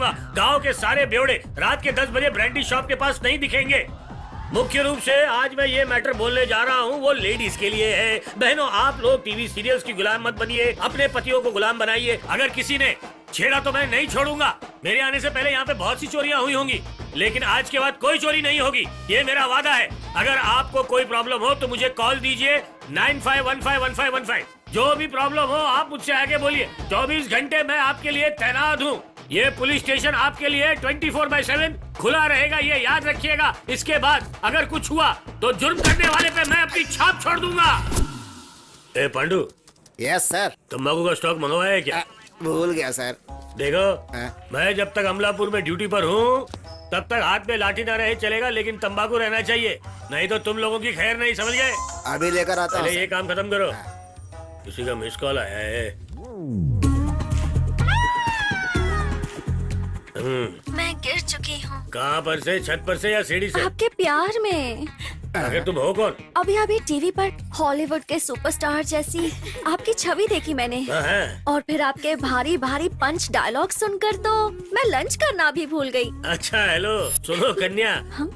दूंगा। गांव के सारे बेवड़े रात के 10 बजे ब्रांडी शॉप के पास नहीं दिखेंगे। मुख्य रूप से आज मैं ये मैटर बोलने जा रहा हूँ वो लेडीज के लिए है। बहनों, आप लोग टीवी सीरियल्स की गुलाम मत बनिए, अपने पतियों को गुलाम बनाइए। अगर किसी ने छेड़ा तो मैं नहीं छोड़ूंगा। मेरे आने से पहले यहाँ पे बहुत सी चोरियां हुई होंगी, लेकिन आज के बाद कोई चोरी नहीं होगी, ये मेरा वादा है। अगर आपको कोई प्रॉब्लम हो तो मुझे कॉल दीजिए 95151515। जो भी प्रॉब्लम हो आप मुझसे आगे बोलिए। 24 घंटे मैं आपके लिए तैनात हूँ। ये पुलिस स्टेशन आपके लिए 24/7 खुला रहेगा, ये याद रखिएगा। इसके बाद अगर कुछ हुआ तो जुर्म करने वाले पे मैं अपनी छाप छोड़ दूंगा। ए पांडू। Yes sir. तंबाकू का स्टॉक मंगवाया है क्या? भूल गया सर। देखो, मैं जब तक अमलापुर में ड्यूटी पर हूँ तब तक हाथ में लाठी ना रहे चलेगा, लेकिन तंबाकू रहना चाहिए, नहीं तो तुम लोगों की खैर नहीं। समझ गए? अभी लेकर आता हूँ। ये काम खत्म करो। किसी का मिस कॉल आया है। मैं गिर चुकी हूँ। कहाँ पर से? छत पर से या सीढ़ी से? आपके प्यार में। आखिर तुम हो कौन? अभी टीवी पर हॉलीवुड के सुपरस्टार जैसी आपकी छवि देखी मैंने, और फिर आपके भारी भारी पंच डायलॉग सुनकर तो मैं लंच करना भी भूल गई। अच्छा, हेलो सुनो कन्या,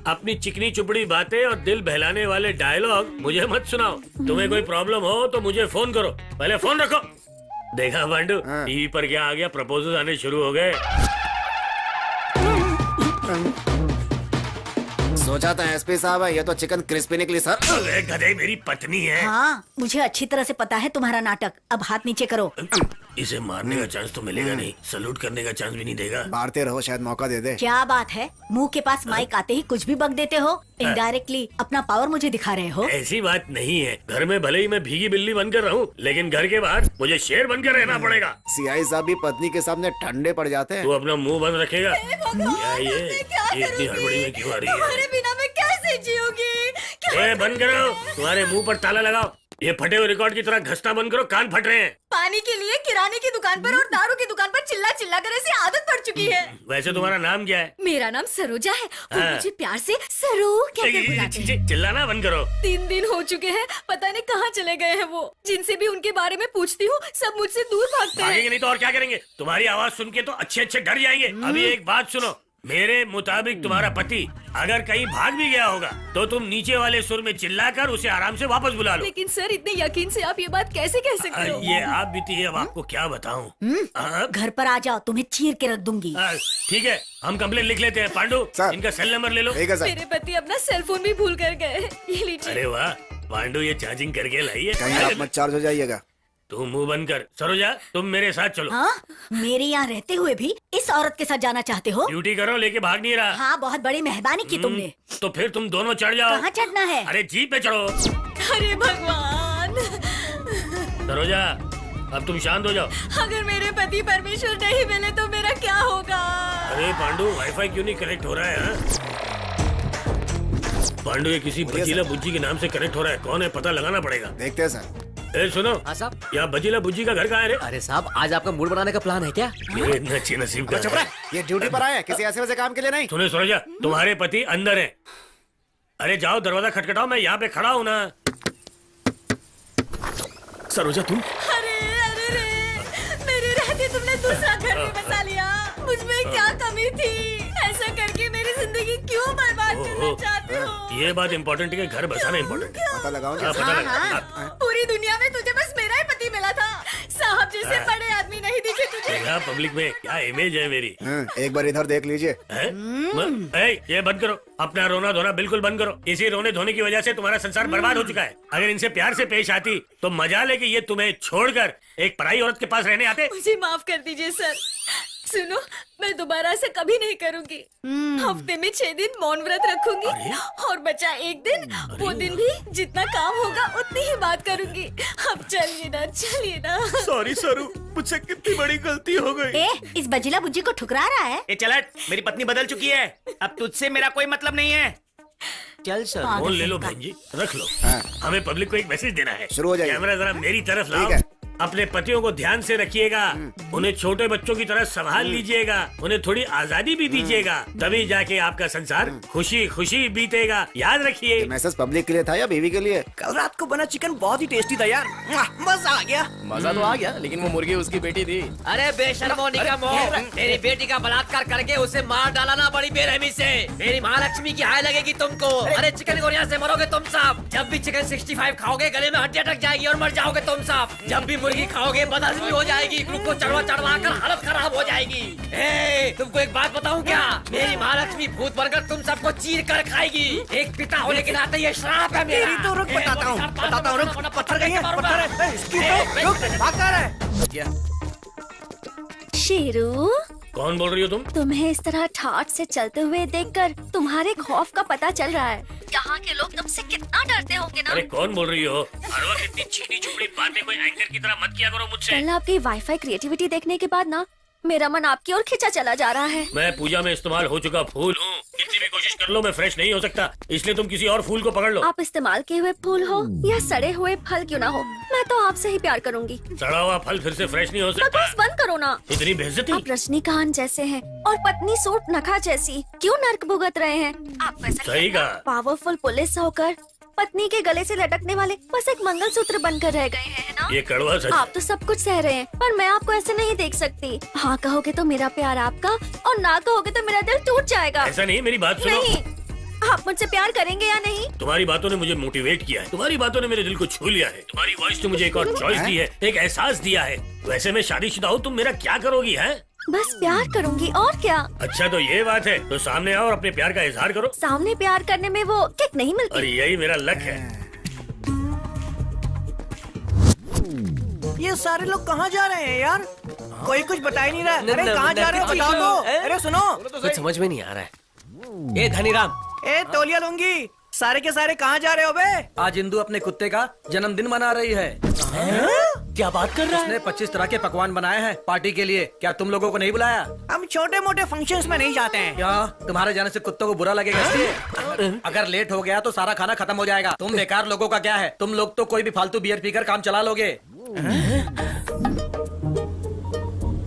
अपनी चिकनी चुपड़ी बातें और दिल बहलाने वाले डायलॉग मुझे मत सुनाओ। तुम्हें कोई प्रॉब्लम हो तो मुझे फोन करो। पहले फोन रखो। देखा पांडू, टीवी पर क्या आ गया? प्रपोजल आने शुरू हो गए। सोचा था एसपी साहब है, ये तो चिकन क्रिस्पी निकली सर। अरे गधे, मेरी पत्नी है। हाँ, मुझे अच्छी तरह से पता है तुम्हारा नाटक। अब हाथ नीचे करो। इसे मारने का चांस तो मिलेगा नहीं, सलूट करने का चांस भी नहीं देगा। मारते रहो, शायद मौका दे दे। क्या बात है, मुंह के पास माइक आते ही कुछ भी बक देते हो। इनडायरेक्टली अपना पावर मुझे दिखा रहे हो। ऐसी बात नहीं है। घर में भले ही मैं भीगी बिल्ली बनकर रहूं, लेकिन घर के बाहर मुझे शेर बनकर रहना पड़ेगा। सीआई साहब भी पत्नी के सामने ठंडे पड़ जाते हैं। तू अपना मुंह बंद रखेगा। क्या ये इतनी हड़बड़ी में क्यों आ रही है? तुम्हारे बिना मैं कैसे जीऊंगी? बंद करो, तुम्हारे मुंह पर ताला लगाओ। ये फटे हुए रिकॉर्ड की तरह घसना बंद करो, कान फट रहे हैं। पानी के लिए किराने की दुकान पर और दारू की दुकान पर चिल्ला चिल्ला कर ऐसी आदत पड़ चुकी है। वैसे तुम्हारा नाम क्या है? मेरा नाम सरोजा है। वो मुझे प्यार से सरू कहकर बुलाते हैं। चिल्लाना बंद करो। 3 दिन हो चुके हैं, पता नहीं कहाँ चले गए हैं वो। जिनसे भी उनके बारे में पूछती हूँ सब मुझसे दूर भागते हैं। भागेंगे नहीं तो और क्या करेंगे? तुम्हारी आवाज सुन के तो अच्छे अच्छे डर जाएंगे। अभी एक बात सुनो, मेरे मुताबिक तुम्हारा पति अगर कहीं भाग भी गया होगा तो तुम नीचे वाले सुर में चिल्लाकर उसे आराम से वापस बुला लो। लेकिन सर, इतने यकीन से आप ये बात कैसे कह सकते हो? ये आप बीती है, अब आपको क्या बताऊं। घर पर आ जाओ, तुम्हें चीर के रख दूंगी। ठीक है, हम कंप्लेन लिख लेते हैं। पांडू, इनका सेल नंबर ले लो। मेरे पति अपना सेल फोन भी भूल कर गए। ये लीजिए। अरे वाह पांडू, ये चार्जिंग करके लाइए। कहीं आप मत चार्ज हो जाइएगा। तुम मुंह बंद कर। सरोजा, तुम मेरे साथ चलो। हाँ? मेरे यहाँ रहते हुए भी इस औरत के साथ जाना चाहते हो? ड्यूटी करो, लेके भाग नहीं रहा। हाँ, बहुत बड़ी मेहरबानी की तुमने। तो फिर तुम दोनों चढ़ जाओ। कहाँ चढ़ना है? अरे जीप पे चढ़ो। अरे भगवान। सरोजा, अब तुम शांत हो जाओ। अगर मेरे पति परमेश्वर नहीं मिले तो मेरा क्या होगा? अरे पांडू, वाईफाई क्यों नहीं कनेक्ट हो रहा है? पांडू, ये किसी बजीला बुज्जी के नाम से कनेक्ट हो रहा है। कौन है पता लगाना पड़ेगा। देखते हैं सर। सुनो। हाँ साहब। यहाँ बजीला बुज्जी का घर कहाँ है रे? अरे साहब, आज आपका मूड बनाने का प्लान है क्या? ये अच्छे नसीब का चुप रहे, ये ड्यूटी पर आया है, किसी ऐसे वैसे काम के लिए नहीं। सुनो सरोजा, तुम्हारे पति अंदर हैं। अरे जाओ, दरवाजा खटखटाओ, मैं यहाँ पे खड़ा हूँ ना। सरोजा तुम? अरे मेरे रहते तुमने दूसरा घर में बसा लिया। मुझमें क्या कमी थी? ऐसा करके मेरी जिंदगी क्यों बर्बाद करना चाहते हो? ये बात इम्पोर्टेंट है, घर बसाना इम्पोर्टेंट है। पता लगाओ। पता लगा। पूरी दुनिया में तुझे बस मेरा ही पति मिला था। साहब जैसे बड़े आदमी नहीं दिखे तुझे। पब्लिक में क्या इमेज है मेरी। एक बार इधर देख लीजिए। ये बंद करो, अपना रोना धोना बिल्कुल बंद करो। इसी रोने धोने की वजह से तुम्हारा संसार बर्बाद हो चुका है। अगर इनसे प्यार से पेश आती तो मजा ले कि ये तुम्हें छोड़कर एक पराई औरत के पास रहने आते। मुझे माफ कर दीजिए सर। सुनो, मैं दोबारा से कभी नहीं करूंगी। हफ्ते में 6 दिन मौन व्रत रखूंगी और बचा 1 दिन, वो दिन भी जितना काम होगा उतनी ही बात करूंगी। अब चलिए ना। सॉरी सरू, मुझसे कितनी बड़ी गलती हो गई। इस बजिला बुज्जी को ठुकरा रहा है। ए चल हट, मेरी पत्नी बदल चुकी है, अब तुझसे मेरा कोई मतलब नहीं है। चल सर। फोन ले लो बहन जी, रख लो। हमें पब्लिक को एक मैसेज देना है। शुरू हो जाइए। कैमरा जरा मेरी तरफ लाओ। ठीक है। अपने पतियों को ध्यान से रखिएगा, उन्हें छोटे बच्चों की तरह संभाल लीजिएगा, उन्हें थोड़ी आजादी भी दीजिएगा, तभी जाके आपका संसार खुशी खुशी बीतेगा। याद रखिए। मैसेज पब्लिक के लिए था या बीवी के लिए? कल रात को बना चिकन बहुत ही टेस्टी था यार, मजा आ गया। मजा तो आ गया, लेकिन वो मुर्गी उसकी बेटी थी। अरे बेशर्मो निकम्मो, मेरी बेटी का बलात्कार करके उसे मार डाला ना बड़ी बेरहमी से। मेरी महालक्ष्मी की हाय लगेगी तुमको। अरे चिकन गोनिया से मरोगे तुम सब। जब भी चिकन 65 खाओगे गले में हड्डी अटक जाएगी और मर जाओगे तुम सब। जब भी मुर्गी खाओगे बदहजमी हो जाएगी, ग्लूकोज चढ़वा चढ़वा कर हालत खराब हो जाएगी। तुमको एक बात बताऊं क्या, मेरी महालक्ष्मी भूत बनकर तुम सबको चीर कर खाएगी। एक पिता होने के नाते ये श्राप है मेरा। तेरी तो रुक, बताता हूँ रुक। पत्थर गई है, पत्थर है, इसकी तो रुक, भाग कर है। शेरू, कौन बोल रही हो तुम? तुम्हें इस तरह ठाठ से चलते हुए देखकर तुम्हारे खौफ का पता चल रहा है। यहाँ के लोग तुमसे कितना डरते होंगे ना। अरे कौन बोल रही हो? हर वक्त इतनी चीनी चुपड़ी बातें कोई एंकर की तरह मत किया करो मुझसे। कल आपकी वाईफाई क्रिएटिविटी देखने के बाद ना मेरा मन आपकी ओर खिंचा चला जा रहा है। मैं पूजा में इस्तेमाल हो चुका फूल हूँ, कितनी भी कोशिश कर लो मैं फ्रेश नहीं हो सकता, इसलिए तुम किसी और फूल को पकड़ लो। आप इस्तेमाल किए हुए फूल हो या सड़े हुए फल क्यों ना हो, मैं तो आपसे ही प्यार करूंगी। सड़ा हुआ फल फिर से फ्रेश नहीं हो सकता। बकवास बंद करो ना। इतनी बेइज्जती। आप रजनीकांत जैसे हैं और पत्नी सूट नखा जैसी क्यों नर्क भुगत रहे हैं? आप वैसा सही कहा। पावरफुल पुलिस होकर पत्नी के गले से लटकने वाले बस एक मंगलसूत्र बनकर रह गए हैं ना। ये कड़वा सच। आप तो सब कुछ सह रहे हैं, पर मैं आपको ऐसे नहीं देख सकती। हाँ कहोगे तो मेरा प्यार आपका, और ना कहोगे तो मेरा दिल टूट जाएगा। ऐसा नहीं, मेरी बात सुनो। नहीं, आप मुझसे प्यार करेंगे या नहीं? तुम्हारी बातों ने मुझे मोटिवेट किया है, तुम्हारी बातों ने मेरे दिल को छू लिया है, तुम्हारी वॉइस ने मुझे एक और चॉइस दी है, एक एहसास दिया है। वैसे मैं शादीशुदा हूँ, तुम मेरा क्या करोगी है? बस प्यार करूंगी और क्या। अच्छा तो ये बात है, तो सामने आओ और अपने प्यार का इजहार करो। सामने प्यार करने में वो किक नहीं और मिलती। यही मेरा लक है। ये सारे लोग कहाँ जा रहे हैं यार? कोई कुछ बता ही नहीं रहा। अरे कहाँ जा रहे हो, बता दो। अरे सुनो, कुछ समझ में नहीं आ रहा है। ए धनीराम, ए तौलिया लूंगी, सारे के सारे कहाँ जा रहे हो बे? आज इंदु अपने कुत्ते का जन्मदिन मना रही है। क्या बात कर रहा है? उसने 25 तरह के पकवान बनाए हैं पार्टी के लिए। क्या तुम लोगों को नहीं बुलाया? हम छोटे मोटे फंक्शंस में नहीं जाते हैं। क्या तुम्हारे जाने से कुत्तों को बुरा लगेगा इसलिए? अगर लेट हो गया तो सारा खाना खत्म हो जाएगा। तुम बेकार लोगों का क्या है, तुम लोग तो कोई भी फालतू बियर पीकर काम चला लोगे।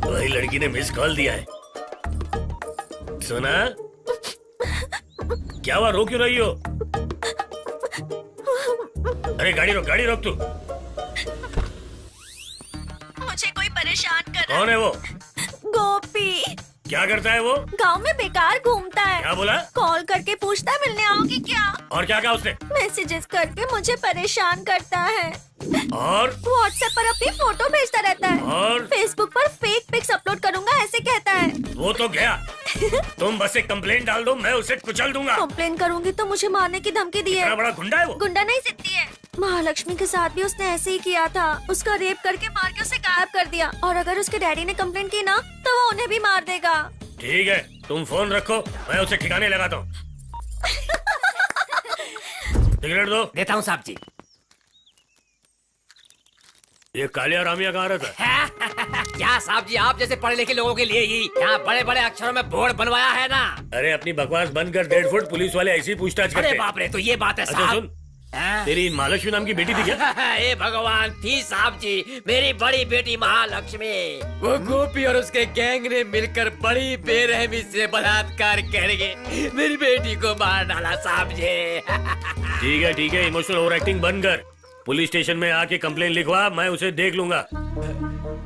वही लड़की ने मिस कॉल दिया है। सुना? क्या हुआ, रो क्यों रही हो? अरे गाड़ी रोक तू। मुझे कोई परेशान कर रहा कौन है वो? गोपी क्या करता है वो? गांव में बेकार घूमता है। क्या बोला? कॉल करके पूछता है मिलने आओगी क्या। और क्या कहा उसने? मैसेजेस करके मुझे परेशान करता है। और व्हाट्सएप पर अपनी फोटो भेजता रहता है। और फेसबुक पर फेक पिक्स अपलोड करूंगा ऐसे कहता है। वो तो गया। तुम बस एक कंप्लेंट डाल दो, मैं उसे कुचल दूंगा। कंप्लेन करूंगी तो मुझे मारने की धमकी दी इतना है। बड़ा गुंडा है वो। गुंडा नहीं जिद्दी है। महालक्ष्मी के साथ भी उसने ऐसे ही किया था। उसका रेप करके मार के उसे गायब कर दिया, और अगर उसके डैडी ने कंप्लेंट की ना तो वो उन्हें भी मार देगा। ठीक है, तुम फोन रखो, मैं उसे ठिकाने लगाता हूँ। सिगरेट दो। देता हूँ साहब जी। ये कालिया रामिया कहाँ रहता है? क्या साहब जी, आप जैसे पढ़े लिखे लोगों के लिए ही यहाँ बड़े बड़े अक्षरों में बोर्ड बनवाया है ना। अरे अपनी बकवास बंद कर, 1.5 फुट पुलिस वाले ऐसी पूछताछ करते अरे हैं। बाप रे, तो ये बात है अच्छा साहब। सुन, तेरी महालक्ष्मी नाम की बेटी थी क्या? हे भगवान, थी साहब जी, मेरी बड़ी बेटी महालक्ष्मी। वो गोपी और उसके गैंग ने मिलकर बड़ी बेरहमी से बलात्कार करके मेरी बेटी को मार डाला साहब जी। ठीक है, इमोशनल ओवर एक्टिंग बंद कर। पुलिस स्टेशन में आके कंप्लेन लिखवा, मैं उसे देख लूंगा।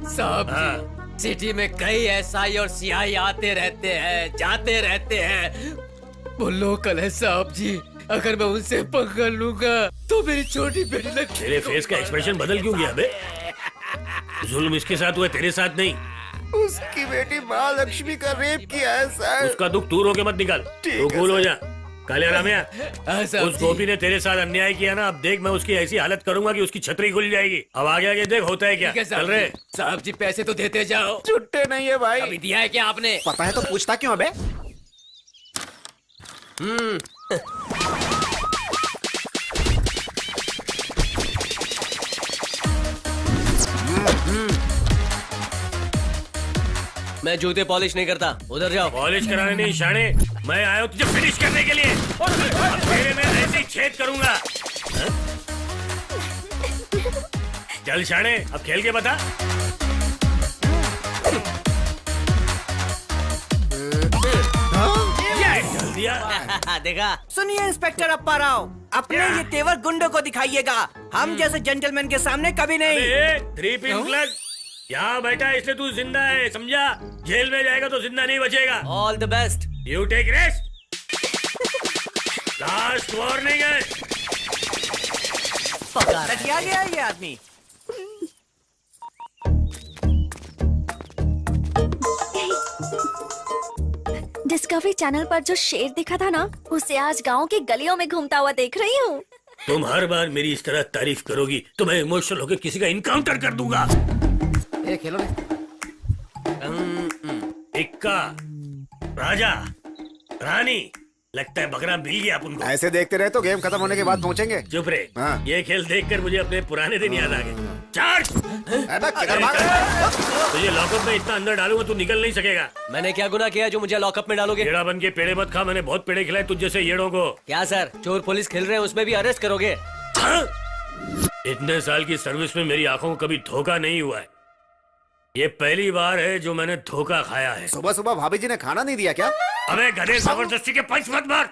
साहब जी, सिटी में कई एसआई और सीआई आते रहते हैं, जाते रहते हैं। वो लोकल है साहब जी, अगर मैं उनसे पकड़ लूंगा तो मेरी छोटी बेटी लग। तेरे फेस का एक्सप्रेशन बदल क्यों गया बे? जुल्म इसके साथ हुआ, तेरे साथ नहीं। उसकी बेटी महालक्ष्मी का रेप किया है सर। उसका दुख दूर होके मत निकाल, तू कूल हो जा। कालिया रामिया, साहब उस जी। गोपी ने तेरे साथ अन्याय किया ना, अब देख मैं उसकी ऐसी हालत करूंगा कि उसकी छतरी खुल जाएगी। अब आगे देख होता है क्या। ठीक है चल साहब रहे। जी। साहब जी पैसे तो देते जाओ। छुट्टे नहीं है भाई। अभी दिया है क्या आपने? पता है तो पूछता क्यों बे? मैं जूते पॉलिश नहीं करता, उधर जाओ। पॉलिश कराने नहीं शाणे, मैं आया हूँ तुझे फिनिश करने के लिए। अब तेरे में ऐसे ही छेद करूंगा। हाँ? चल शाणे, अब खेल के बता। चल दिया। देखा? सुनिए इंस्पेक्टर अप्पा राव, अपने ये तेवर गुंडों को दिखाइएगा, हम जैसे जेंटलमैन के सामने कभी नहीं। अरे, 3 पिन प्लग यहाँ बैठा है इसलिए तू जिंदा है, समझा? जेल में जाएगा तो जिंदा नहीं बचेगा। All the best. You take rest. Last warning है। सटिया गया ये आदमी। डिस्कवरी चैनल पर जो शेर दिखा था ना, उसे आज गांव की गलियों में घूमता हुआ देख रही हूँ। तुम हर बार मेरी इस तरह तारीफ करोगी तो मैं इमोशनल होकर किसी का इनकाउंटर कर दूंगा। ए खेलो रे। इक्का, राजा, रानी, लगता है बकरा मिल गया अपन को। ऐसे देखते रहे तो गेम खत्म होने के बाद पहुंचेंगे। चुप रहे। हाँ। ये खेल देखकर मुझे अपने पुराने दिन याद आ गए। चार्ज! अबे किधर भाग रहा है? तुझे लॉकअप में इतना अंदर डालूंगा तू निकल नहीं सकेगा। मैंने क्या गुनाह किया जो मुझे लॉकअप में डालोगे? पेड़ा बन के पेड़े मत खा, मैंने बहुत पेड़े खिलाए तुझ जैसे येड़ों को। क्या सर, चोर पुलिस खेल रहे हैं उसमें भी अरेस्ट करोगे? हाँ? इतने साल की सर्विस में मेरी आंखों को कभी धोखा नहीं हुआ है। ये पहली बार है जो मैंने धोखा खाया है। सुबह सुबह भाभी जी ने खाना नहीं दिया क्या? अबे गधे, जबरदस्ती के पंच मत मार।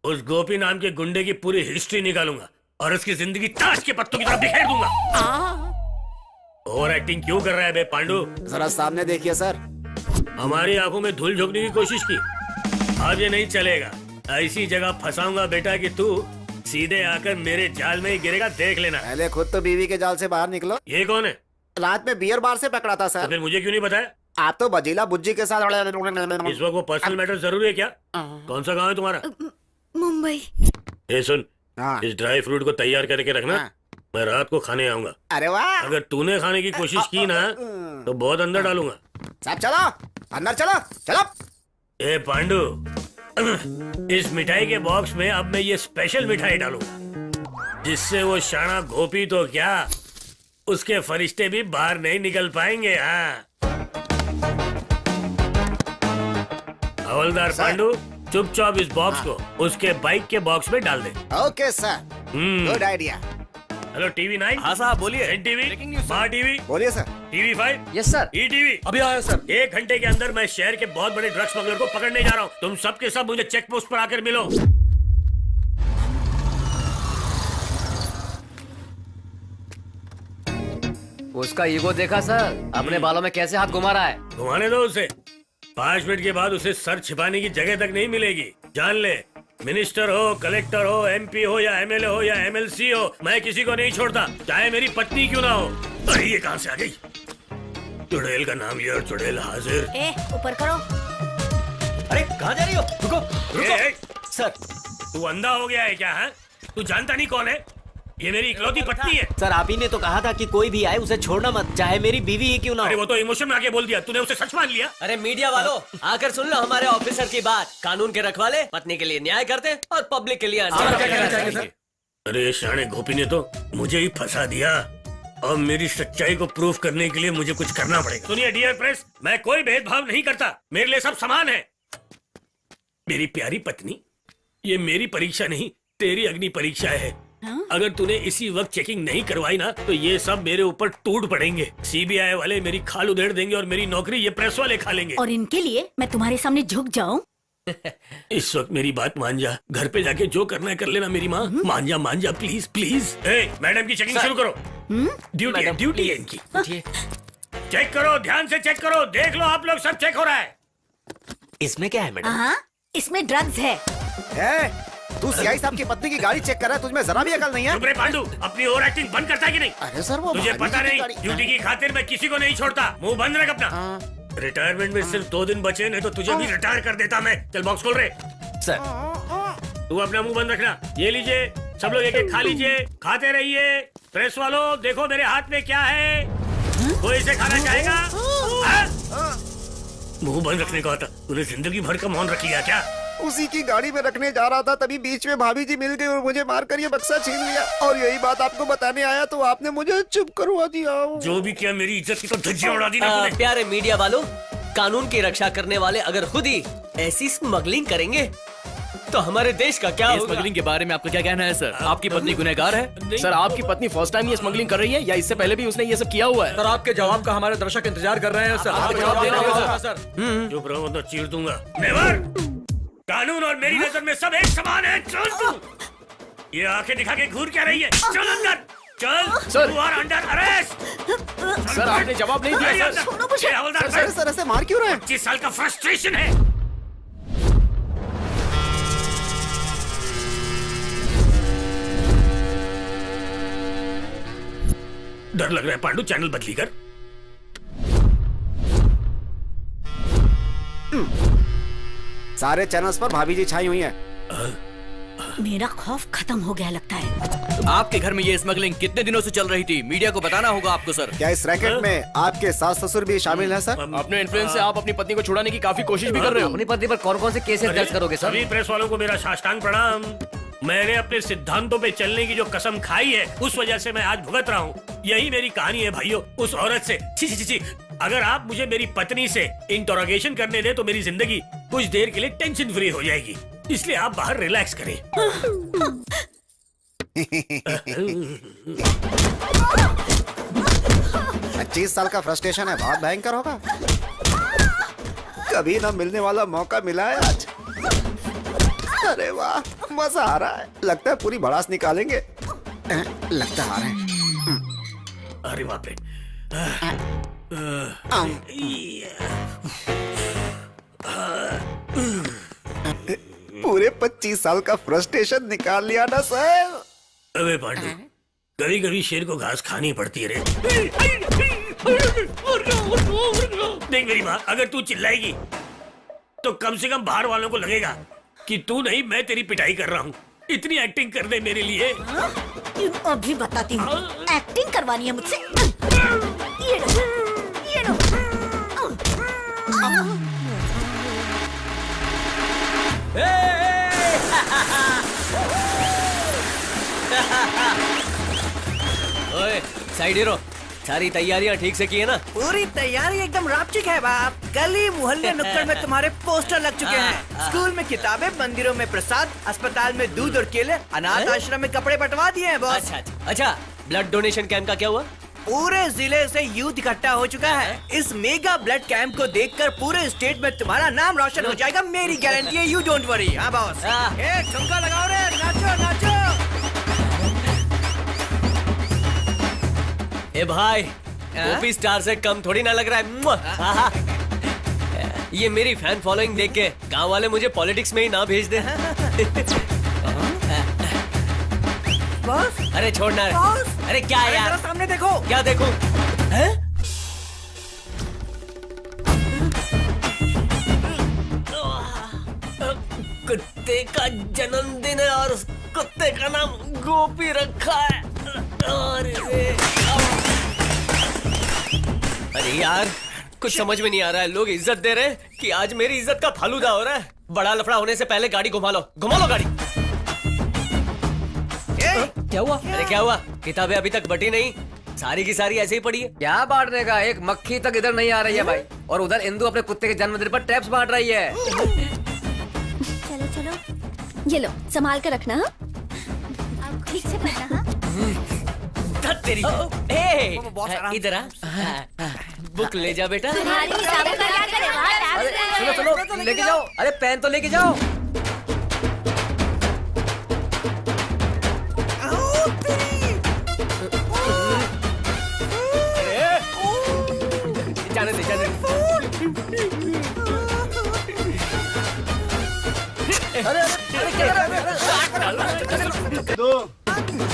उस गोपी नाम के गुंडे की पूरी हिस्ट्री निकालूंगा और उसकी जिंदगी ताश के पत्तों की तरह बिखेर दूंगा। ओवर एक्टिंग क्यों कर रहा है बे पांडु? जरा सामने देखिए सर। हमारी आंखों में धूल झोंकने की कोशिश की, अब ये नहीं चलेगा। ऐसी जगह फंसाऊंगा बेटा कि तू सीधे आकर मेरे जाल में ही गिरेगा, देख लेना। पहले खुद तो बीवी के जाल से बाहर निकलो। ये कौन है? रात में बियर बार से पकड़ा था तो सर। फिर मुझे क्यों नहीं बताया? आप तो बजीला बुज्जी के साथ। इस वक्त वो पर्सनल मैटर जरूरी है क्या? कौन सा गांव है तुम्हारा? मुंबई। ये सुन, हाँ। इस ड्राई फ्रूट को तैयार करके रखना। हाँ। मैं रात को खाने आऊंगा। अरे वाह। अगर तूने खाने की कोशिश की ना तो बहुत अंदर डालूंगा। सब चलो अंदर, चलो चलो। ए पांडु, इस मिठाई के बॉक्स में अब मैं ये स्पेशल मिठाई डालूंगा जिससे वो शाना गोपी तो क्या, उसके फरिश्ते भी बाहर नहीं निकल पाएंगे। हाँ हवलदार पांडु, चुपचाप इस बॉक्स को उसके बाइक के बॉक्स में डाल दे। Okay sir, good idea. Hello TV 9। हाँ साहब बोलिए। एनटीवी, माँ टीवी, बोलिए sir. TV 5, yes sir. ETV. अभी आया सर। 1 घंटे के अंदर मैं शहर के बहुत बड़े ड्रग्स स्मगलर को पकड़ने जा रहा हूँ। तुम सबके सब मुझे चेक पोस्ट पर आकर मिलो। उसका ईगो देखा सर, अपने बालों में कैसे हाथ घुमा रहा है। घुमाने दो उसे। 5 मिनट के बाद उसे सर छिपाने की जगह तक नहीं मिलेगी। जान ले, मिनिस्टर हो, कलेक्टर हो, एमपी हो या एमएलए हो या एमएलसी हो, मैं किसी को नहीं छोड़ता, चाहे मेरी पत्नी क्यों ना हो। अरे ये कहां से आ गई? चुड़ैल का नाम लिया, चुड़ैल हाजिर। ऊपर करो। अरे कहाँ जा रही हो? रुको ए, सर, तू अंधा हो गया है क्या? है तू जानता नहीं कौन है? ये मेरी इकलौती पत्नी है। सर आप ही ने तो कहा था कि कोई भी आए उसे छोड़ना मत, चाहे मेरी बीवी ही क्यों ना अरे हो। वो तो इमोशन में आके बोल दिया, तूने उसे सच मान लिया। अरे मीडिया वालों, आकर सुन लो हमारे ऑफिसर की बात। कानून के रखवाले पत्नी के लिए न्याय करते और पब्लिक के लिए अन्याय। अरे शाणे गोपी ने तो मुझे ही फंसा दिया। अब मेरी सच्चाई को प्रूफ करने के लिए मुझे कुछ करना पड़ेगा। सुनिए डियर प्रेस, मैं कोई भेदभाव नहीं करता, मेरे लिए सब समान है। मेरी प्यारी पत्नी, ये मेरी परीक्षा नहीं तेरी अग्नि परीक्षा है। अगर तूने इसी वक्त चेकिंग नहीं करवाई ना तो ये सब मेरे ऊपर टूट पड़ेंगे। सीबीआई वाले मेरी खाल उधेड़ देंगे और मेरी नौकरी ये प्रेस वाले खा लेंगे। और इनके लिए मैं तुम्हारे सामने झुक जाऊं? इस वक्त मेरी बात मान जा, घर पे जाके जो करना है कर लेना मेरी माँ। मान जा प्लीज प्लीज। मैडम की चेकिंग शुरू करो। ड्यूटी है इनकी। चेक करो, ध्यान से चेक करो, देख लो आप लोग, सब चेक हो रहा है। इसमें क्या है मैडम? हाँ, इसमें ड्रग्स है। तू सीआई साहब की पत्नी की गाड़ी चेक कर रहा है, तुझमें जरा भी अकल नहीं है? चुप रे पांडु, अपनी ओवर एक्टिंग बंद करता है कि नहीं? अरे सर वो तुझे भाभी पता जी की नहीं, गाड़ी- ड्यूटी की खातिर मैं किसी को नहीं छोड़ता। मुंह बंद रख अपना। रिटायरमेंट में सिर्फ 2 दिन बचे, नहीं तो तुझे भी रिटायर कर देता मैं। चल बॉक्स खोल रहे। सर तू अपना मुंह बंद रखना। ये लीजिए, सब लोग एक-एक खा लीजिए, खाते रहिए। प्रेस वालों देखो मेरे हाथ में क्या है, कोई इसे खाना चाहेगा? हाँ? मुंह बंद रखने का होता, तूने जिंदगी भर का मौन रख लिया क्या? उसी की गाड़ी में रखने जा रहा था, तभी बीच में भाभी जी मिल गई और मुझे मारकर ये बक्सा छीन लिया। और यही बात आपको बताने आया तो आपने मुझे चुप करवा दिया। जो भी किया मेरी इज्जत की तो धज्जियां उड़ा दी ना तूने। प्यारे मीडिया वालों, कानून की रक्षा करने वाले अगर खुद ही ऐसी स्मगलिंग करेंगे तो हमारे देश का क्या होगा? स्मगलिंग के बारे में आपका क्या कहना है सर? आपकी पत्नी गुनहगार है? सर आपकी पत्नी फर्स्ट टाइम ये स्मगलिंग कर रही है या इससे पहले भी उसने ये सब किया हुआ है? सर आपके जवाब का हमारे दर्शक इंतजार कर रहे हैं सर। आप जवाब देना होगा सर। चुप रहो तो चीर दूंगा। नेवर! कानून और मेरी नजर में सब एक समान है। चल तू! ये आंखें दिखा के घूर क्या रही है? चल अंदर! चल! Sir! You are under arrest! Sir आपने जवाब नहीं दिया सर। छोड़ो मुझे! हवलदार सर सर ऐसे मार क्यों रहे हैं? 25 साल का फ्रस्ट्रेशन है। डर लग रहा है पांडु, चैनल बदली कर। सारे चैनल्स पर भाभी जी छाई हुई है। मेरा खौफ खत्म हो गया लगता है। आपके घर में ये स्मगलिंग कितने दिनों से चल रही थी? मीडिया को बताना होगा आपको सर। क्या इस रैकेट में आपके सास ससुर भी शामिल है सर? अपने इन्फ्लुएंस से आप अपनी पत्नी को छुड़ाने की काफी कोशिश भी कर रहे हो। अपनी पत्नी पर कौन कौन से केसेस दर्ज करोगे सर? सभी प्रेस वालों को मेरा साष्टांग प्रणाम। मैंने अपने सिद्धांतों पे चलने की जो कसम खाई है, उस वजह से मैं आज भुगत रहा हूँ। यही मेरी कहानी है भाइयों। उस औरत से छी छी छी छी। अगर आप मुझे मेरी पत्नी से इंटरोगेशन करने दे तो मेरी जिंदगी कुछ देर के लिए टेंशन फ्री हो जाएगी। इसलिए आप बाहर रिलैक्स करें। 25 साल का फ्रस्ट्रेशन है, बहुत भयंकर होगा। कभी ना मिलने वाला मौका मिला है आज। अरे वाह, मजा आ रहा है। लगता है पूरी भड़ास निकालेंगे। लगता आ रहे हैं। अरे बाप रे। पूरे 25 साल का फ्रस्ट्रेशन निकाल लिया ना सर। अबे पांडु, कभी कभी शेर को घास खानी पड़ती है रे। देख मेरी माँ, अगर तू चिल्लाएगी तो कम से कम बाहर वालों को लगेगा कि तू नहीं, मैं तेरी पिटाई कर रहा हूँ। इतनी एक्टिंग कर दे मेरे लिए। अभी बताती हूँ। एक्टिंग करवानी है मुझसे। ये लो, ये लो। ओए, साइड हीरो, सारी तैयारियां ठीक से की है ना? पूरी तैयारी एकदम रापचिक है बाप। गली मोहल्ले नुक्कड़ में तुम्हारे पोस्टर लग चुके हैं। स्कूल में किताबें, मंदिरों में प्रसाद, अस्पताल में दूध और केले, अनाथ आश्रम में कपड़े बंटवा दिए हैं बॉस। अच्छा, ब्लड डोनेशन कैंप का क्या हुआ? पूरे जिले से यूथ इकट्ठा हो चुका है। इस मेगा ब्लड कैंप को देखकर पूरे स्टेट में तुम्हारा नाम रोशन हो जाएगा, मेरी गारंटी है। You don't worry. हाँ बॉस। ठुमका लगाओ रे, नाचो नाचो। ए भाई, ओपी स्टार से कम थोड़ी ना लग रहा है। ये मेरी फैन फॉलोइंग देख के गांव वाले मुझे पॉलिटिक्स में ही ना भेज दे। बॉस, अरे छोड़ना रे। बॉस, अरे क्या अरे यार? जरा सामने देखो। क्या देखूं? हैं? कुत्ते का जन्मदिन है और उस कुत्ते का नाम गोपी रखा है। अरे यार, कुछ समझ में नहीं आ रहा है। लोग इज्जत दे रहे हैं कि आज मेरी इज्जत का फालूदा हो रहा है। बड़ा लफड़ा होने से पहले गाड़ी घुमा लो गाड़ी। क्या हुआ? अरे क्या हुआ? किताबें अभी तक बटी नहीं, सारी की सारी ऐसे ही पड़ी है। क्या बांटने का? एक मक्खी तक इधर नहीं आ रही है भाई। और उधर इंदु अपने कुत्ते के जन्मदिन पर टैप्स बांट रही है। चलो चलो, ये लो, संभाल कर रखना। हाँ, ठीक से पढ़ना। हाँ, तेरी इधर आ, बुक ले जा बेटा। तुम्हारी किताबों का क्या करेगा? अरे सुनो, लेके जाओ। अरे पेन तो लेके जाओ। जाने दे।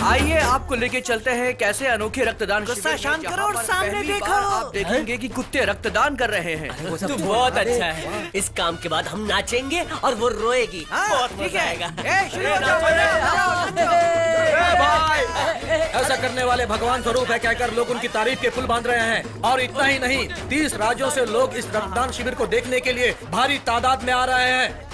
आइए आपको लेके चलते हैं कैसे अनोखे रक्तदान गुस्सा शांत करो और सामने देखो। आप देखेंगे कि कुत्ते रक्तदान कर रहे हैं। तू बहुत अच्छा है। इस काम के बाद हम नाचेंगे और वो रोएगी। बहुत मजा आएगा। ऐसा करने वाले भगवान स्वरूप है कहकर लोग उनकी तारीफ के पुल बांध रहे हैं। और इतना ही नहीं, 30 राज्यों से लोग इस रक्तदान शिविर को देखने के लिए भारी तादाद में आ रहे हैं।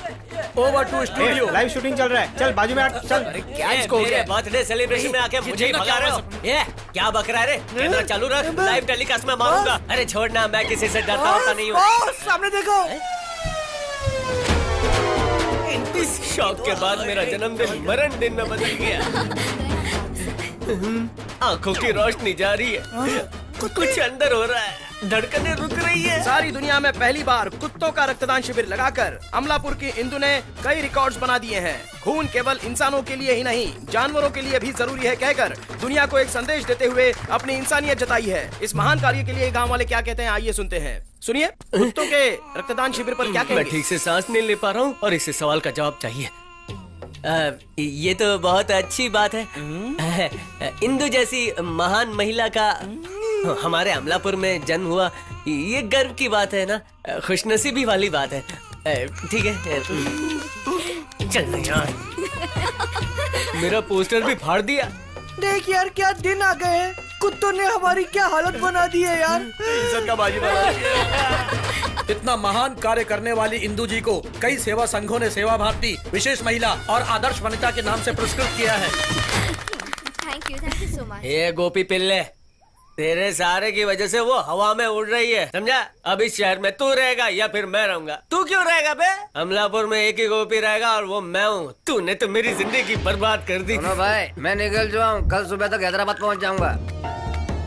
Over to studio. Live shooting चल रहा है। चल बाजू में चल। क्या इसको मेरे बर्थडे सेलिब्रेशन में आके मुझे ही भगा रहे हो? ये क्या बक रहा है रे? कैमरा चालू रख, लाइव टेलीकास्ट में मारूंगा। अरे छोड़ना, मैं किसी से डरता होता नहीं हूँ। सामने देखो। इन इस शौक के बाद मेरा जन्मदिन मरण दिन में बदल गया। आंखों की रोशनी जा रही है, कुछ अंदर हो रहा है, धड़कनें रुक रही है। सारी दुनिया में पहली बार कुत्तों का रक्तदान शिविर लगाकर अमलापुर की इंदु ने कई रिकॉर्ड्स बना दिए हैं। खून केवल इंसानों के लिए ही नहीं, जानवरों के लिए भी जरूरी है कहकर दुनिया को एक संदेश देते हुए अपनी इंसानियत जताई है। इस महान कार्य के लिए गांव वाले क्या कहते हैं, आइए सुनते हैं। सुनिए, कुत्तों के रक्तदान शिविर पर क्या मैं कहेंगे? ठीक से सांस नहीं ले पा रहा हूँ और इसे सवाल का जवाब चाहिए। ये तो बहुत अच्छी बात है। इंदु जैसी महान महिला का हमारे अमलापुर में जन्म हुआ, ये गर्व की बात है ना, खुशनसीबी वाली बात है। ठीक है, चल यार। मेरा पोस्टर भी फाड़ दिया। देख यार, क्या दिन आ गए हैं। कुत्तों ने हमारी क्या हालत बना दी है यार। इज्जत का बाजी बना। इतना महान कार्य करने वाली इंदु जी को कई सेवा संघों ने सेवा भारती, विशेष महिला और आदर्श वनिता के नाम से पुरस्कृत किया है। Thank you so much. ये गोपी पिल्ले, तेरे सहारे की वजह से वो हवा में उड़ रही है, समझा? अब इस शहर में तू रहेगा या फिर मैं रहूंगा? तू क्यों रहेगा बे? अमलापुर में एक ही गोपी रहेगा और वो मैं हूँ। तूने तो मेरी जिंदगी बर्बाद कर दी। सुनो भाई, मैं निकल जाऊँ, कल सुबह तक हैदराबाद पहुँच जाऊंगा।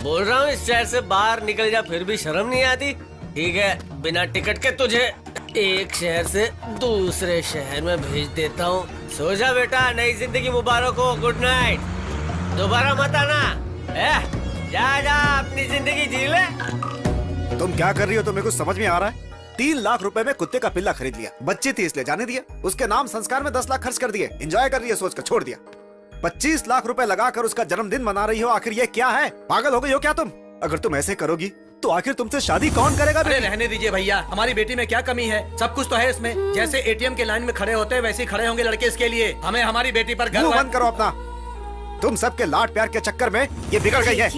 बोल रहा हूँ इस शहर से बाहर निकल जा, फिर भी शर्म नहीं आती? ठीक है, बिना टिकट के तुझे एक शहर से दूसरे शहर में भेज देता हूँ। सो जा बेटा, नई जिंदगी मुबारक हो। Good night. दोबारा मत आना। जा जा, अपनी जिंदगी जी ले। तुम क्या कर रही हो तो मेरे को समझ में आ रहा है। 3 लाख रुपए में कुत्ते का पिल्ला खरीद लिया, बच्ची थी इसलिए जाने दिया। उसके नाम संस्कार में 10 लाख खर्च कर दिए, एंजॉय कर रही है सोचकर छोड़ दिया। 25 लाख रुपए लगाकर उसका जन्मदिन मना रही हो, आखिर ये क्या है? पागल हो गई हो क्या तुम? अगर तुम ऐसे करोगी तो आखिर तुमसे शादी कौन करेगा? अरे रहने दीजिए भैया, हमारी बेटी में क्या कमी है? सब कुछ तो है इसमें। जैसे एटीएम के लाइन में खड़े होते हैं वैसे ही खड़े होंगे लड़के इसके लिए। हमें हमारी बेटी पर गर्व मुंह है। बंद करो अपना। तुम सबके लाड प्यार के चक्कर में ये बिगड़ गई है।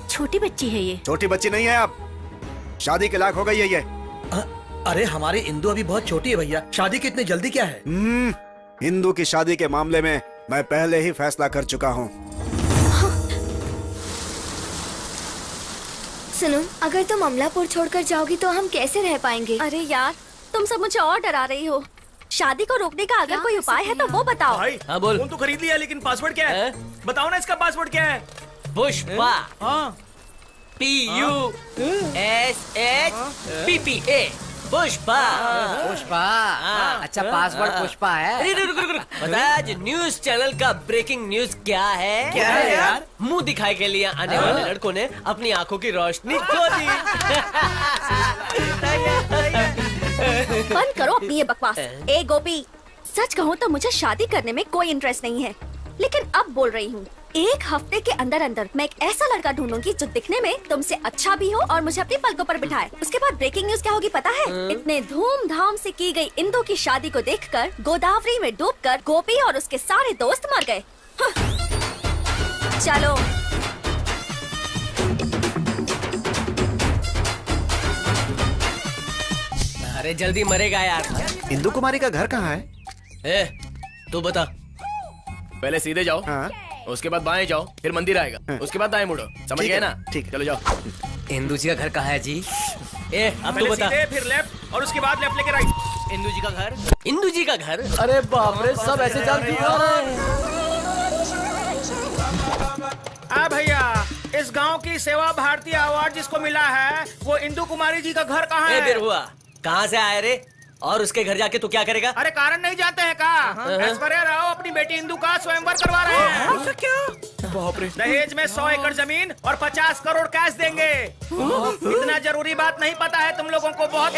छोटी बच्ची है ये। छोटी बच्ची नहीं है, अब शादी के लायक हो गई है ये। अरे हमारी इंदु अभी बहुत छोटी है भैया, शादी की इतनी जल्दी क्या है? हिंदू की शादी के मामले में मैं पहले ही फैसला कर चुका हूँ। सुनो, अगर तुम अमलापुर छोड़कर जाओगी तो हम कैसे रह पाएंगे? अरे यार, तुम सब मुझे और डरा रही हो। शादी को रोकने का अगर कोई उपाय है तो वो बताओ। भाई, हाँ बोल। फोन तो खरीद लिया, लेकिन पासवर्ड क्या है? बताओ ना, इसका पासवर्ड क्या है? पुष्पा। PUSHPPA पुष्पा। पुष्पा। अच्छा, पासवर्ड पुष्पा है। अरे रुक रुक रुक, पता है आज न्यूज चैनल का ब्रेकिंग न्यूज क्या है? क्या है यार? मुंह दिखाई के लिए आने वाले लड़कों ने अपनी आंखों की रोशनी खो दी। बंद करो अपनी ये बकवास। ए गोपी, सच कहूँ तो मुझे शादी करने में कोई इंटरेस्ट नहीं है, लेकिन अब बोल रही हूँ, 1 हफ्ते के अंदर अंदर मैं एक ऐसा लड़का ढूंढूंगी जो दिखने में तुमसे अच्छा भी हो और मुझे अपनी पलकों पर बिठाए। उसके बाद ब्रेकिंग न्यूज क्या होगी पता है? इतने धूमधाम से की गई इंदु की शादी को देखकर गोदावरी में डूबकर गोपी और उसके सारे दोस्त मर गए। चलो। अरे जल्दी मरेगा यार। इंदु कुमारी का घर कहाँ है? ए, तू बता। पहले सीधे जाओ, हाँ? उसके बाद बाएं जाओ, फिर मंदिर आएगा, उसके बाद दाएं मुड़ो। समझ ठीक गए है, ना? ठीक है। चलो जाओ। इंदु जी का घर कहाँ है जी? ए, अब तू पहले बता। सीधे, फिर लेफ्ट और उसके बाद लेफ्ट लेके राइट। इंदु जी का घर? इंदु जी का घर? अरे बाप रे, सब ऐसे चल क्यों रहे हैं? भैया, इस गांव की सेवा भारती अवार्ड जिसको मिला है वो इंदु कुमारी जी का घर कहाँ ए है? बिरहुआ, कहाँ से आए रे? और उसके घर जाके तू क्या करेगा? अरे कारण नहीं जाते हैं का? ऐश्वर्या राव अपनी बेटी इंदु का स्वयंवर करवा रहे हैं। ऐसा क्या? बाप रे। दहेज में 100 एकड़ जमीन और 50 करोड़ कैश देंगे। इतना जरूरी बात नहीं पता है तुम लोगों को? बहुत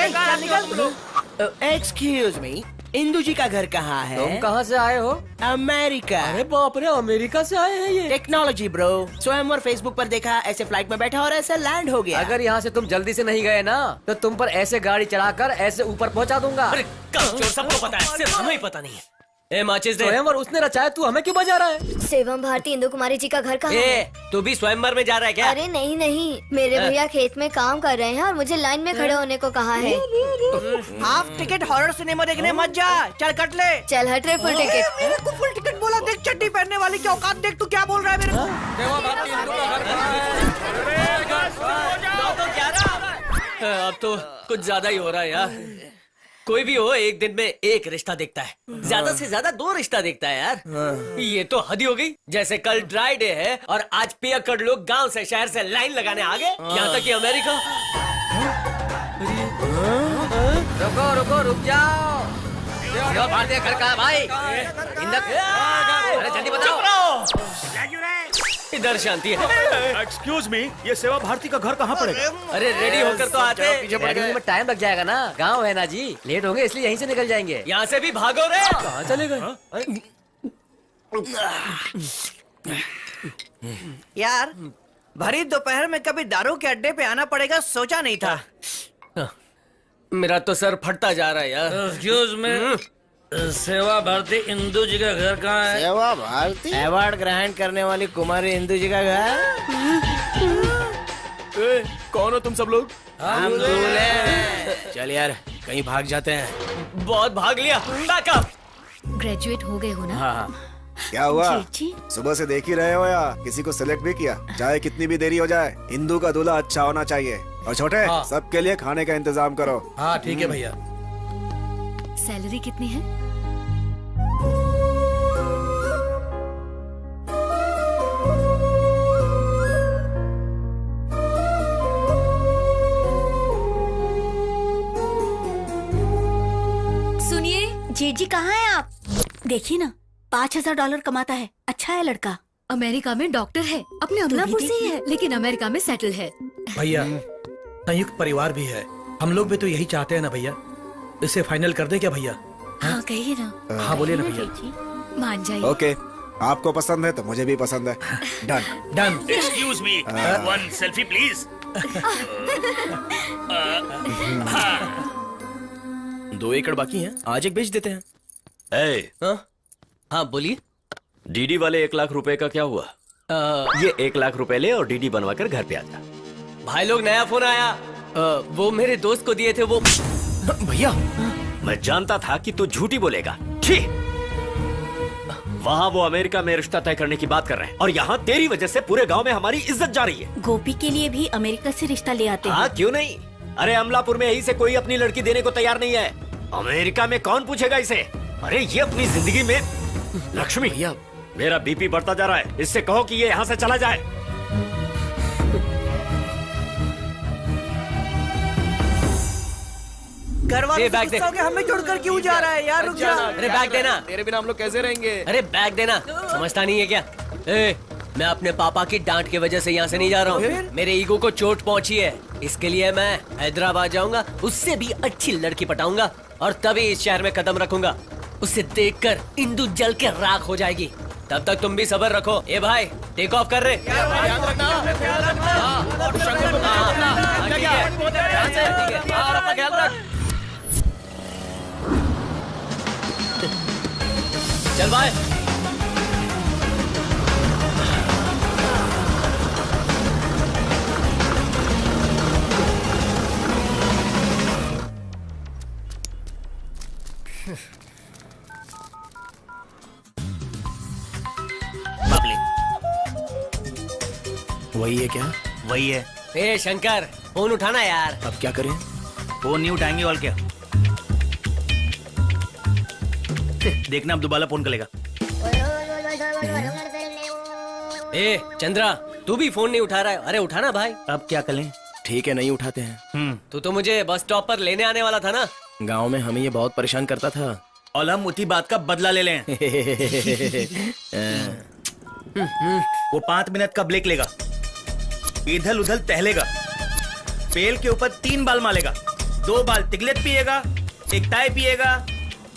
एक्सक्यूज मी, इंदु जी का घर कहाँ है? तुम कहाँ से आए हो? अमेरिका। अरे बाप रे, अमेरिका से आए हैं ये। Technology bro. स्वयंवर फेसबुक पर देखा, ऐसे फ्लाइट में बैठा और ऐसे लैंड हो गया। अगर यहाँ से तुम जल्दी से नहीं गए ना तो तुम पर ऐसे गाड़ी चढ़ाकर ऐसे ऊपर पहुँचा दूंगा। अरे कम चोर, सबको पता है, सिर्फ हमें ही पता नहीं है। ए माचिस दे। स्वयंवर उसने रचाया, तू हमें क्यों बजा रहा है? सेवा भारती इंदु कुमारी जी का घर कहाँ है? ए, तू भी स्वयंवर में जा रहा है क्या? अरे नहीं नहीं, मेरे भैया खेत में काम कर रहे हैं और मुझे लाइन में खड़े होने को कहा है। हाफ टिकट हॉरर सिनेमा देखने मत जा, चल कट ले। चल हट रे, फुल टिकट। मेरे को फुल टिकट बोला, देख चड्डी पहनने वाली की औकात देख, तू क्या बोल रहा है मेरे को? सेवा भारती इंदु का घर कहाँ है? अब तो कुछ ज्यादा ही हो रहा है यार। कोई भी हो एक दिन में एक रिश्ता देखता है, ज्यादा से ज्यादा 2 रिश्ता देखता है यार। ये तो हद ही हो गई। जैसे कल ड्राई डे है और आज पियक्कड़ लोग गांव से शहर से लाइन लगाने आ गए, यहाँ तक कि अमेरिका। रुको रुको रुक जाओ। सेवा भारती का घर कहाँ है भाई? अरे जल्दी बताओ। इधर शांति है। एक्सक्यूज मी, ये सेवा भारती का घर कहाँ पड़ेगा? अरे रेडी होकर तो आते। रेडी में टाइम लग जाएगा ना, गाँव है ना जी, लेट होंगे इसलिए यहीं से निकल जाएंगे। यहाँ से भी भागो रे। कहाँ चले गए? यार भरी दोपहर में कभी दारू के अड्डे पे आना पड़ेगा, सोचा नहीं था। मेरा तो सर फटता जा रहा है यार। एक्सक्यूज मी, सेवा भारती इंदू जी का घर कहाँ है? सेवा भारती अवार्ड ग्रहण करने वाली कुमारी इंदू जी का घर। कौन हो तुम सब लोग? हम दूल्हे। चल यार कहीं भाग जाते हैं। बहुत भाग लिया। बैकअप। ग्रेजुएट हो गए हो ना? क्या हुआ? जी। सुबह से देख ही रहे हो या किसी को सिलेक्ट भी किया? चाहे कितनी भी देरी हो जाए, इंदू का दूल्हा अच्छा होना चाहिए। और छोटे, हाँ। सबके लिए खाने का इंतजाम करो। हाँ ठीक है भैया। सैलरी कितनी है? सुनिए जेठ जी, कहाँ हैं आप? देखिए ना, $5000 कमाता है, अच्छा है लड़का। अमेरिका में डॉक्टर है, अपने अमलापुर से ही है, लेकिन अमेरिका में सेटल है। भैया संयुक्त परिवार भी है, हम लोग भी तो यही चाहते हैं ना भैया। इसे फाइनल कर दे क्या भैया? हाँ कहिए ना। हाँ बोलिए ना भैया। मान जाइए। ओके, आपको पसंद है तो मुझे भी पसंद है। Done. Done. Excuse me, one selfie please. 2 एकड़ बाकी हैं, आज एक बेच देते हैं। हाँ बोलिए। डीडी वाले 1 लाख रुपए का क्या हुआ? ये 1 लाख रुपए ले और डीडी बनवाकर घर पे आ जा। भाई लोग नया फोन आया। वो मेरे दोस्त को दिए थे वो। भैया मैं जानता था कि तू झूठी बोलेगा। छी! वहाँ वो अमेरिका में रिश्ता तय करने की बात कर रहे हैं और यहाँ तेरी वजह से पूरे गांव में हमारी इज्जत जा रही है। गोपी के लिए भी अमेरिका से रिश्ता ले आते हैं। हाँ क्यों नहीं? अरे अमलापुर में यही से कोई अपनी लड़की देने को तैयार नहीं है। अमेरिका में कौन पूछेगा इसे? अरे ये अपनी जिंदगी में। लक्ष्मी भैया, मेरा बीपी बढ़ता जा रहा है, इससे कहो कि ये यहाँ से चला जाए। घर वाले ये बैग दे। हमें छोड़कर क्यों जा रहा है यार? रुक जा। अरे बैग देना। तेरे बिना हम लोग कैसे रहेंगे? अरे बैग देना। समझता नहीं है क्या? मैं अपने पापा की डांट की वजह से यहाँ से नहीं जा रहा हूँ। मेरे ईगो को चोट पहुँची है, इसके लिए मैं हैदराबाद जाऊंगा, उससे भी अच्छी लड़की पटाऊंगा और तभी इस शहर में कदम रखूंगा। उसे देखकर इंदू जल के राख हो जाएगी। तब तक तुम भी सब्र रखो। ए भाई टेक ऑफ कर रहे। चल भाई। वही है क्या? वही है। ए शंकर, फोन उठाना यार। अब क्या करें? फोन नहीं उठाएंगे और क्या? देखना अब दोबारा फोन करेगा। ए चंद्रा, तू भी फोन नहीं उठा रहा है। अरे उठाना भाई। अब क्या करें? ठीक है, नहीं उठाते हैं। तू तो मुझे बस स्टॉप पर लेने आने वाला था ना। गांव में हमें ये बहुत परेशान करता था। और हम उसी बात का बदला ले लें। वो 5 मिनट का ब्रेक लेगा, इधर उधर टहलेगा, पेल के ऊपर 3 बाल मारेगा, 2 बाल टिगलेट पिएगा, 1 चाय पिएगा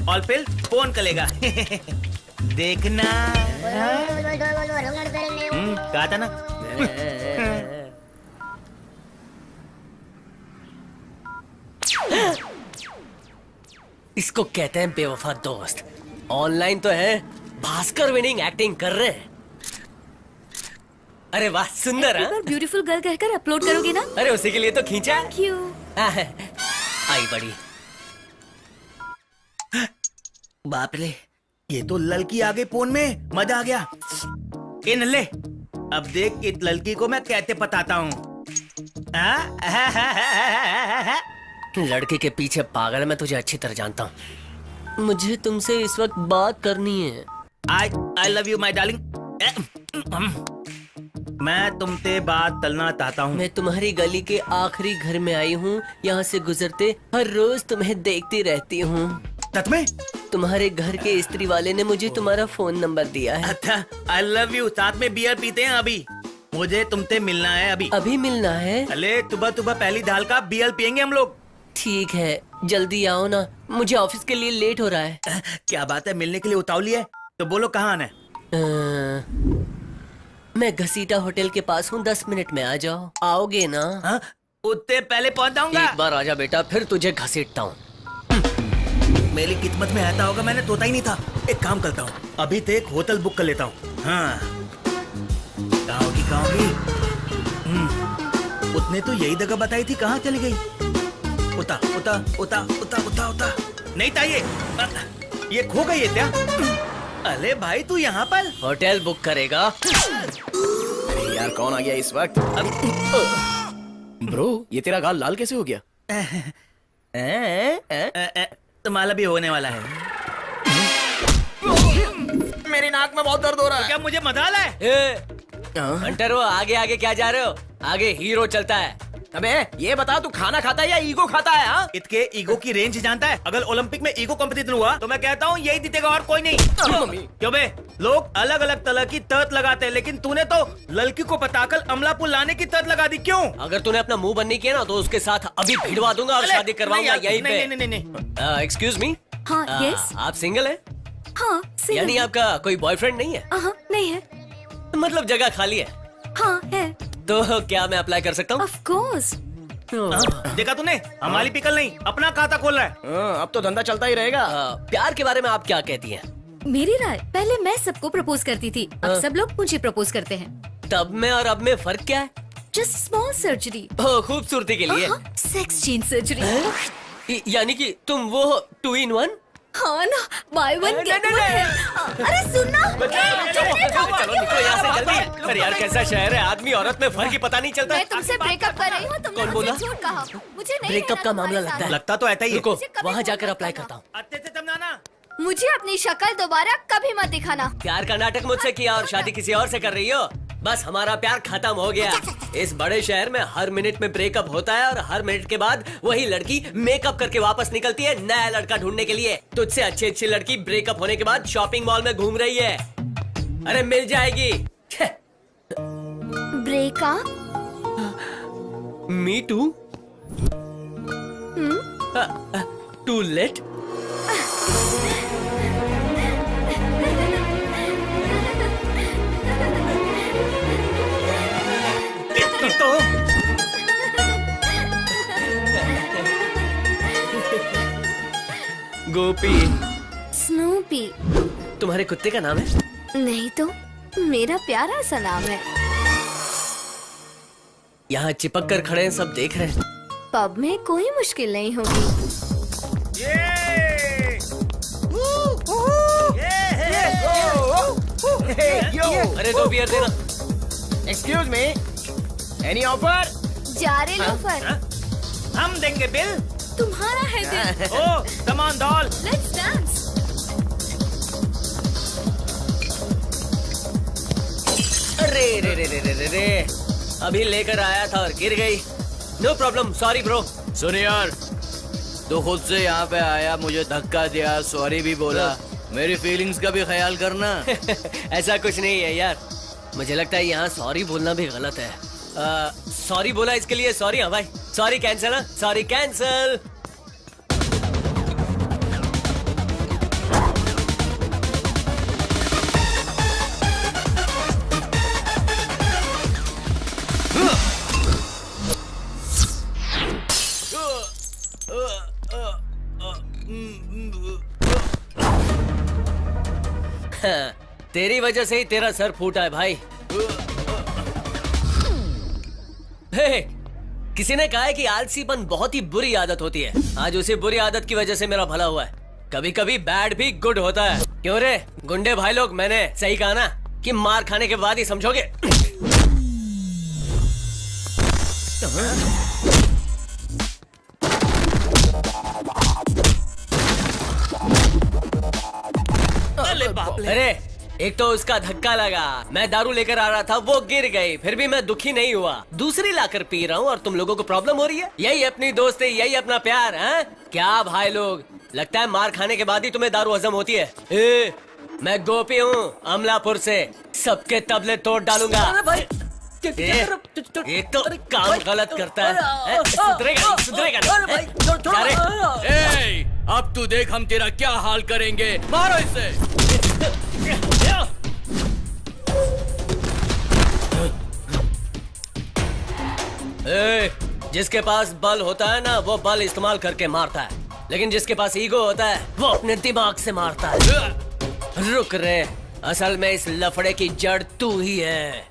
और फिर फोन करेगा। देखना। कहा था ना। इसको कहते हैं बेवफा दोस्त। ऑनलाइन तो है, भास्कर विनिंग एक्टिंग कर रहे हैं। अरे वाह, सुंदर है। ब्यूटीफुल गर्ल कहकर अपलोड करोगे ना? अरे उसी के लिए तो खींचा है। क्यों? आई बड़ी। बाप रे, ये तो लड़की आ गई फोन में, मजा आ गया। ए नल्ले, अब देख इस लड़की को मैं कैसे पताता हूँ। लड़के के पीछे पागल, मैं तुझे अच्छी तरह जानता हूँ। मुझे तुमसे इस वक्त बात करनी है। I love you my darling. मैं तुमसे बात करना चाहता हूँ। मैं तुम्हारी गली के आखिरी घर में आई हूँ। यहाँ से गुजरते हर रोज तुम्हें देखती रहती हूँ। सच में? तुम्हारे घर के स्त्री वाले ने मुझे तुम्हारा फोन नंबर दिया है। अच्छा, आई लव यू। साथ में बियर पीते हैं अभी। मुझे तुमसे मिलना है अभी। अभी मिलना है? अरे सुबह सुबह पहली दाल का बियर पियेंगे हम लोग। ठीक है, जल्दी आओ ना, मुझे ऑफिस के लिए लेट हो रहा है। क्या बात है, मिलने के लिए उतावली है? तो बोलो कहाँ आना है? मैं घसीटा होटल के पास हूँ, 10 मिनट में आ जाओ। आओगे ना? हाँ? उतने पहले पहुँच जाऊंगा। एक बार आजा बेटा, फिर तुझे घसीटता हूँ। मेरी किस्मत में आता होगा, मैंने तोता ही नहीं था। एक काम करता हूँ, अभी तो एक होटल बुक कर लेता हूँ। हाँ, कहाँ होगी? उसने तो यही जगह बताई थी, कहाँ चली गई? उता उता उता उता उता उता नहीं था ये खो गई है क्या? अरे भाई तू यहाँ पर होटल बुक करेगा? अरे यार कौन आ गया इस वक्त? ब्रो, ये तेरा गाल लाल कैसे हो गया? तुम्हारा भी होने वाला है। मेरी नाक में बहुत दर्द हो रहा तो है। क्या मुझे मजाल है? हंटर हो, आगे आगे क्या जा रहे हो? आगे हीरो चलता है। अबे ये बता, तू खाना खाता है या ईगो खाता है? हाँ? इसके ईगो की रेंज जानता है? अगर ओलंपिक में ईगो कंपटीशन हुआ तो मैं कहता हूँ यही जीतेगा और कोई नहीं। क्यों बे? लोग अलग अलग तरह की तर्त लगाते हैं, लेकिन तूने तो लड़की को बताकर अमलापुर लाने की तर्त लगा दी। क्यों? अगर तूने अपना मुंह बंद नहीं किया ना तो उसके साथ अभी भिड़वा दूंगा और शादी करवाऊंगा यहीं पे। नहीं नहीं नहीं। Excuse me. हाँ, यस। आप सिंगल है? हाँ, यानी आपका कोई बॉयफ्रेंड नहीं है? नहीं है। मतलब जगह खाली है? हाँ है। तो क्या मैं अप्लाई कर सकता हूँ? Of course. देखा तूने, हमारी पिकल नहीं अपना खाता खोल रहा है। अब तो धंधा चलता ही रहेगा। प्यार के बारे में आप क्या कहती हैं? मेरी राय, पहले मैं सबको प्रपोज करती थी, अब सब लोग मुझे प्रपोज करते हैं। तब में और अब में फर्क क्या है? Just small surgery. खूबसूरती के लिए? Sex change surgery. यानी कि तुम वो 2 in 1? हाँ ना, बाय वन गेट वन है। अरे सुनना। चलो निकलो यहाँ से जल्दी। अरे यार कैसा शहर है, आदमी औरत में फर्क ही पता नहीं चलता। मैं तुमसे ब्रेकअप कर रही हूँ, तुमने कौन बोला? मुझे झूठ कहा। मुझे नहीं ब्रेकअप रहना का मामला तुम्हारे लगता है। लगता तो ऐसा ही है। रुको, वहाँ जाकर अप्लाई करता हूँ। अच्छे से समझाना। साथ। मुझे अपनी शक्ल दोबारा कभी मत दिखाना। प्यार का नाटक मुझसे किया और शादी किसी और से कर रही हो? बस हमारा प्यार खत्म हो गया। इस बड़े शहर में हर मिनट में ब्रेकअप होता है और हर मिनट के बाद वही लड़की मेकअप करके वापस निकलती है नया लड़का ढूंढने के लिए। तुझसे अच्छी लड़की ब्रेकअप होने के बाद शॉपिंग मॉल में घूम रही है। अरे मिल जाएगी। Breakup? Me too. Too late. तो गोपी। स्नूपी। तुम्हारे कुत्ते का नाम है? नहीं तो मेरा प्यारा सा नाम है। यहाँ चिपक कर खड़े हैं, सब देख रहे हैं। पब में कोई मुश्किल नहीं होगी। अरे 2 बियर देना। Excuse me, any offer? जा रे लोफर। हम देंगे बिल। तुम्हारा है दिल। ओ कमान डॉल। Let's dance. अरे रे रे रे रे रे रे, अभी लेकर आया था और गिर गई। No problem, sorry bro. सुन यार, तू खुद से यहाँ पे आया, मुझे धक्का दिया, सॉरी भी बोला। मेरी फीलिंग्स का भी ख्याल करना। ऐसा कुछ नहीं है यार, मुझे लगता है यहाँ सॉरी बोलना भी गलत है। सॉरी बोला इसके लिए सॉरी। हाँ भाई, सॉरी कैंसिल। हाँ सॉरी कैंसिल। तेरी वजह से ही तेरा सर फूटा है भाई। हे, किसी ने कहा है कि आलसीपन बहुत ही बुरी आदत होती है। आज उसी बुरी आदत की वजह से मेरा भला हुआ है। कभी कभी बैड भी गुड होता है। क्यों रे गुंडे भाई लोग, मैंने सही कहा ना कि मार खाने के बाद ही समझोगे। अरे एक तो उसका धक्का लगा, मैं दारू लेकर आ रहा था, वो गिर गई, फिर भी मैं दुखी नहीं हुआ। दूसरी लाकर पी रहा हूँ और तुम लोगों को प्रॉब्लम हो रही है। यही अपनी दोस्ती, यही अपना प्यार है क्या भाई लोग? लगता है मार खाने के बाद ही तुम्हें दारू हजम होती है। मैं गोपी हूँ अमलापुर से, सबके तबले तोड़ डालूंगा। एक तो काम गलत करता है, सुधरेगा सुधरेगा। ए, अब तू देख हम तेरा क्या हाल करेंगे। मारो इसे। जिसके पास बल होता है ना, वो बल इस्तेमाल करके मारता है, लेकिन जिसके पास ईगो होता है वो अपने दिमाग से मारता है। रुक रे, असल में इस लफड़े की जड़ तू ही है।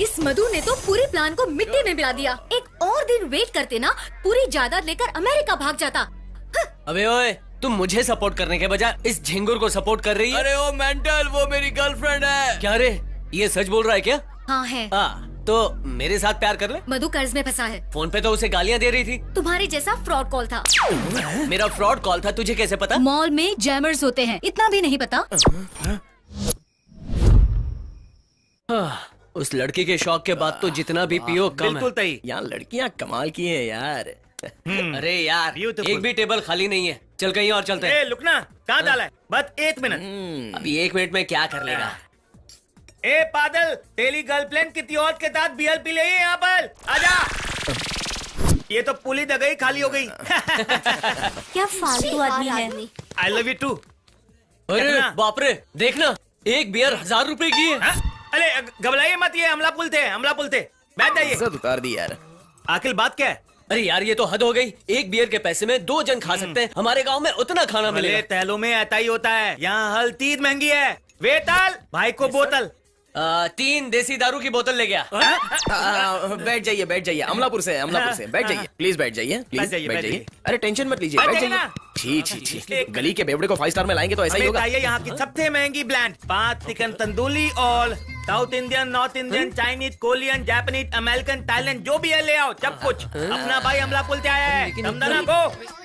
इस मधु ने तो पूरी प्लान को मिट्टी में मिला दिया। एक और दिन वेट करते ना, पूरी जायदाद लेकर अमेरिका भाग जाता। अबे ओए, तुम मुझे सपोर्ट करने के बजाय इस झिंगुर को सपोर्ट कर रही है। अरे ओ मेंटल, वो मेरी गर्लफ्रेंड है। क्या रे, ये सच बोल रहा है क्या? हाँ है। तो मेरे साथ प्यार कर ले। मधु कर्ज में फंसा है। फोन पे तो उसे गालियाँ दे रही थी। तुम्हारे जैसा फ्रॉड कॉल था। मेरा फ्रॉड कॉल था, तुझे कैसे पता? मॉल में जैमर्स होते हैं, इतना भी नहीं पता? उस लड़की के शौक के बाद तो जितना भी पियो कम है। तई यहाँ लड़कियाँ कमाल की है यार। अरे यार, एक भी टेबल खाली नहीं है, चल कहीं और चलते हैं। लुकना, कहाँ डाला है? बस 1 मिनट। अभी 1 मिनट में क्या कर लेगा? ए पागल, तेरी गर्लफ्रेंड कितनी और के साथ बियर पी ले यहाँ पर, आजा। ये तो पुली दगई खाली हो गई। क्या फालतू आदमी है। I love you too. अरे बाप रे, देखना, एक बियर 1000 रुपए की है। अरे घबराइए मत, ये हमला पुल थे। बैठ जाइए। उतार दी यार। आखिर बात क्या है? अरे यार, ये तो हद हो गई। एक बियर के पैसे में 2 जन खा सकते हैं। हमारे गांव में उतना खाना मिलेगा। तहलों में ऐसा ही होता है। यहाँ हल 3 महंगी है। वेताल भाई को बोतल। 3 देसी दारू की बोतल ले गया। बैठ जाइए अमलापुर से बैठ जाइए, प्लीज बैठ जाइए, बैठ जाइए। अरे टेंशन मत लीजिए, बैठ जाइए। छी, गली के बेवड़े को 5 स्टार में लाएंगे तो ऐसा ही होगा। यहाँ की सबसे महंगी ब्रांड 5 चिकन तंदूरी और south Indian, north Indian, Chinese, Korean, Japanese, American, Thailand, जो भी है ले आओ, सब कुछ। अपना भाई हमला पुल से आया है, समझना को।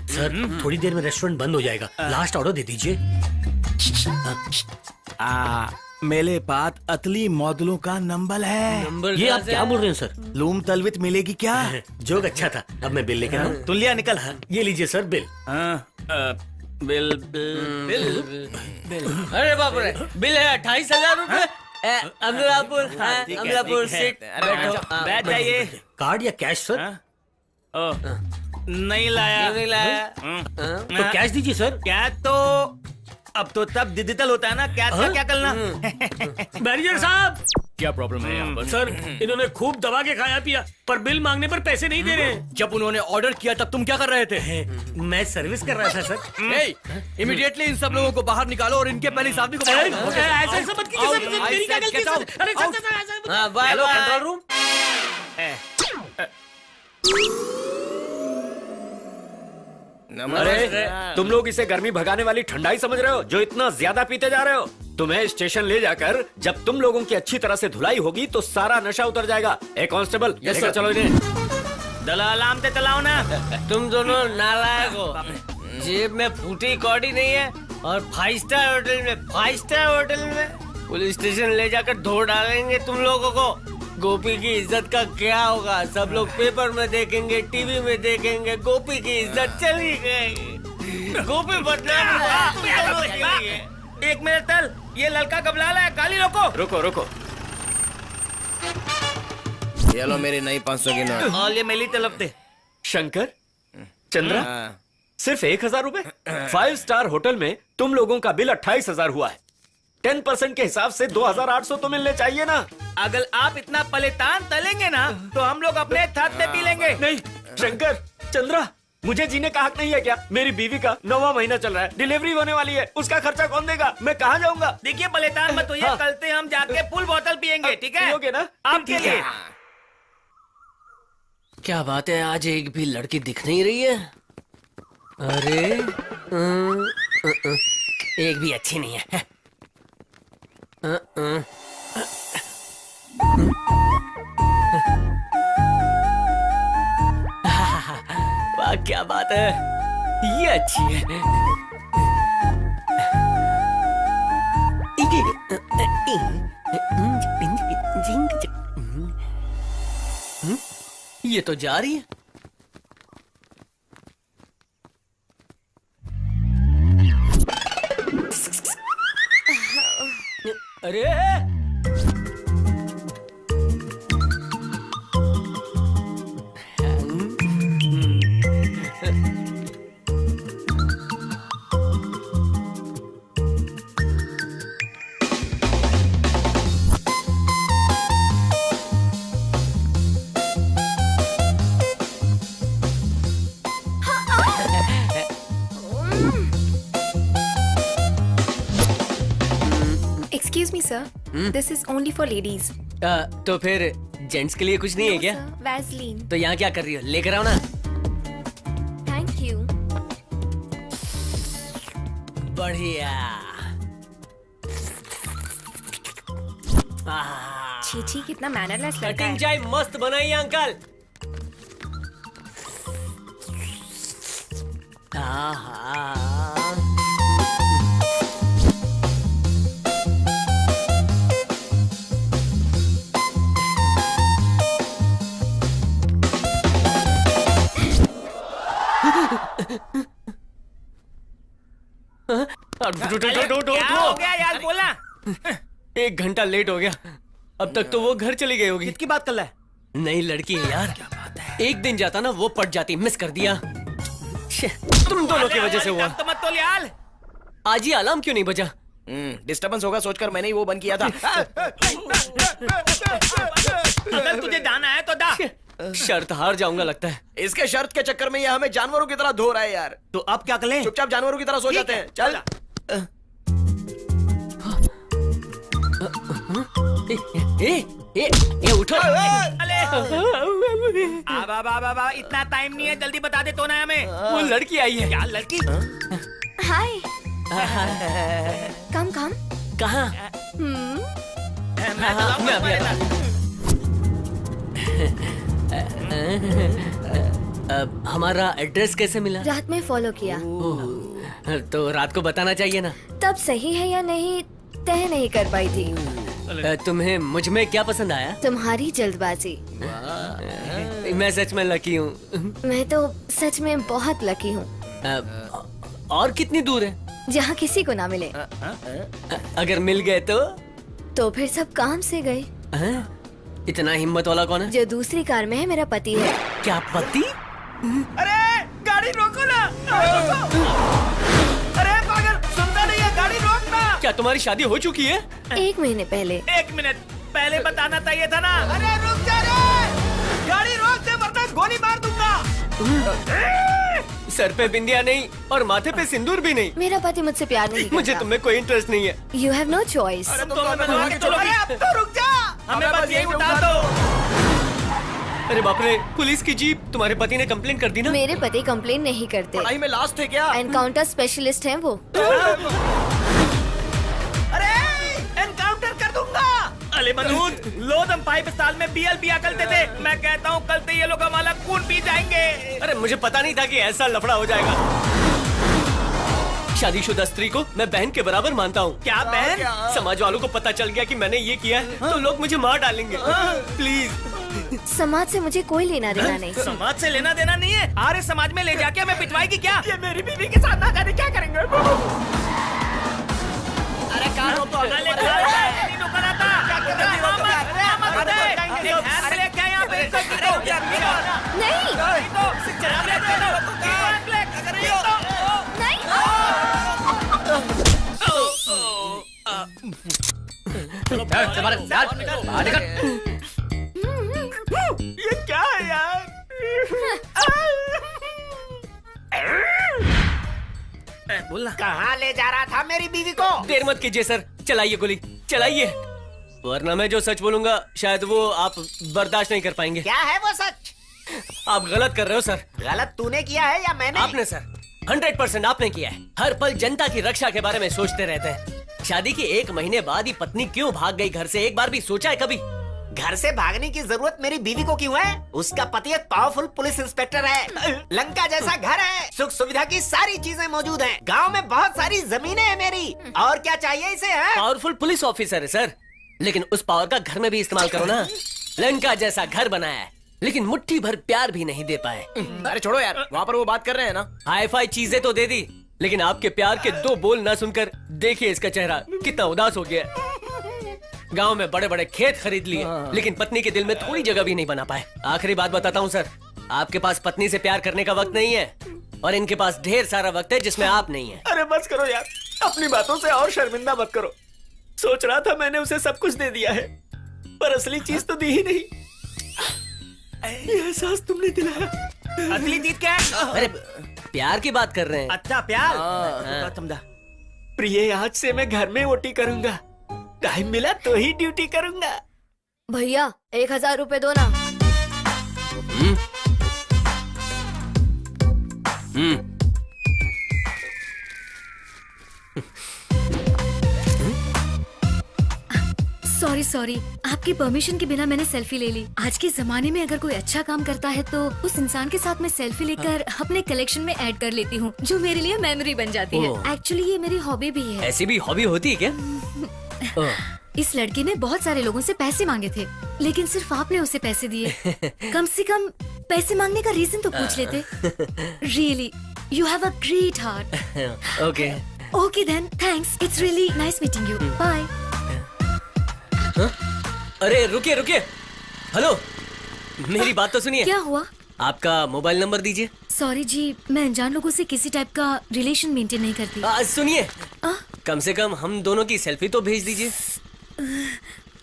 सर, थोड़ी देर में रेस्टोरेंट बंद हो जाएगा, लास्ट ऑर्डर दे दीजिए। मेरे पास अतली मॉडलों का नंबर है। नंबर ये आप क्या बोल रहे हैं सर? लूम तलवित मिलेगी क्या? जोक अच्छा था, अब मैं बिल लेकर आऊं। तुलिया निकल। ये लीजिए सर बिल। बिल। अरे बाप रे, बिल है 28,000 रुपए। अमलापुर सीट, बैठ जाइए। कार्ड या कैश सर? नहीं लाया। तो कैश दीजिए सर। क्या तो अब तो तब डिजिटल होता है ना, क्या करना। मैनेजर साहब, क्या प्रॉब्लम है यहाँ पर? सर इन्होंने खूब दबा के खाया पिया, पर बिल मांगने पर पैसे नहीं दे रहे हैं। जब उन्होंने ऑर्डर किया तब तुम क्या कर रहे थे? मैं सर्विस कर रहा था सर। इमीडिएटली इन सब लोगों को बाहर निकालो और इनके पहले साहब को ऐसा मत कीजिए सर, मेरी क्या गलती है सर? अरे सर ऐसा मत। Hello control room. अरे तुम लोग इसे गर्मी भगाने वाली ठंडाई समझ रहे हो, जो इतना ज्यादा पीते जा रहे हो? तुम्हें स्टेशन ले जाकर जब तुम लोगों की अच्छी तरह से धुलाई होगी तो सारा नशा उतर जाएगा। एक कांस्टेबल, लेकर चलो इन्हें। दलालाम से चलाओ ना। तुम दोनों नालायक हो। जेब में फूटी कौड़ी नहीं है और 5 स्टार होटल में पुलिस स्टेशन ले जाकर धो डालेंगे तुम लोगों को। गोपी की इज्जत का क्या होगा? सब लोग पेपर में देखेंगे, टीवी में देखेंगे, गोपी की इज्जत चली गई। गोपी बदनाम। एक मिनट तल, ये लड़का घबरा है, गाली रुको। ये लो मेरी नई 500 की नोट। और ये मेरी तरफ से। शंकर, चंद्रा, सिर्फ 1,000 रुपए? 5 स्टार होटल में तुम लोगों का बिल 28,000 हुआ है। 10% के हिसाब से 2,800 तो मिलने चाहिए ना। अगर आप इतना पलेतान तलेंगे ना तो हम लोग अपने हाथ से पी लेंगे। नहीं शंकर, चंद्रा, मुझे जीने का हक नहीं है क्या? मेरी बीवी का 9वां महीना चल रहा है, डिलीवरी होने वाली है, उसका खर्चा कौन देगा? मैं कहाँ जाऊंगा? देखिए पलेतान मत होइए, कल से हम जाके फुल बोतल पियेंगे, ठीक है? पियोगे ना? आपके लिए। क्या बात है, आज एक भी लड़की दिख नहीं रही है। अरे एक भी अच्छी नहीं है। बात है, ये अच्छी है। ये तो जा रही है। अरे excuse me sir, this is only for ladies. तो फिर जेंट्स के लिए कुछ नहीं है क्या? वैसलीन। तो यहाँ क्या कर रही हो? लेकर आओ ना। Thank you. बढ़िया। छी छी, कितना मैनरलेस लड़का कटिंग है। चाय मस्त बनाई है अंकल। क्या हो गया यार, बोला। 1 घंटा लेट हो गया। अब तक तो वो घर चली गई होगी। किसकी बात कर रहा है? नई लड़की है यार। क्या बात है। एक दिन जाता ना वो पट जाती, मिस कर दिया। तुम दोनों की वजह से हुआ। तो मत तोल यार। आज ये अलार्म क्यों नहीं बजा? डिस्टर्बेंस होगा सोचकर मैंने ही वो बंद किया था। अगर तुझे जाना है तो जा। शर्त हार जाऊंगा लगता है। इसके शर्त के चक्कर में ये हमें जानवरों की तरह धो रहा है यार। तो अब क्या करें? चुपचाप जानवरों की तरह सो जाते हैं। चल। ए उठो। आबा, इतना टाइम नहीं है, जल्दी बता दे तो ना हमें। वो लड़की आई है। क्या लड़की? हाय। कम कम। कहाँ? मैं अभी आता हूँ। हमारा एड्रेस कैसे मिला? रात में फॉलो किया। तो रात को बताना चाहिए ना। तब सही है या नहीं तय नहीं कर पाई थी। तुम्हें मुझ में क्या पसंद आया? तुम्हारी जल्दबाजी। मैं सच में लकी हूँ। मैं तो सच में बहुत लकी हूँ। और कितनी दूर है? जहाँ किसी को ना मिले। अगर मिल गए तो फिर सब काम से गए। इतना हिम्मत वाला कौन है? जो दूसरी कार में है मेरा पति है। क्या पति? अरे गाड़ी रोको ना। अरे पागल, सुनता नहीं है, गाड़ी रोकना। क्या तुम्हारी शादी हो चुकी है? 1 महीने पहले। 1 मिनट पहले बताना चाहिए था ना। अरे रुक जा रे, गाड़ी रोक दे वरना गोली मार दूंगा। सर पे बिंदिया नहीं और माथे पे सिंदूर भी नहीं। मेरा पति मुझसे प्यार नहीं करता। मुझे तुम्हें कोई इंटरेस्ट नहीं है। You have no choice. अरे अब तो रुक जा, हमें बस यही उतार दो। अरे बाप रे, पुलिस की जीप। तुम्हारे पति ने कंप्लेन कर दी ना? मेरे पति कंप्लेन नहीं करते। पढ़ाई में लास्ट थे क्या? एनकाउंटर स्पेशलिस्ट हैं वो। अरे एनकाउंटर कर दूंगा। अले मनूद, लो दम 5 साल में BL पिया करते थे। मैं कहता हूँ कल से ये लोग हमारा खून पी जाएंगे। अरे मुझे पता नहीं था कि ऐसा लफड़ा हो जाएगा। शादीशुदा स्त्री को मैं बहन के बराबर मानता हूँ। क्या बहन? समाज वालों को पता चल गया कि मैंने ये किया है तो लोग मुझे मार डालेंगे। प्लीज। समाज से मुझे कोई लेना देना नहीं। समाज से लेना देना नहीं है। आर्य समाज में ले जाके हमें पिटवाएगी क्या? ये मेरी बीवी के साथ ना जाने क्या करेंगे? अरे कार रोको। नहीं रुकना था। ये क्या है यार? बोलना। कहाँ ले जा रहा था मेरी बीवी को? देर मत कीजिए सर, चलाइए गोली, चलाइए। वरना मैं जो सच बोलूंगा शायद वो आप बर्दाश्त नहीं कर पाएंगे। क्या है वो सच? आप गलत कर रहे हो सर। गलत तूने किया है या मैंने? आपने सर, 100% आपने किया है। हर पल जनता की रक्षा के बारे में सोचते रहते हैं। शादी के 1 महीने बाद ही पत्नी क्यों भाग गई घर से, एक बार भी सोचा है कभी? घर से भागने की जरूरत मेरी बीवी को क्यों है? उसका पति एक पावरफुल पुलिस इंस्पेक्टर है, लंका जैसा घर है, सुख सुविधा की सारी चीजें मौजूद हैं, गांव में बहुत सारी जमीनें हैं मेरी, और क्या चाहिए इसे? है पावरफुल पुलिस ऑफिसर है सर, लेकिन उस पावर का घर में भी इस्तेमाल करो ना। लंका जैसा घर बनाया है, लेकिन मुट्ठी भर प्यार भी नहीं दे पाए। अरे छोड़ो यार, वहाँ पर वो बात कर रहे हैं ना। हाई फाई चीजें तो दे दी, लेकिन आपके प्यार के 2 बोल ना सुनकर देखिए इसका चेहरा कितना उदास हो गया। गांव में बड़े बड़े खेत खरीद लिए, लेकिन पत्नी के दिल में थोड़ी जगह भी नहीं बना पाए। आखिरी बात बताता हूँ सर, आपके पास पत्नी से प्यार करने का वक्त नहीं है, और इनके पास ढेर सारा वक्त है जिसमें आप नहीं है। अरे बस करो यार, अपनी बातों से और शर्मिंदा मत करो। सोच रहा था मैंने उसे सब कुछ दे दिया है, पर असली चीज तो दी ही नहीं। ये एहसास तुमने दिलाया। असली चीज क्या है? अरे प्यार की बात कर रहे हैं। अच्छा प्यार। समझा। प्रिय, आज से मैं घर में ओटी करूंगा, टाइम मिला तो ही ड्यूटी करूंगा। भैया 1000 रुपए दो ना। सॉरी, आपकी परमिशन के बिना मैंने सेल्फी ले ली। आज के जमाने में अगर कोई अच्छा काम करता है तो उस इंसान के साथ मैं सेल्फी लेकर अपने कलेक्शन में ऐड कर लेती हूँ, जो मेरे लिए मेमोरी बन जाती है। एक्चुअली ये मेरी हॉबी भी है। ऐसी भी हॉबी होती है क्या? इस लड़के ने बहुत सारे लोगों से पैसे मांगे थे, लेकिन सिर्फ आपने उसे पैसे दिए। कम से कम पैसे मांगने का रीजन तो पूछ लेते। Really you have a great heart. Okay then, thanks, it's really nice meeting you, bye. अरे रुकिए, हेलो, मेरी बात तो सुनिए। क्या हुआ? आपका मोबाइल नंबर दीजिए। सॉरी जी, मैं अनजान लोगों से किसी टाइप का रिलेशन मेंटेन नहीं करती। सुनिए, कम से कम हम दोनों की सेल्फी तो भेज दीजिए।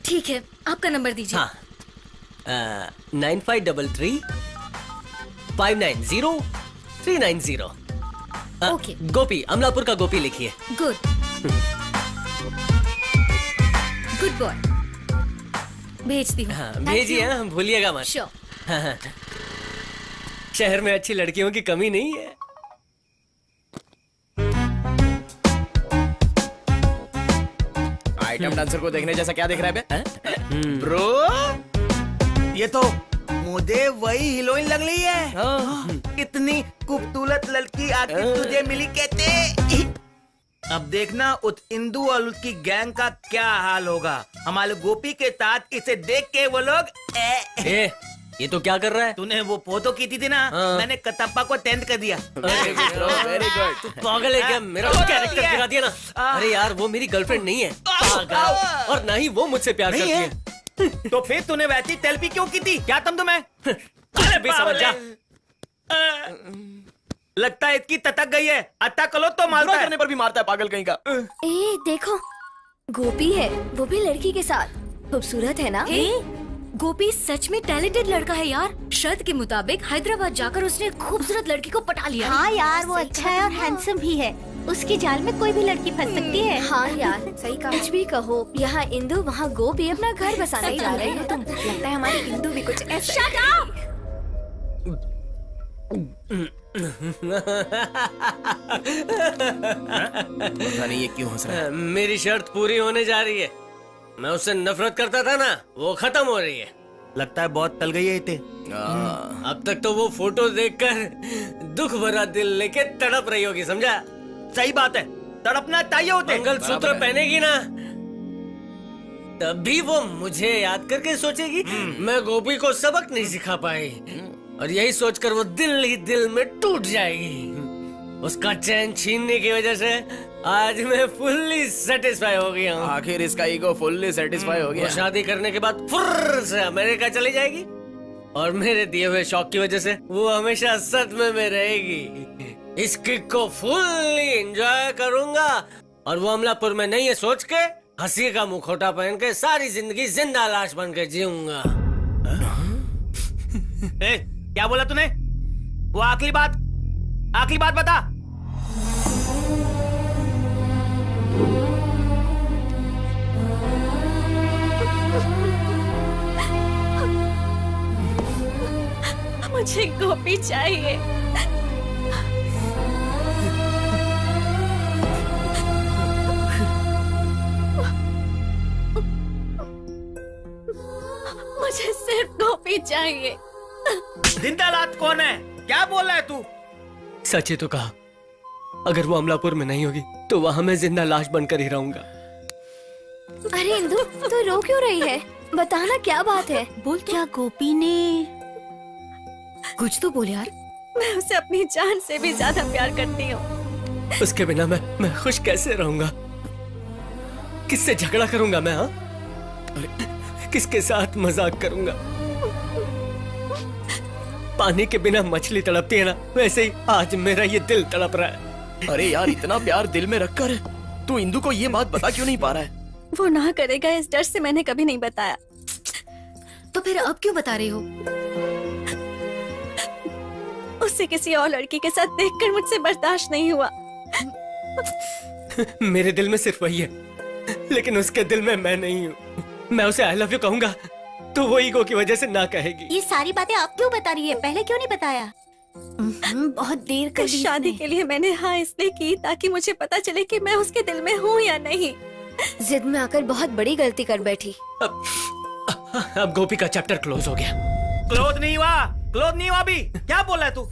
ठीक है, आपका नंबर दीजिए। हाँ, 9533 590 390। ओके। गोपी, अमलापुर का गोपी लिखिए। गुड बॉय, भेजती हूँ। हाँ, भेजिए, भूलिएगा मत। श्योर। हाँ, शहर में अच्छी लड़कियों की कमी नहीं है। आइटम डांसर को देखने जैसा क्या दिख रहा है बे? ब्रो, ये तो मुझे वही हीरोइन लग रही है। इतनी खूबसूरत लड़की आखिर तुझे मिली कहते। अब देखना उस इंदू और उसकी गैंग का क्या हाल होगा। हमारे गोपी के साथ इसे देख के वो लोग ये तो क्या कर रहा है? तूने वो फोटो की थी ना, मैंने कटप्पा को टेंथ कर दिया। Very good. तू पागल है क्या? मेरा कैरेक्टर दिखा दिया ना। अरे यार, वो मेरी गर्लफ्रेंड नहीं है, पागल, और ना ही वो मुझसे प्यार करती है। तो फिर तूने वैसी सेल्फी क्यों की थी? क्या तुम तुम्हें? अरे भी समझ जा। लगता है इसकी तटक गई है। अट्टा कलो तो मारता करने पर भी मारता है, पागल कहीं का। ए देखो, गोपी है, वो भी लड़की के साथ। खूबसूरत है ना? गोपी सच में टैलेंटेड लड़का है यार। शर्त के मुताबिक हैदराबाद जाकर उसने खूबसूरत लड़की को पटा लिया। हाँ यार, वो अच्छा है और हैंडसम भी है। उसकी जाल में कोई भी लड़की फंस सकती है। हाँ यार, सही कहा। कुछ भी कहो, यहाँ इंदु वहाँ गोपी अपना घर बसाने जा रहे हैं। तुम लगता है हमारी इंदु भी कुछ ऐसा। Shut up! पता नहीं ये क्यों हंस रहा है। मेरी शर्त पूरी होने जा रही है। मैं उससे नफरत करता था ना, वो खत्म हो रही है। लगता है बहुत टल गई है इते। अब तक तो वो फोटो देखकर दुख भरा दिल लेके तड़प रही होगी, समझा? सही बात है, तड़पना चाहिए होते। मंगलसूत्र पहनेगी ना, तब भी वो मुझे याद करके सोचेगी मैं गोपी को सबक नहीं सिखा पाई, और यही सोचकर वो दिल ही दिल में टूट जाएगी। उसका चैन छीनने की वजह से आज मैं फुल्ली सेटिस्फाई हो गया हूँ। आखिर इसका ईगो फुल्ली सेटिस्फाई हो गया। वो शादी करने के बाद फुर्र से अमेरिका चली जाएगी, और मेरे दिए हुए शौक की वजह से वो हमेशा सदमे में रहेगी। इस किक को फुल्ली एंजॉय करूंगा, और वो अमलापुर में नहीं है सोच के हंसी का मुखौटा पहन के सारी जिंदगी जिंदा लाश बन के जीऊंगा। क्या बोला तूने? वो आखिरी बात बता। मुझे गोपी चाहिए। मुझे सिर्फ गोपी चाहिए। जिंदा लात कौन है? क्या बोल रहा है तू? सच ही तो कहा, अगर वो अमलापुर में नहीं होगी तो वहां मैं जिंदा लाश बनकर ही रहूंगा। अरे इंदु, तू रो क्यों रही है? बताना क्या बात है? बोल, क्या गोपी ने कुछ तो बोल यार। मैं उसे अपनी जान से भी ज्यादा प्यार करती हूँ। उसके बिना मैं खुश कैसे रहूंगा? किससे झगड़ा करूंगा मैं? हाँ, किसके साथ मजाक करूंगा? पानी के बिना मछली तड़पती है ना, वैसे ही आज मेरा ये दिल तड़प रहा है। अरे यार, इतना प्यार दिल में रखकर तू इंदु को ये बात बता क्यों नहीं पा रहा है? वो ना करेगा इस डर से मैंने कभी नहीं बताया। तो फिर अब क्यों बता रही हो? उसे किसी और लड़की के साथ देखकर मुझसे बर्दाश्त नहीं हुआ। मेरे दिल में सिर्फ वही है, लेकिन उसके दिल में मैं नहीं हूँ। मैं उसे आई लव यू कहूंगा तो वो ईगो की वजह से ना कहेगी। ये सारी बातें आप क्यों बता रही है? पहले क्यों नहीं बताया? बहुत देर कर दी शादी इसने। के लिए मैंने हाँ इसलिए की ताकि मुझे पता चले कि मैं उसके दिल में हूँ या नहीं। जिद में आकर बहुत बड़ी गलती कर बैठी। अब गोपी का चैप्टर क्लोज हो गया। क्लोज नहीं हुआ, क्लोज नहीं हुआ अभी। क्या बोल रहा है तू?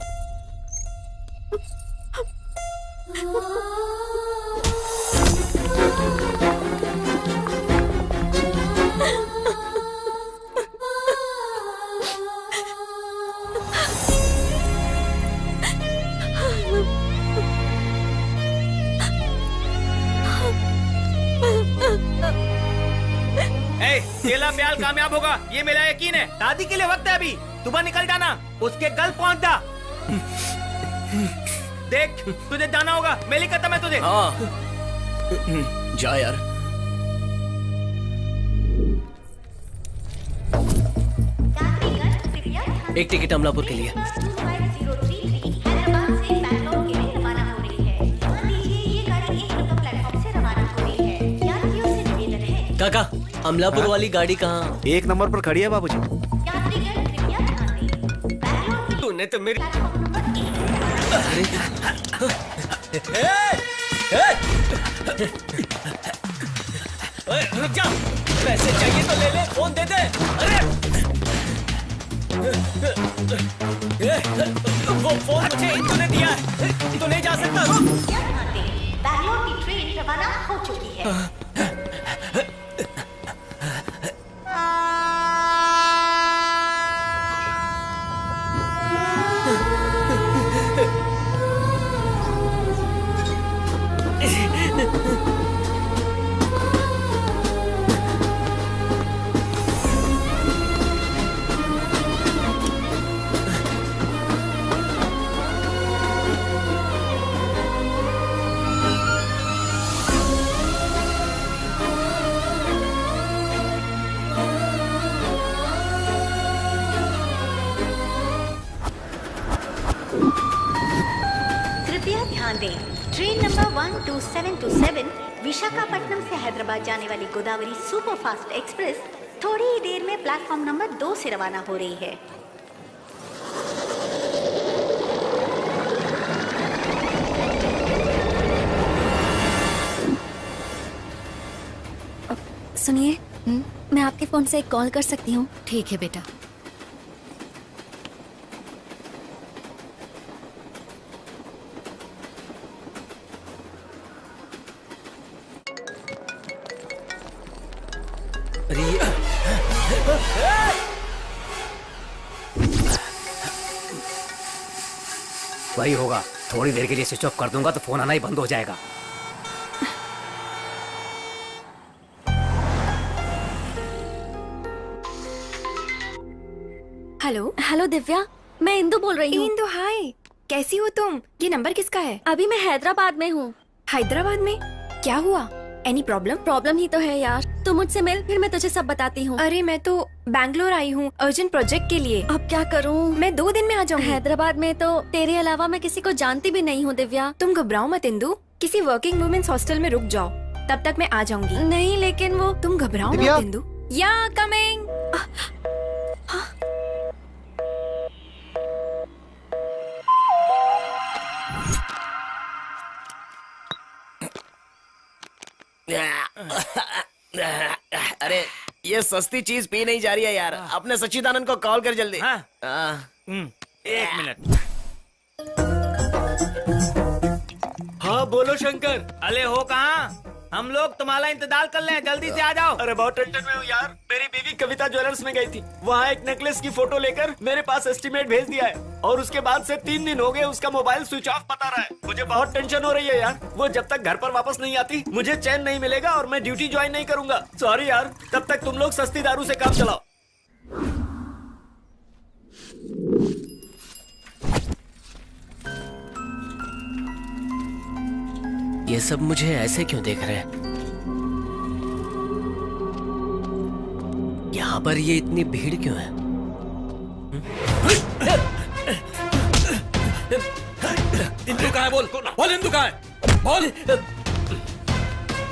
तेला प्याल कामयाब होगा, ये मेरा यकीन है। शादी के लिए वक्त है अभी, सुबह निकल जाना, उसके गल पहुंच जा। देख, तुझे जाना होगा, मैं लिखता मैं तुझे। हाँ, जा यार। एक टिकट अमलापुर के लिए। काका, अमलापुर वाली गाड़ी कहाँ? 1 नंबर पर खड़ी है बाबूजी। तूने तो मेरी रुक जा, पैसे चाहिए तो ले ले, फोन दे दे। अरे वो फोन मुझे इंदु ने दिया है, तू नहीं जा सकता। बैंगलोर की ट्रेन रवाना हो चुकी है। कृपया ध्यान दें, ट्रेन नंबर 12727 विशाखापट्टनम से हैदराबाद जाने वाली गोदावरी सुपरफास्ट एक्सप्रेस थोड़ी ही देर में प्लेटफॉर्म नंबर 2 से रवाना हो रही है। सुनिए, मैं आपके फोन से एक कॉल कर सकती हूँ? ठीक है बेटा। वही होगा, थोड़ी देर के लिए स्विच ऑफ कर दूंगा तो फोन आना ही बंद हो जाएगा। हेलो हेलो दिव्या, मैं इंदु बोल रही हूँ। इंदु, हाय, कैसी हो तुम? ये नंबर किसका है? अभी मैं हैदराबाद में हूँ। हैदराबाद में? क्या हुआ? Any problem? प्रॉब्लम ही तो है यार। तू मुझसे मिल, फिर मैं तुझे सब बताती हूँ। अरे मैं तो बैंगलोर आई हूँ अर्जेंट प्रोजेक्ट के लिए। अब क्या करूँ? मैं 2 दिन में आ जाऊंगी। हैदराबाद में तो तेरे अलावा मैं किसी को जानती भी नहीं हूँ दिव्या। तुम घबराओ मत इंदु, किसी वर्किंग वुमेन्स हॉस्टल में रुक जाओ, तब तक मैं आ जाऊंगी। नहीं लेकिन वो तुम घबराओ दिव्या? मत इंदु। या कमिंग। अरे ये सस्ती चीज पी नहीं जा रही है यार। अपने सच्चिदानंद को कॉल कर जल्दी। हाँ। एक मिनट। हाँ बोलो शंकर। अले हो कहाँ? हम लोग तुम्हारा इंतजार कर रहे हैं, जल्दी से आ जाओ। अरे बहुत टेंशन में हूँ यार। मेरी बीवी कविता ज्वेलर्स में गई थी, वहाँ एक नेकलेस की फोटो लेकर मेरे पास एस्टीमेट भेज दिया है, और उसके बाद से 3 दिन हो गए उसका मोबाइल स्विच ऑफ बता रहा है। मुझे बहुत टेंशन हो रही है यार। वो जब तक घर पर वापस नहीं आती मुझे चैन नहीं मिलेगा और मैं ड्यूटी ज्वाइन नहीं करूंगा। सॉरी यार, तब तक तुम लोग सस्ती दारू से काम चलाओ। ये सब मुझे ऐसे क्यों देख रहे हैं? यहाँ पर ये इतनी भीड़ क्यों है? इंदु कहाँ है? बोल बोल, इंदु कहाँ है? बोल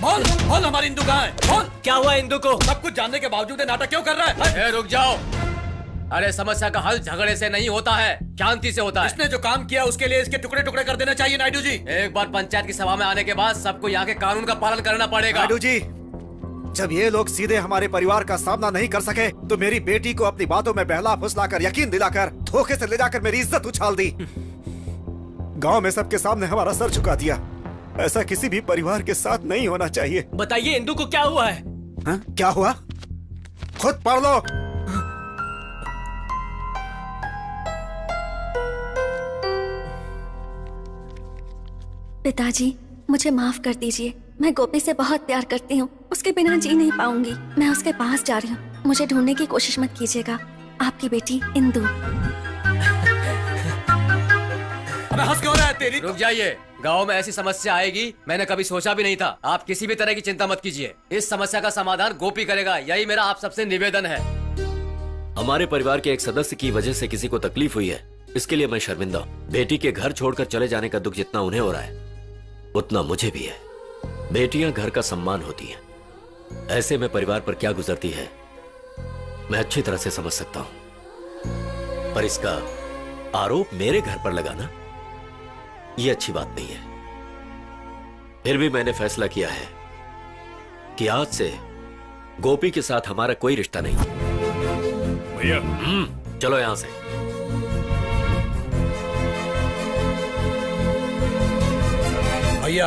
बोल बोल, हमारी इंदु कहाँ है? बोल। क्या हुआ इंदु को? सब कुछ जानने के बावजूद ये नाटक क्यों कर रहा है? रुक जाओ। अरे समस्या का हल झगड़े से नहीं होता है, शांति से होता है। इसने जो काम किया उसके लिए इसके टुकड़े टुकड़े कर देना चाहिए नायडू जी। एक बार पंचायत की सभा में आने के बाद सबको यहाँ के कानून का पालन करना पड़ेगा। नायडू जी, जब ये लोग सीधे हमारे परिवार का सामना नहीं कर सके तो मेरी बेटी को अपनी बातों में बहला फुसलाकर, यकीन दिलाकर, धोखे से ले जाकर मेरी इज्जत उछाल दी। गांव में सबके सामने हमारा सर झुका दिया। ऐसा किसी भी परिवार के साथ नहीं होना चाहिए। बताइए इंदु को क्या हुआ है? हा? क्या हुआ? खुद पढ़ लो। पिताजी, मुझे माफ कर दीजिए। मैं गोपी से बहुत प्यार करती हूँ, उसके बिना जी नहीं पाऊंगी। मैं उसके पास जा रही हूँ, मुझे ढूंढने की कोशिश मत कीजिएगा। आपकी बेटी इंदु। अबे हंस क्यों रहा है तेरी? रुक जाइए, गांव में ऐसी समस्या आएगी मैंने कभी सोचा भी नहीं था। आप किसी भी तरह की चिंता मत कीजिए, इस समस्या का समाधान गोपी करेगा। यही मेरा आप सबसे निवेदन है। हमारे परिवार के एक सदस्य की वजह से किसी को तकलीफ हुई है, इसके लिए मैं शर्मिंदा हूँ। बेटी के घर छोड़कर चले जाने का दुख जितना उन्हें हो रहा है उतना मुझे भी है। बेटियां घर का सम्मान होती हैं। ऐसे में परिवार पर क्या गुजरती है मैं अच्छी तरह से समझ सकता हूं, पर इसका आरोप मेरे घर पर लगाना यह अच्छी बात नहीं है। फिर भी मैंने फैसला किया है कि आज से गोपी के साथ हमारा कोई रिश्ता नहीं। भैया चलो यहां से। भैया,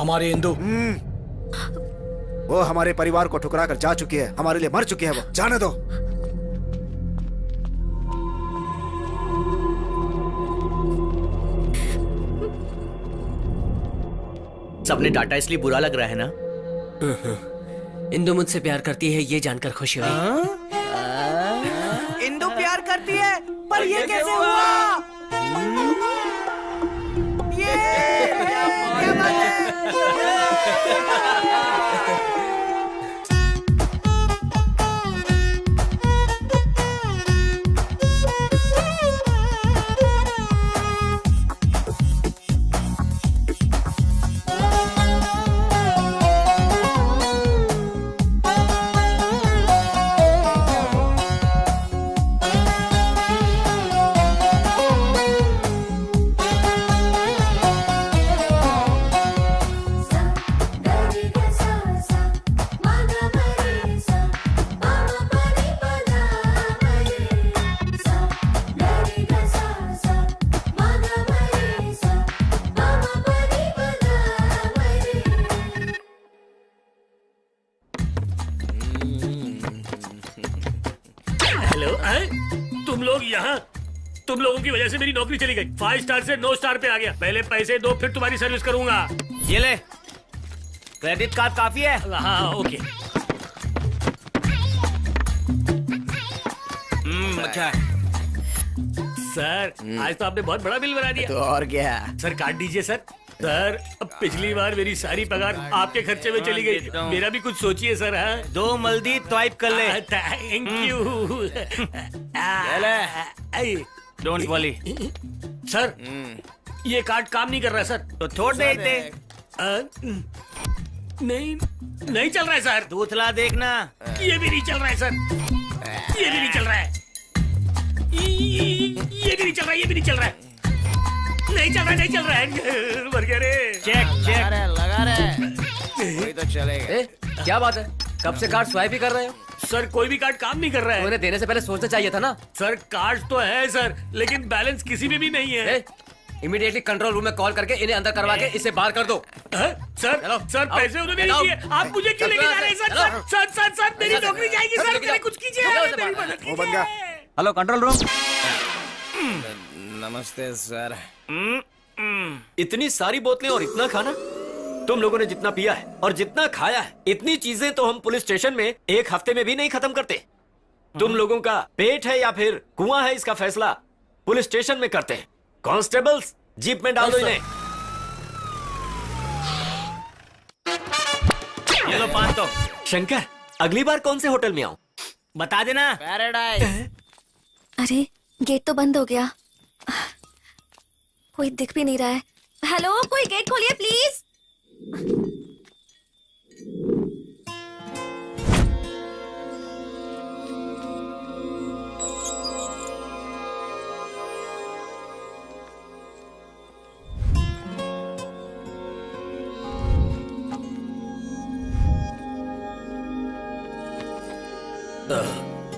हमारी इंदु वो हमारे परिवार को ठुकरा कर जा चुकी है, हमारे लिए मर चुकी है। वो जाने दो। सबने डांटा इसलिए बुरा लग रहा है ना? इंदु मुझसे प्यार करती है ये जानकर खुशी हुई। इंदु प्यार करती है, पर ये कैसे हुआ? ये क्या बात है? तुम लोगों की वजह से मेरी नौकरी चली गई। 5 स्टार से 9 स्टार पे आ गया। पहले पैसे दो फिर तुम्हारी सर्विस करूंगा। ये ले, क्रेडिट कार्ड काफी है। हाँ ओके। अच्छा सर आज तो आपने बहुत बड़ा बिल बना दिया। तो और क्या? सर काट दीजिए सर। सर अब पिछली बार मेरी सारी पगार आपके खर्चे में चली गई, मेरा भी कुछ सोचिए सर। हाँ 2 मल्दी स्वाइप कर ले। Thank you. Don't worry sir, ये कार्ड काम नहीं कर रहा है सर। तो छोड़ देते। नहीं नहीं चल रहा है सर। दूसरा देखना। ये भी नहीं चल रहा है सर। ये भी नहीं चल रहा है। ये भी नहीं चल रहा है। ये भी नहीं चल रहा है। नहीं चल रहा है। नहीं चल रहा है। मर गया रे। चेक चेक लगा रहे कोई तो चलेगा। क्या बात है? कब से कार्ड स्वाइप ही कर रहे हो? सर कोई भी कार्ड काम नहीं कर रहा है। उन्हें देने से पहले सोचना चाहिए था ना। सर कार्ड तो है सर, लेकिन बैलेंस किसी में भी नहीं है। इमीडिएटली कंट्रोल रूम में कॉल करके इन्हें अंदर करवा के इसे बाहर कर दो। सर सर पैसे उन्होंने नहीं दिए, आप मुझे क्यों लेके जा रहे हैं सर? सर सर सर मेरी नौकरी जाएगी सर, मेरे कुछ कीजिए, मेरी मदद कीजिए। वो बन गया। Hello control room. नमस्ते सर। इतनी सारी बोतलें और इतना खाना, तुम लोगों ने जितना पिया है और जितना खाया है, इतनी चीजें तो हम पुलिस स्टेशन में एक हफ्ते में भी नहीं खत्म करते। तुम लोगों का पेट है या फिर कुआं है, इसका फैसला पुलिस स्टेशन में करते हैं। कांस्टेबल्स जीप में डाल दो इन्हें। ये लो 500। शंकर, अगली बार कौन से होटल में आऊं? बता देना। पैराडाइज। अरे गेट तो बंद हो गया, कोई दिख भी नहीं रहा है। हेलो, कोई गेट खोलिए प्लीज।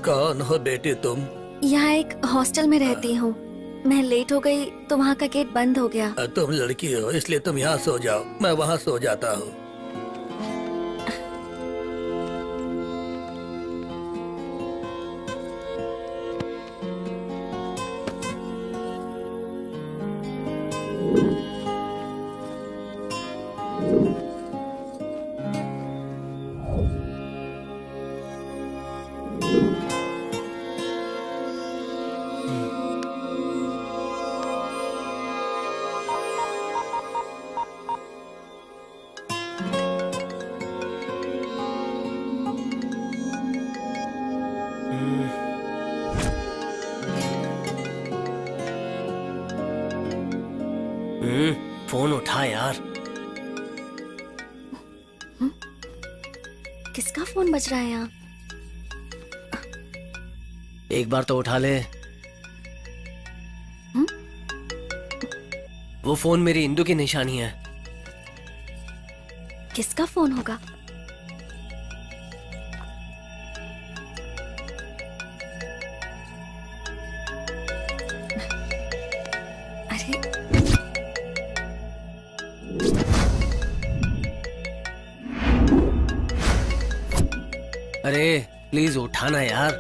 कौन हो बेटी तुम? यहाँ एक हॉस्टल में रहती हूँ। मैं लेट हो गई तो वहाँ का गेट बंद हो गया। तुम लड़की हो इसलिए तुम यहाँ सो जाओ, मैं वहाँ सो जाता हूँ। फोन उठा यार। किसका फोन बज रहा है यहाँ? एक बार तो उठा ले। वो फोन मेरी इंदु की निशानी है। किसका फोन होगा? अरे अरे प्लीज उठाना यार।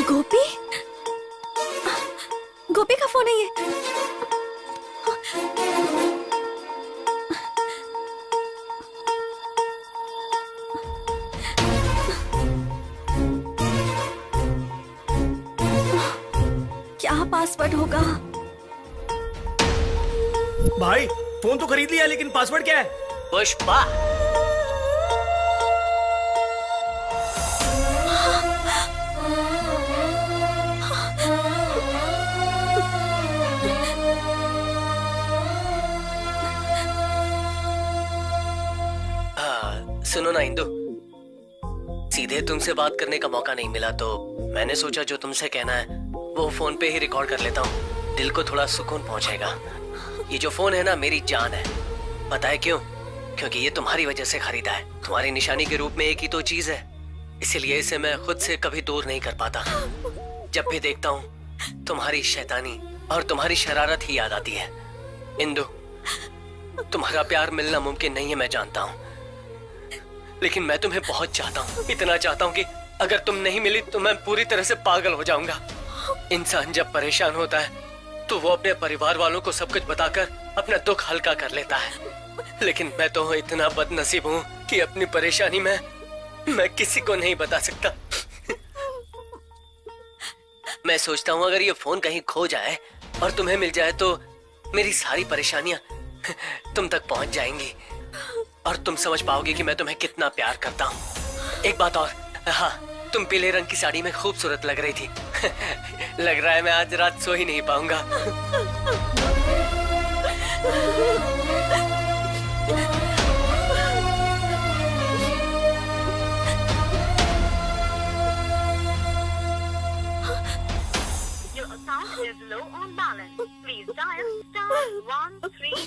गोपी, गोपी का फोन है ये। क्या पासवर्ड होगा? भाई फोन तो खरीद लिया, लेकिन पासवर्ड क्या है? पुष्पा। सुनो ना इंदु, सीधे तुमसे बात करने का मौका नहीं मिला तो मैंने सोचा जो तुमसे कहना है वो फोन पे ही रिकॉर्ड कर लेता हूँ, दिल को थोड़ा सुकून पहुंचेगा। ये जो फोन है ना मेरी जान है। पता है क्यों? क्योंकि ये तुम्हारी वजह से खरीदा है। तुम्हारी निशानी के रूप में एक ही तो चीज है, इसीलिए इसे मैं खुद से कभी दूर नहीं कर पाता। जब भी देखता हूँ तुम्हारी शैतानी और तुम्हारी शरारत ही याद आती है। इंदु, तुम्हारा प्यार मिलना मुमकिन नहीं है, मैं जानता हूँ, लेकिन मैं तुम्हें बहुत चाहता हूँ, इतना चाहता हूँ कि अगर तुम नहीं मिली तो मैं पूरी तरह से पागल हो जाऊंगा। इंसान जब परेशान होता है तो वो अपने परिवार वालों को सब कुछ बताकर अपना दुख हल्का कर लेता है, लेकिन मैं तो इतना बदनसीब हूँ कि अपनी परेशानी में मैं किसी को नहीं बता सकता। मैं सोचता हूँ अगर ये फोन कहीं खो जाए और तुम्हें मिल जाए तो मेरी सारी परेशानियां तुम तक पहुंच जाएंगी और तुम समझ पाओगे कि मैं तुम्हें कितना प्यार करता हूँ। एक बात और, हाँ, तुम पीले रंग की साड़ी में खूबसूरत लग रही थी। लग रहा है मैं आज रात सो ही नहीं पाऊंगा। is low on balance. Please dial *130#.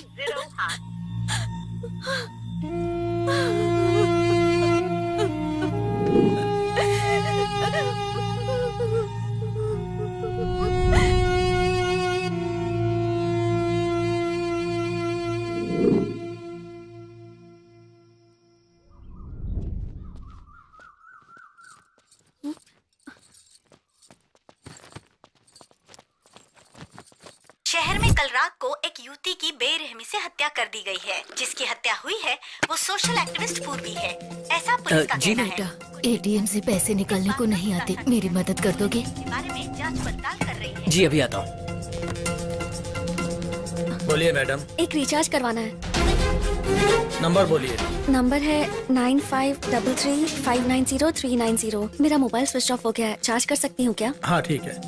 शहर में कल रात को एक युवती की बेरहमी से हत्या कर दी गई है। जिसकी हत्या हुई है वो सोशल एक्टिविस्ट पूर्वी है, ऐसा पुलिस का जी कहना है। एटीएम से पैसे निकलने को नहीं आते, मेरी मदद कर दोगे? इसके बारे में जांच पड़ताल कर रही है। जी अभी आता हूँ। बोलिए मैडम, एक रिचार्ज करवाना है। नंबर बोलिए। नंबर है 9533590390। मेरा मोबाइल स्विच ऑफ हो गया है, चार्ज कर सकती हूँ क्या? हाँ ठीक है।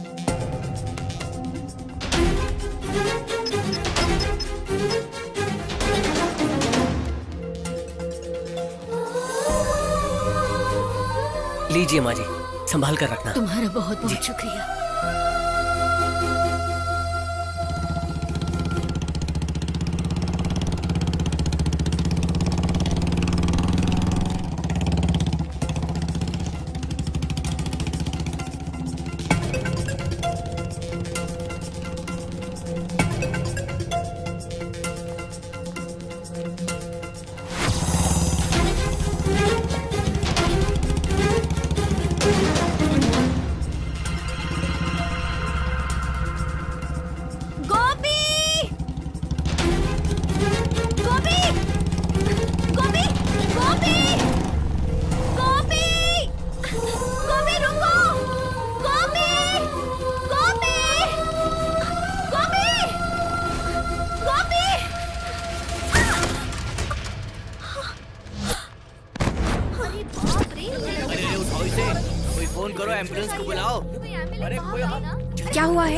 लीजिए माँ जी, संभाल कर रखना। तुम्हारा बहुत बहुत शुक्रिया। कोई फोन करो, एम्बुलेंस को बुलाओ। अरे कोई क्या हुआ है?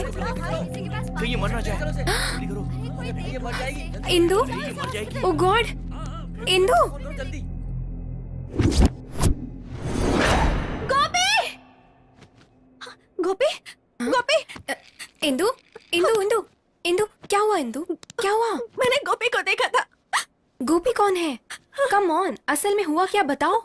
ये मर ना जाए। जल्दी करो। ये मर जाएगी। इंदु, मर जाएगी। ओ गॉड, इंदु, जल्दी। गोपी, गोपी, गोपी, इंदु, इंदु, इंदु, इंदु, क्या हुआ इंदु? क्या हुआ? मैंने गोपी को देखा था। गोपी कौन है? कम ऑन, असल में हुआ क्या बताओ।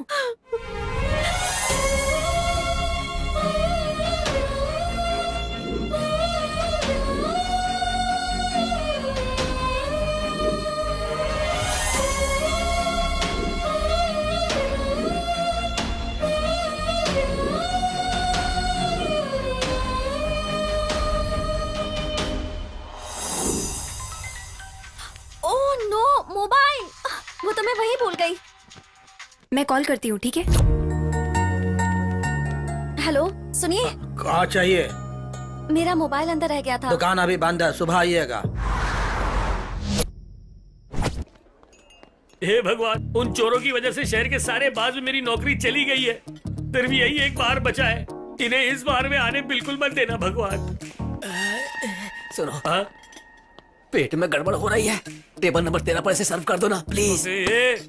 Oh no, mobile! वो तो मैं वही भूल गई। मैं कॉल करती हूँ, ठीक है? हेलो, सुनिए। कहाँ चाहिए? मेरा मोबाइल अंदर रह गया था। दुकान अभी बंद है, सुबह आइएगा। हे भगवान, उन चोरों की वजह से शहर के सारे बाज में मेरी नौकरी चली गई है। फिर भी यही एक बार बचा है। इन्हें इस बार में आने बिल्कुल मत देना भगवान। सुनो, हाँ? पेट में गड़बड़ हो रही है। टेबल नंबर 13 पर इसे सर्व कर दो ना प्लीज।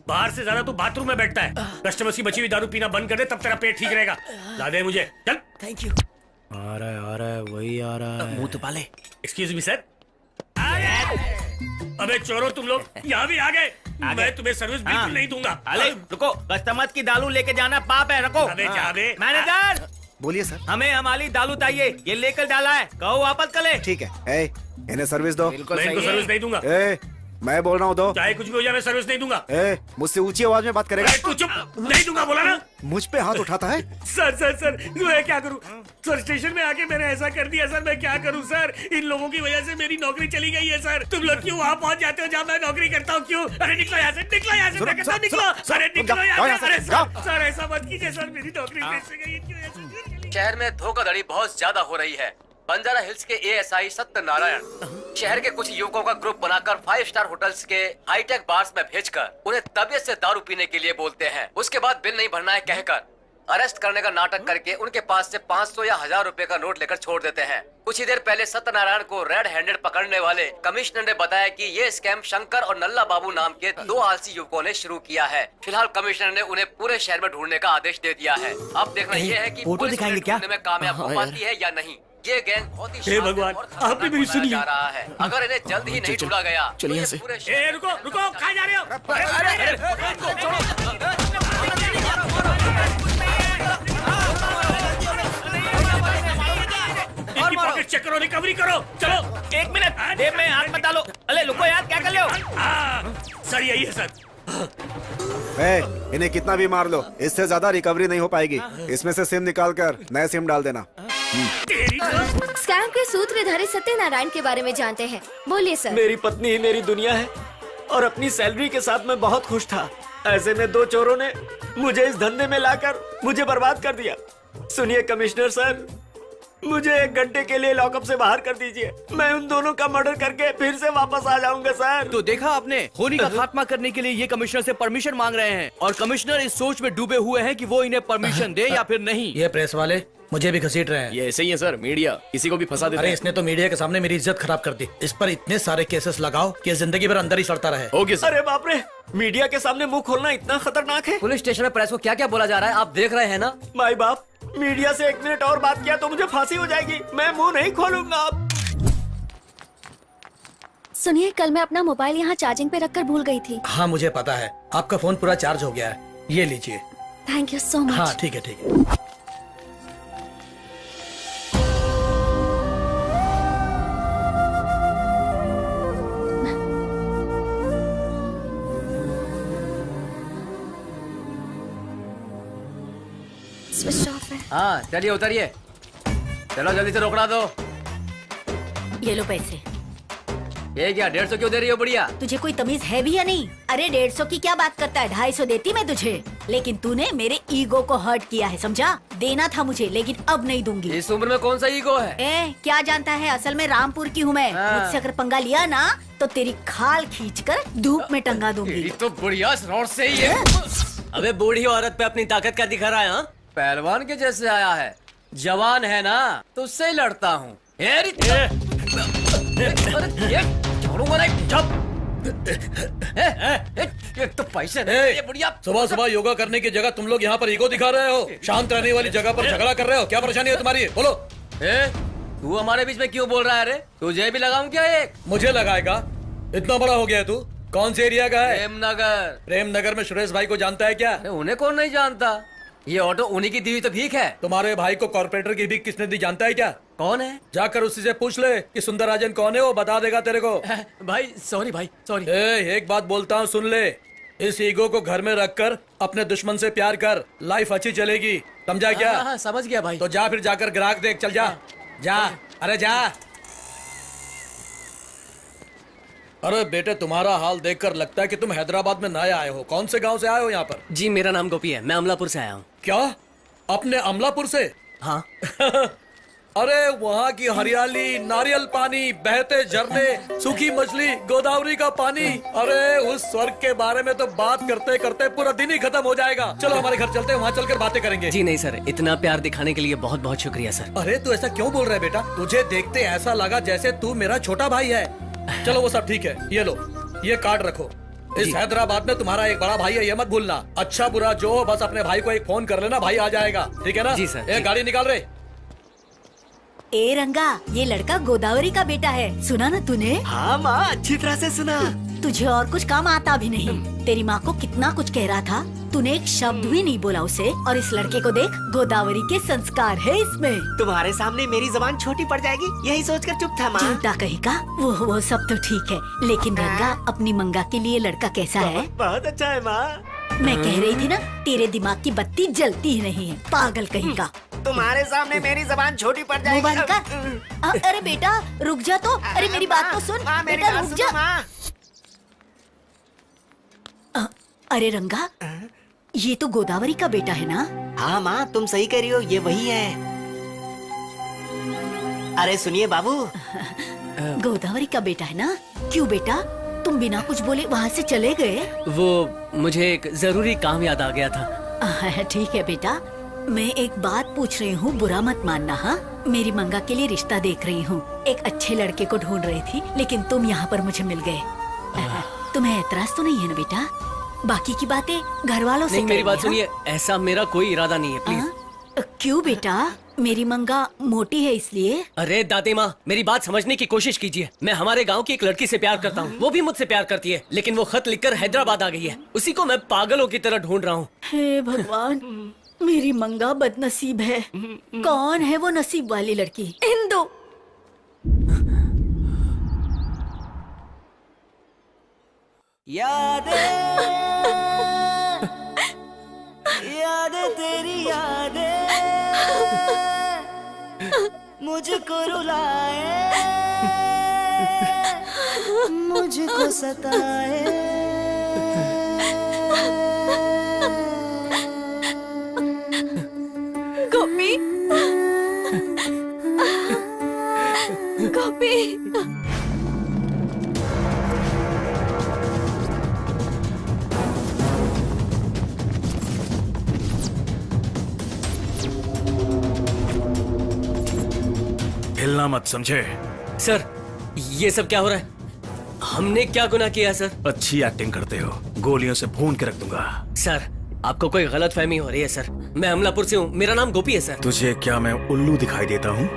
बाहर से ज्यादा तू बाथरूम में बैठता है। कस्टमर्स की बची हुई दारू पीना बंद कर दे, तब तेरा पेट ठीक रहेगा। ला दे मुझे, चल। Thank you. आ रहा है, वही आ रहा है। मुंह तो पाले। Excuse me sir. अबे चोरों, तुम लोग यहाँ भी आ गए। मैं तुम्हें सर्विस बिल्कुल नहीं दूंगा। अरे रुको, कस्टमर की दारू लेके जाना पाप है। रखो। अबे जा बे। मैनेजर, बोलिए सर। हमें हमारी दारू चाहिए। ये लेकर डाला है, कहो वापस कर ले। ठीक है। ए, इन्हें सर्विस दो। मैं इनको सर्विस नहीं दूंगा। ए, मैं बोल रहा हूँ दो। चाहे कुछ भी हो जाए, मैं सर्विस नहीं दूंगा। ए, मुझसे ऊंची आवाज में बात करेगा। अरे तू चुप, नहीं दूंगा बोला ना। मुझ पे हाथ उठाता है। सर मैं क्या करूं? सर स्टेशन में आके मैंने ऐसा कर दिया सर, मैं क्या करूं सर? इन लोगों की वजह से मेरी नौकरी चली गई है सर। तुम लोग क्यों वहाँ पहुँच जाते हो जहाँ मैं नौकरी करता हूँ? क्यों? अरे निकलो यहाँ से, निकलो यहाँ से, मैं कहता हूँ निकलो। अरे निकलो यहाँ से। अरे सर ऐसा मत कीजिए सर, मेरी नौकरी कैसे गई? क्यों ऐसा? शहर में धोखाधड़ी बहुत ज्यादा हो रही है। बंजारा हिल्स के एएसआई सत्यनारायण शहर के कुछ युवकों का ग्रुप बनाकर 5 स्टार होटल्स के हाईटेक बार्स में भेजकर उन्हें तबीयत से दारू पीने के लिए बोलते हैं। उसके बाद बिल नहीं भरना है कहकर अरेस्ट करने का नाटक करके उनके पास से 500 या 1000 रुपए का नोट लेकर छोड़ देते हैं। कुछ ही देर पहले सत्यनारायण को रेड हैंडेड पकड़ने वाले कमिश्नर ने बताया कि ये स्कैम शंकर और नल्ला बाबू नाम के 2 आलसी युवकों ने शुरू किया है। फिलहाल कमिश्नर ने उन्हें पूरे शहर में ढूंढने का आदेश दे दिया है। अब देखना ये है कि फोटो पुलिस दिखाएंगे उन्हें क्या? ढूंढने में कामयाब हो पाती है या नहीं। ये गैंग बहुत ही हे शातिर भगवान, और आपने खतरनाक भी बनाया सुनिए। जा रहा है। अगर इन्हें जल्द ही नहीं ढूंढा गया तो चलिए ये यहाँ से। पूरे ए रुको रुको, कहाँ जा रहे हो? इनकी पॉकेट चेक करो, रिकवरी करो, चलो। 1 मिनट, जेब में हाथ मत डालो। अरे रुको यार, क्या कर रहे हो? सर यही है सर। इन्हें कितना भी मार लो, इससे ज्यादा रिकवरी नहीं हो पाएगी। इसमें से सिम निकाल कर नया सिम डाल देना। तेरी तो- स्कैम के सूत्रधारी सत्यनारायण के बारे में जानते हैं, बोलिए सर। मेरी पत्नी ही मेरी दुनिया है और अपनी सैलरी के साथ मैं बहुत खुश था। ऐसे में 2 चोरों ने मुझे इस धंधे में लाकर मुझे बर्बाद कर दिया। सुनिए कमिश्नर सर, मुझे 1 घंटे के लिए लॉकअप से बाहर कर दीजिए। मैं उन दोनों का मर्डर करके फिर से वापस आ जाऊंगा सर। तो देखा आपने, होली का खात्मा करने के लिए ये कमिश्नर से परमिशन मांग रहे हैं और कमिश्नर इस सोच में डूबे हुए हैं कि वो इन्हें परमिशन दे या फिर नहीं। ये प्रेस वाले मुझे भी घसीट रहे हैं। ये ऐसे ही है सर, मीडिया किसी को भी फंसा देता अरे है। इसने तो मीडिया के सामने मेरी इज्जत खराब कर दी। इस पर इतने सारे केसेस लगाओ कि जिंदगी भर अंदर ही सड़ता रहे। Okay sir. अरे बाप रे, मीडिया के सामने मुंह खोलना इतना खतरनाक है। पुलिस स्टेशन में प्रेस को क्या क्या बोला जा रहा है आप देख रहे हैं ना। माई बाप, मीडिया से 1 मिनट और बात किया तो मुझे फांसी हो जाएगी। मैं मुंह नहीं खोलूंगा अब। सुनिए, कल मैं अपना मोबाइल यहाँ चार्जिंग पे रखकर भूल गई थी। हाँ मुझे पता है, आपका फोन पूरा चार्ज हो गया है। ये लीजिए। Thank you so much. हाँ ठीक है ठीक है। स्विच ऑफ है। हाँ चलिए उतरिए, चलो जल्दी से रोकड़ा दो। ये लो पैसे। ये क्या 150 क्यों दे रही हो बुढ़िया? तुझे कोई तमीज है भी या नहीं? अरे 150 की क्या बात करता है, 250 देती मैं तुझे, लेकिन तूने मेरे ईगो को हर्ट किया है, समझा? देना था मुझे, लेकिन अब नहीं दूंगी। इस उम्र में कौन सा ईगो है? ए, क्या जानता है, असल में रामपुर की हूँ मैं। हाँ। मुझसे अगर पंगा लिया ना तो तेरी खाल खींचकर धूप में टंगा दूंगी। ये तो बुढ़िया रोड से ही है। अबे बूढ़ी औरत पे अपनी ताकत क्या दिखा रहा है? हाँ? पहलवान के जैसे आया है, जवान है ना तो उससे ही लड़ता हूँ। छोड़ूंगा नहीं, एक तो पैसे नहीं, ये बुढ़िया। सुबह सुबह योगा करने की जगह तुम लोग यहाँ पर ईगो दिखा रहे हो। शांत रहने वाली जगह पर झगड़ा कर रहे हो। क्या परेशानी है तुम्हारी? बोलो। तू हमारे बीच में क्यों बोल रहा है रे? तुझे भी लगाऊं क्या एक? मुझे लगाएगा? इतना बड़ा हो गया है तू। कौन से एरिया का है? प्रेमनगर। प्रेमनगर में सुरेश भाई को जानता है क्या? अरे उन्हें कौन नहीं जानता, ये ऑटो उन्हीं की दी हुई तो भीख है। तुम्हारे भाई को कॉर्पोरेटर की भीख किसने दी जानता है क्या? कौन है? जाकर उसी से पूछ ले कि सुंदरराजन कौन है, वो बता देगा तेरे को। भाई सॉरी। एक बात बोलता हूँ, सुन ले। इस ईगो को घर में रखकर अपने दुश्मन से प्यार कर, लाइफ अच्छी चलेगी, समझा क्या? हाँ, समझ गया भाई। तो जा फिर जाकर ग्राहक देख, चल जा। जा, अरे जा। अरे बेटे, तुम्हारा हाल देखकर लगता है कि तुम हैदराबाद में नए आए हो। कौन से गांव से आए हो यहाँ पर? जी मेरा नाम गोपी है, मैं अमलापुर से आया हूँ। क्या? अपने अमलापुर से? हाँ। अरे वहाँ की हरियाली, नारियल पानी, बहते झरने, सूखी मछली, गोदावरी का पानी, अरे उस स्वर्ग के बारे में तो बात करते करते पूरा दिन ही खत्म हो जाएगा। चलो हमारे घर चलते हैं, वहाँ चलकर बातें करेंगे। जी नहीं सर, इतना प्यार दिखाने के लिए बहुत बहुत शुक्रिया सर। अरे तू ऐसा क्यों बोल रहा है बेटा? तुझे देखते ऐसा लगा जैसे तू मेरा छोटा भाई है। चलो वो सब ठीक है, ये लो, ये कार्ड रखो। इस हैदराबाद में तुम्हारा एक बड़ा भाई है, ये मत भूलना। अच्छा बुरा जो हो, बस अपने भाई को एक फोन कर लेना, भाई आ जाएगा, ठीक है ना? जी सर। एक गाड़ी निकाल रहे। ए रंगा, ये लड़का गोदावरी का बेटा है, सुना ना तूने? हाँ माँ, अच्छी तरह से सुना। तुझे और कुछ काम आता भी नहीं। तेरी माँ को कितना कुछ कह रहा था, तूने एक शब्द भी नहीं बोला उसे। और इस लड़के को देख, गोदावरी के संस्कार है इसमें। तुम्हारे सामने मेरी जबान छोटी पड़ जाएगी, यही सोचकर चुप था माँ। झूठा कहेगा, वो सब तो ठीक है, लेकिन रंगा अपनी मंगा के लिए लड़का कैसा है? बहुत अच्छा है माँ। मैं कह रही थी ना, तेरे दिमाग की बत्ती जलती ही नहीं है, पागल कहीं का। तुम्हारे सामने मेरी जबान छोटी पड़ मुंह बंद जाएगी। कर। अरे बेटा रुक जा तो, अरे मेरी बात तो सुन। माँ, मेरी बेटा बात रुक सुनो, जा। माँ। अरे रंगा, ये तो गोदावरी का बेटा है ना? हाँ माँ, तुम सही कह रही हो, ये वही है। अरे सुनिए बाबू। गोदावरी का बेटा है ना? क्यों बेटा, तुम बिना कुछ बोले वहाँ से चले गए? वो मुझे एक जरूरी काम याद आ गया था। ठीक है बेटा, मैं एक बात पूछ रही हूँ, बुरा मत मानना। हाँ, मेरी मंगा के लिए रिश्ता देख रही हूँ। एक अच्छे लड़के को ढूंढ रही थी, लेकिन तुम यहाँ पर मुझे मिल गए। तुम्हें एतराज तो नहीं है ना बेटा? बाकी की बातें घर वालों से नहीं, मेरी बात करेंगे, सुनिए, ऐसा मेरा कोई इरादा नहीं है, प्लीज। हाँ? क्यों बेटा? मेरी मंगा मोटी है इसलिए? अरे दादी माँ, मेरी बात समझने की कोशिश कीजिए। मैं हमारे गांव की एक लड़की से प्यार करता हूँ, वो भी मुझसे प्यार करती है, लेकिन वो खत लिखकर हैदराबाद आ गई है। उसी को मैं पागलों की तरह ढूंढ रहा हूँ। हे भगवान, मेरी मंगा बदनसीब है। कौन है वो नसीब वाली लड़की? इंदु। यादें यादें तेरी यादें मुझको रुलाए, मुझको सताए। गोपी, गोपी। हिलना मत, समझे? सर, ये सब क्या हो रहा है? हमने क्या गुनाह किया है, सर? अच्छी एक्टिंग करते हो, गोलियों से भून के रख दूंगा। सर, आपको कोई गलत फहमी हो रही है सर। मैं अमलापुर से हूँ, मेरा नाम गोपी है सर। तुझे क्या मैं उल्लू दिखाई देता हूँ?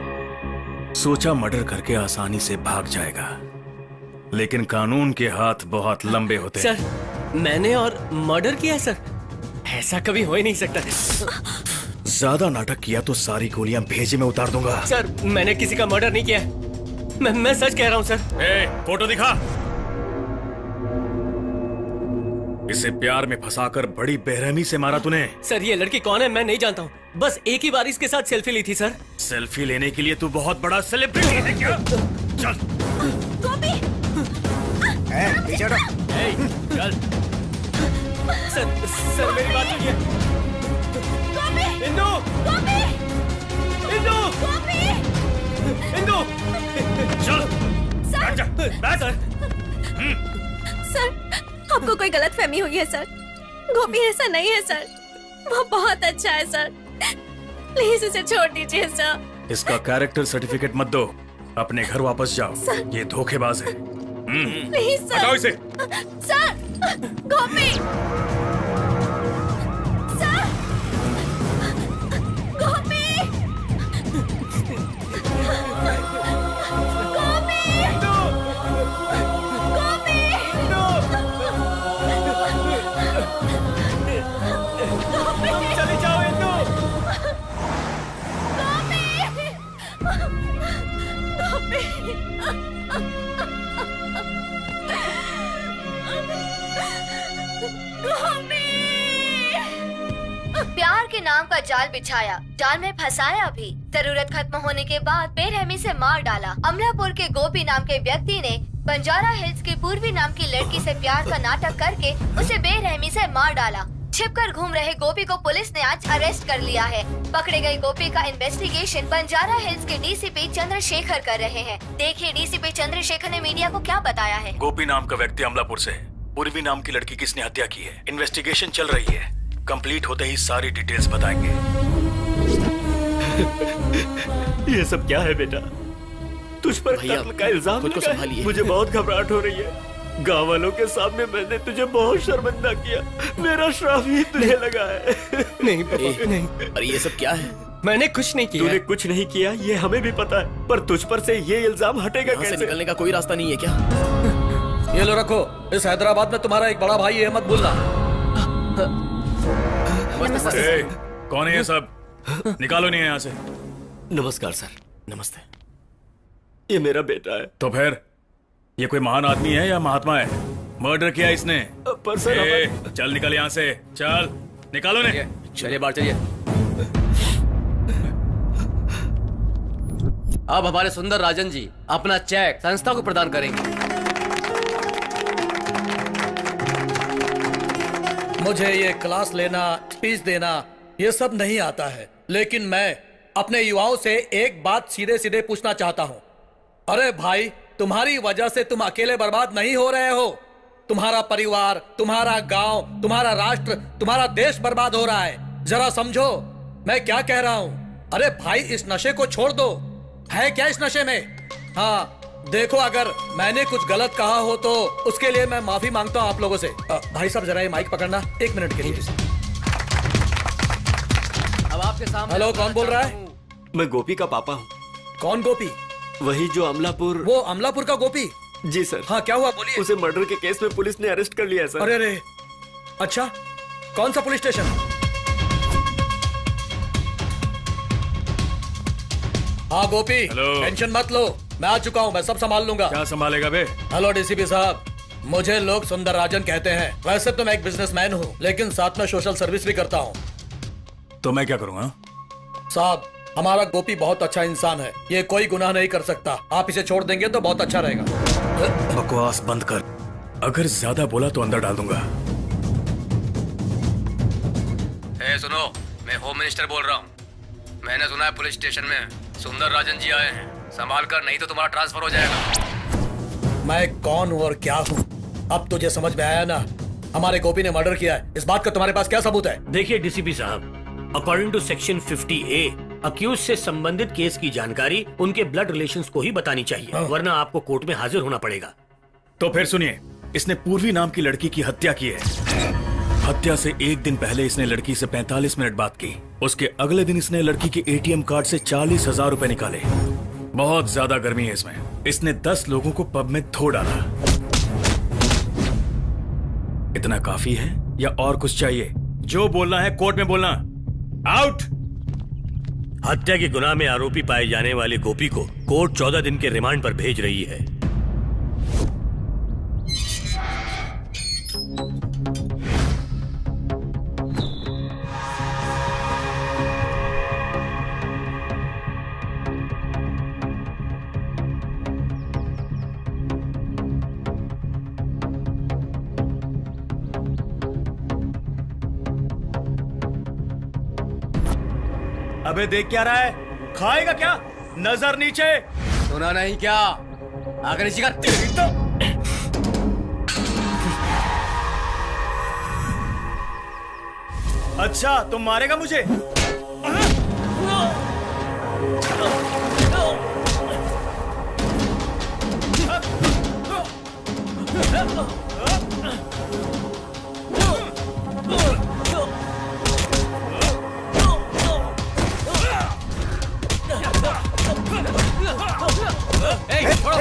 सोचा मर्डर करके आसानी से भाग जाएगा, लेकिन कानून के हाथ बहुत लंबे होते हैं। सर, मैंने और मर्डर किया है सर? ऐसा कभी हो ही नहीं सकता। ज्यादा नाटक किया तो सारी गोलियां भेजे में उतार दूंगा। सर, मैंने किसी का मर्डर नहीं किया है। मैं सच कह रहा हूँ सर। फोटो दिखा। इसे प्यार में फंसाकर बड़ी बेरहमी से मारा तूने। सर, ये लड़की कौन है मैं नहीं जानता हूँ, बस एक ही बार इसके साथ सेल्फी ली थी सर। सेल्फी लेने के लिए तू बहुत बड़ा सेलिब्रिटी है क्या? चल। गोपी। पीछे हटो। चल। सर मेरी बात सुनिए। इंदु! गोपी! इंदु! गोपी! इंदु! चल। सर! बैठ जा, बैठ। सर, आपको कोई गलत फहमी हुई है सर। गोपी ऐसा नहीं है सर, वो बहुत अच्छा है सर। प्लीज इसे छोड़ दीजिए सर। इसका कैरेक्टर सर्टिफिकेट मत दो, अपने घर वापस जाओ। ये धोखेबाज है। Please sir. हटाओ इसे। सर, गोपी! सर! गोपी! चले जाओ इंदु! प्यार के नाम का जाल बिछाया, जाल में फंसाया भी। जरूरत खत्म होने के बाद बेरहमी से मार डाला। अमलापुर के गोपी नाम के व्यक्ति ने बंजारा हिल्स की पूर्वी नाम की लड़की से प्यार का नाटक करके उसे बेरहमी से मार डाला। छिपकर घूम रहे गोपी को पुलिस ने आज अरेस्ट कर लिया है। पकड़े गए गोपी का इन्वेस्टिगेशन बंजारा हिल्स के डीसीपी चंद्रशेखर कर रहे हैं। देखिए डीसीपी चंद्रशेखर ने मीडिया को क्या बताया है। गोपी नाम का व्यक्ति अमलापुर से है। पूर्वी नाम की लड़की किसने हत्या की है, इन्वेस्टिगेशन चल रही है। कंप्लीट होते ही सारी डिटेल्स बताएंगे। ये सब क्या है बेटा? तुझ पर कत्ल का इल्जाम लगा है। मुझे बहुत घबराहट हो रही है। गाँव वालों के सामने मैंने तुझे बहुत शर्मिंदा किया। मेरा श्राप ही तुझे लगा है। नहीं पापा, नहीं। अरे ये सब क्या है? मैंने कुछ नहीं किया। तूने कुछ नहीं किया ये हमें भी पता है, पर तुझ पर से ये इल्जाम हटेगा यहाँ से कैसे? निकलने का कोई रास्ता नहीं है क्या? ये लो रखो। इस हैदराबाद में तुम्हारा एक बड़ा भाई है, मत भूलना। कौन है ये सब? निकालो नहीं यहाँ से। नमस्कार सर। नमस्ते। ये मेरा बेटा है। तो फिर ये कोई महान आदमी है या महात्मा है? मर्डर किया इसने। पर सर चल निकल यहाँ से, चल निकालो ने। चलिए बाहर चलिए। अब हमारे सुंदर राजन जी अपना चेक संस्था को प्रदान करेंगे। मुझे ये क्लास लेना, स्पीच देना ये सब नहीं आता है, लेकिन मैं अपने युवाओं से एक बात सीधे सीधे पूछना चाहता हूँ। अरे भाई, तुम्हारी वजह से तुम अकेले बर्बाद नहीं हो रहे हो। तुम्हारा परिवार, तुम्हारा गांव, तुम्हारा राष्ट्र, तुम्हारा देश बर्बाद हो रहा है। जरा समझो, मैं क्या कह रहा हूँ? अरे भाई इस नशे को छोड़ दो। है क्या इस नशे में? हाँ देखो, अगर मैंने कुछ गलत कहा हो तो उसके लिए मैं माफी मांगता हूँ आप लोगों से। भाई साहब जरा ये माइक पकड़ना 1 मिनट के लिए। अब आपके सामने हेलो, कौन बोल रहा है? मैं गोपी का पापा हूँ। कौन गोपी? वही जो अमलापुर। वो अमलापुर का गोपी? जी सर। हाँ क्या हुआ, बोलिए। उसे मर्डर के केस में पुलिस ने अरेस्ट कर लिया है सर। अरे अरे, अच्छा कौन सा पुलिस स्टेशन? हाँ गोपी, टेंशन मत लो, मैं आ चुका हूँ, मैं सब संभाल लूंगा। क्या संभालेगा बे? हेलो डीसीपी साहब, मुझे लोग सुंदर राजन कहते हैं। वैसे तो मैं एक बिजनेसमैन हूँ, लेकिन साथ में सोशल सर्विस भी करता हूँ। तो मैं क्या करूँगा? साहब हमारा गोपी बहुत अच्छा इंसान है, ये कोई गुनाह नहीं कर सकता। आप इसे छोड़ देंगे तो बहुत अच्छा रहेगा। बकवास बंद कर, अगर ज्यादा बोला तो अंदर डाल दूंगा। सुनो, मैं होम मिनिस्टर बोल रहा हूँ। मैंने सुना है पुलिस स्टेशन में सुंदर राजन जी आए हैं, संभाल कर नहीं तो तुम्हारा ट्रांसफर हो जाएगा। मैं कौन हूँ और क्या हूँ अब तुझे समझ में आया ना? हमारे गोपी ने मर्डर किया है, इस बात का तुम्हारे पास क्या सबूत है? देखिए डीसीपी साहब, according to section 50A, accused से संबंधित केस की जानकारी उनके ब्लड रिलेशंस को ही बतानी चाहिए, वरना आपको कोर्ट में हाजिर होना पड़ेगा। तो फिर सुनिए, इसने पूर्वी नाम की लड़की की हत्या की है। हत्या से 1 दिन पहले इसने लड़की से 45 मिनट बात की। उसके अगले दिन इसने लड़की के ATM कार्ड से 40,000 रुपए निकाले। बहुत ज्यादा गर्मी है इसमें। इसने 10 लोगों को पब में धो डाला। इतना काफी है या और कुछ चाहिए? जो बोलना है कोर्ट में बोलना। आउट। हत्या के गुनाह में आरोपी पाए जाने वाले गोपी को कोर्ट 14 दिन के रिमांड पर भेज रही है। अबे देख क्या रहा है? खाएगा क्या? नजर नीचे। सुना नहीं क्या? आगे नीचे कर। अच्छा तुम मारेगा मुझे?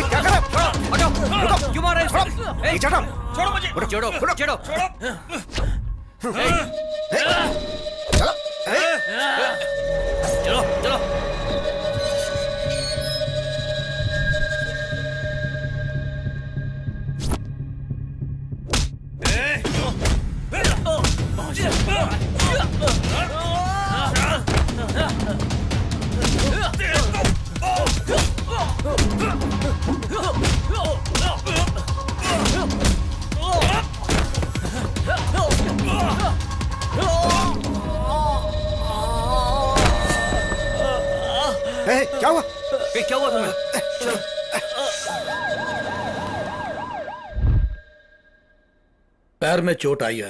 क्या कर रहे हो? क्यों मार रहे हो? छोड़ो मुझे। छोड़ो छोड़ो। चलो चलो। क्या हुआ? क्या हुआ तुम्हें? पैर में चोट आई है,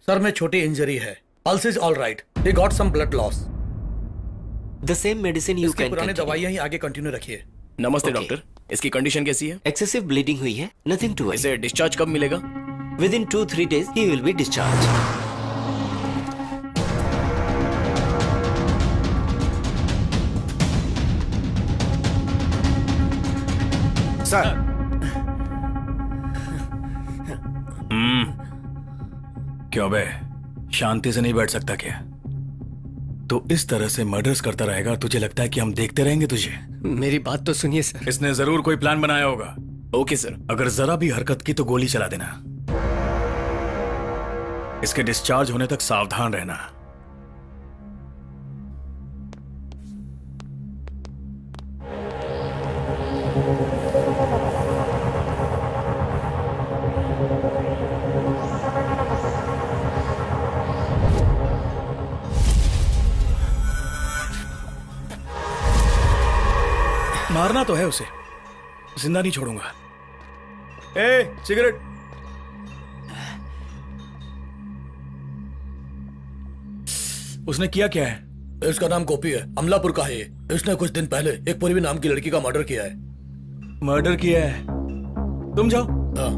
सर में छोटी इंजरी है, pulse is all right, he got some blood loss. The same medicine you can. पुरानी दवाइयां ही आगे कंटिन्यू रखिए। नमस्ते डॉक्टर, इसकी कंडीशन कैसी है? एक्सेसिव ब्लीडिंग हुई है, नथिंग टू वरी। इसे डिस्चार्ज कब मिलेगा? Within 2-3 days he will be discharged. Sir क्यों बे, शांति से नहीं बैठ सकता क्या? तो इस तरह से मर्डर्स करता रहेगा, तुझे लगता है कि हम देखते रहेंगे तुझे? मेरी बात तो सुनिए सर। इसने जरूर कोई प्लान बनाया होगा। Okay sir. अगर जरा भी हरकत की तो गोली चला देना। इसके डिस्चार्ज होने तक सावधान रहना। मारना तो है उसे, जिंदा नहीं छोड़ूंगा। ए, सिगरेट। उसने किया क्या है? इसका नाम गोपी है, अमलापुर का है ये। इसने कुछ दिन पहले एक पूर्वी नाम की लड़की का मर्डर किया है। मर्डर किया है? तुम जाओ। हाँ।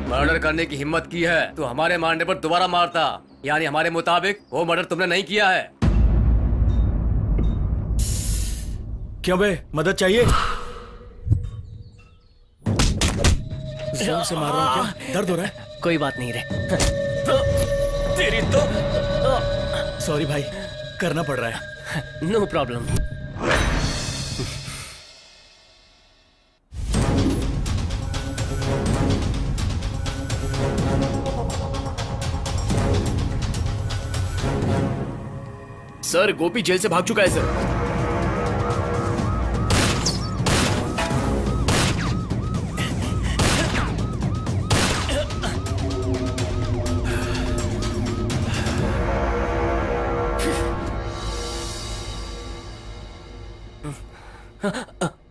मर्डर करने की हिम्मत की है तो हमारे मारने पर दोबारा मारता, यानी हमारे मुताबिक वो मर्डर तुमने नहीं किया है। क्यों बे, मदद चाहिए? जोर से मार रहा हूं क्या? दर्द हो रहा है? कोई बात नहीं रे। तेरी तो सॉरी भाई, करना पड़ रहा है। No problem. Sir Gopi jail से भाग चुका है सर।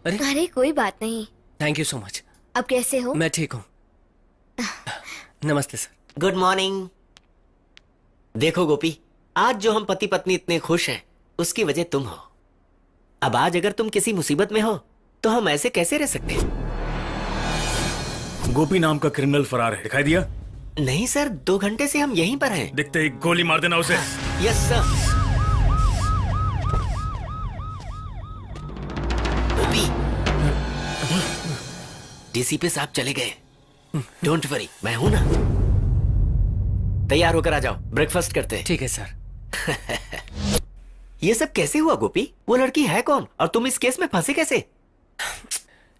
अरे कोई बात नहीं। Thank you so much. अब कैसे हो? मैं ठीक हूँ। नमस्ते सर। Good morning. देखो गोपी, आज जो हम पति पत्नी इतने खुश हैं उसकी वजह तुम हो। अब आज अगर तुम किसी मुसीबत में हो तो हम ऐसे कैसे रह सकते हैं? गोपी नाम का क्रिमिनल फरार है, दिखाई दिया? नहीं सर, 2 घंटे से हम यहीं पर हैं। दिखते ही गोली मार देना उसे। Yes sir. गोपी, डीसीपी साहब चले गए। डोंट वरी, मैं हूं ना। तैयार होकर आ जाओ, ब्रेकफास्ट करते हैं। ठीक है सर। ये सब कैसे हुआ गोपी? वो लड़की है कौन और तुम इस केस में फंसे कैसे?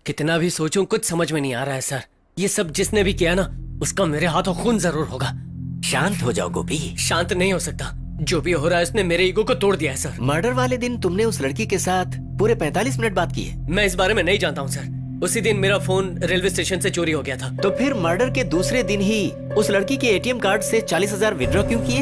कितना भी सोचूं कुछ समझ में नहीं आ रहा है सर। ये सब जिसने भी किया ना, उसका मेरे हाथों खून जरूर होगा। शांत हो जाओ गोपी। शांत नहीं हो सकता। जो भी हो रहा है उसने मेरे ईगो को तोड़ दिया है सर। मर्डर वाले दिन तुमने उस लड़की के साथ पूरे 45 मिनट बात की है। मैं इस बारे में नहीं जानता हूँ सर। उसी दिन मेरा फोन रेलवे स्टेशन से चोरी हो गया था। तो फिर मर्डर के दूसरे दिन ही उस लड़की के एटीएम कार्ड से 40,000 विड्रॉ क्यों किए?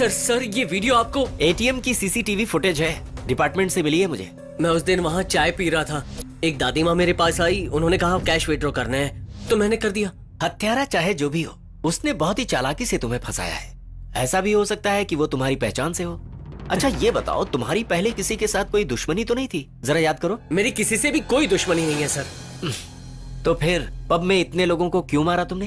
सर ये वीडियो आपको? एटीएम की सीसीटीवी फुटेज है, डिपार्टमेंट से मिली है मुझे। मैं उस दिन वहाँ चाय पी रहा था। एक दादी माँ मेरे पास आई, उन्होंने कहा कैश विड्रॉ करना है, तो मैंने कर दिया। हत्यारा चाहे जो भी हो, उसने बहुत ही चालाकी से तुम्हें फंसाया है। ऐसा भी हो सकता है कि वो तुम्हारी पहचान से हो। अच्छा ये बताओ, तुम्हारी पहले किसी के साथ कोई दुश्मनी तो नहीं थी? जरा याद करो। मेरी किसी से भी कोई दुश्मनी नहीं है सर। तो फिर पब में इतने लोगों को क्यों मारा तुमने?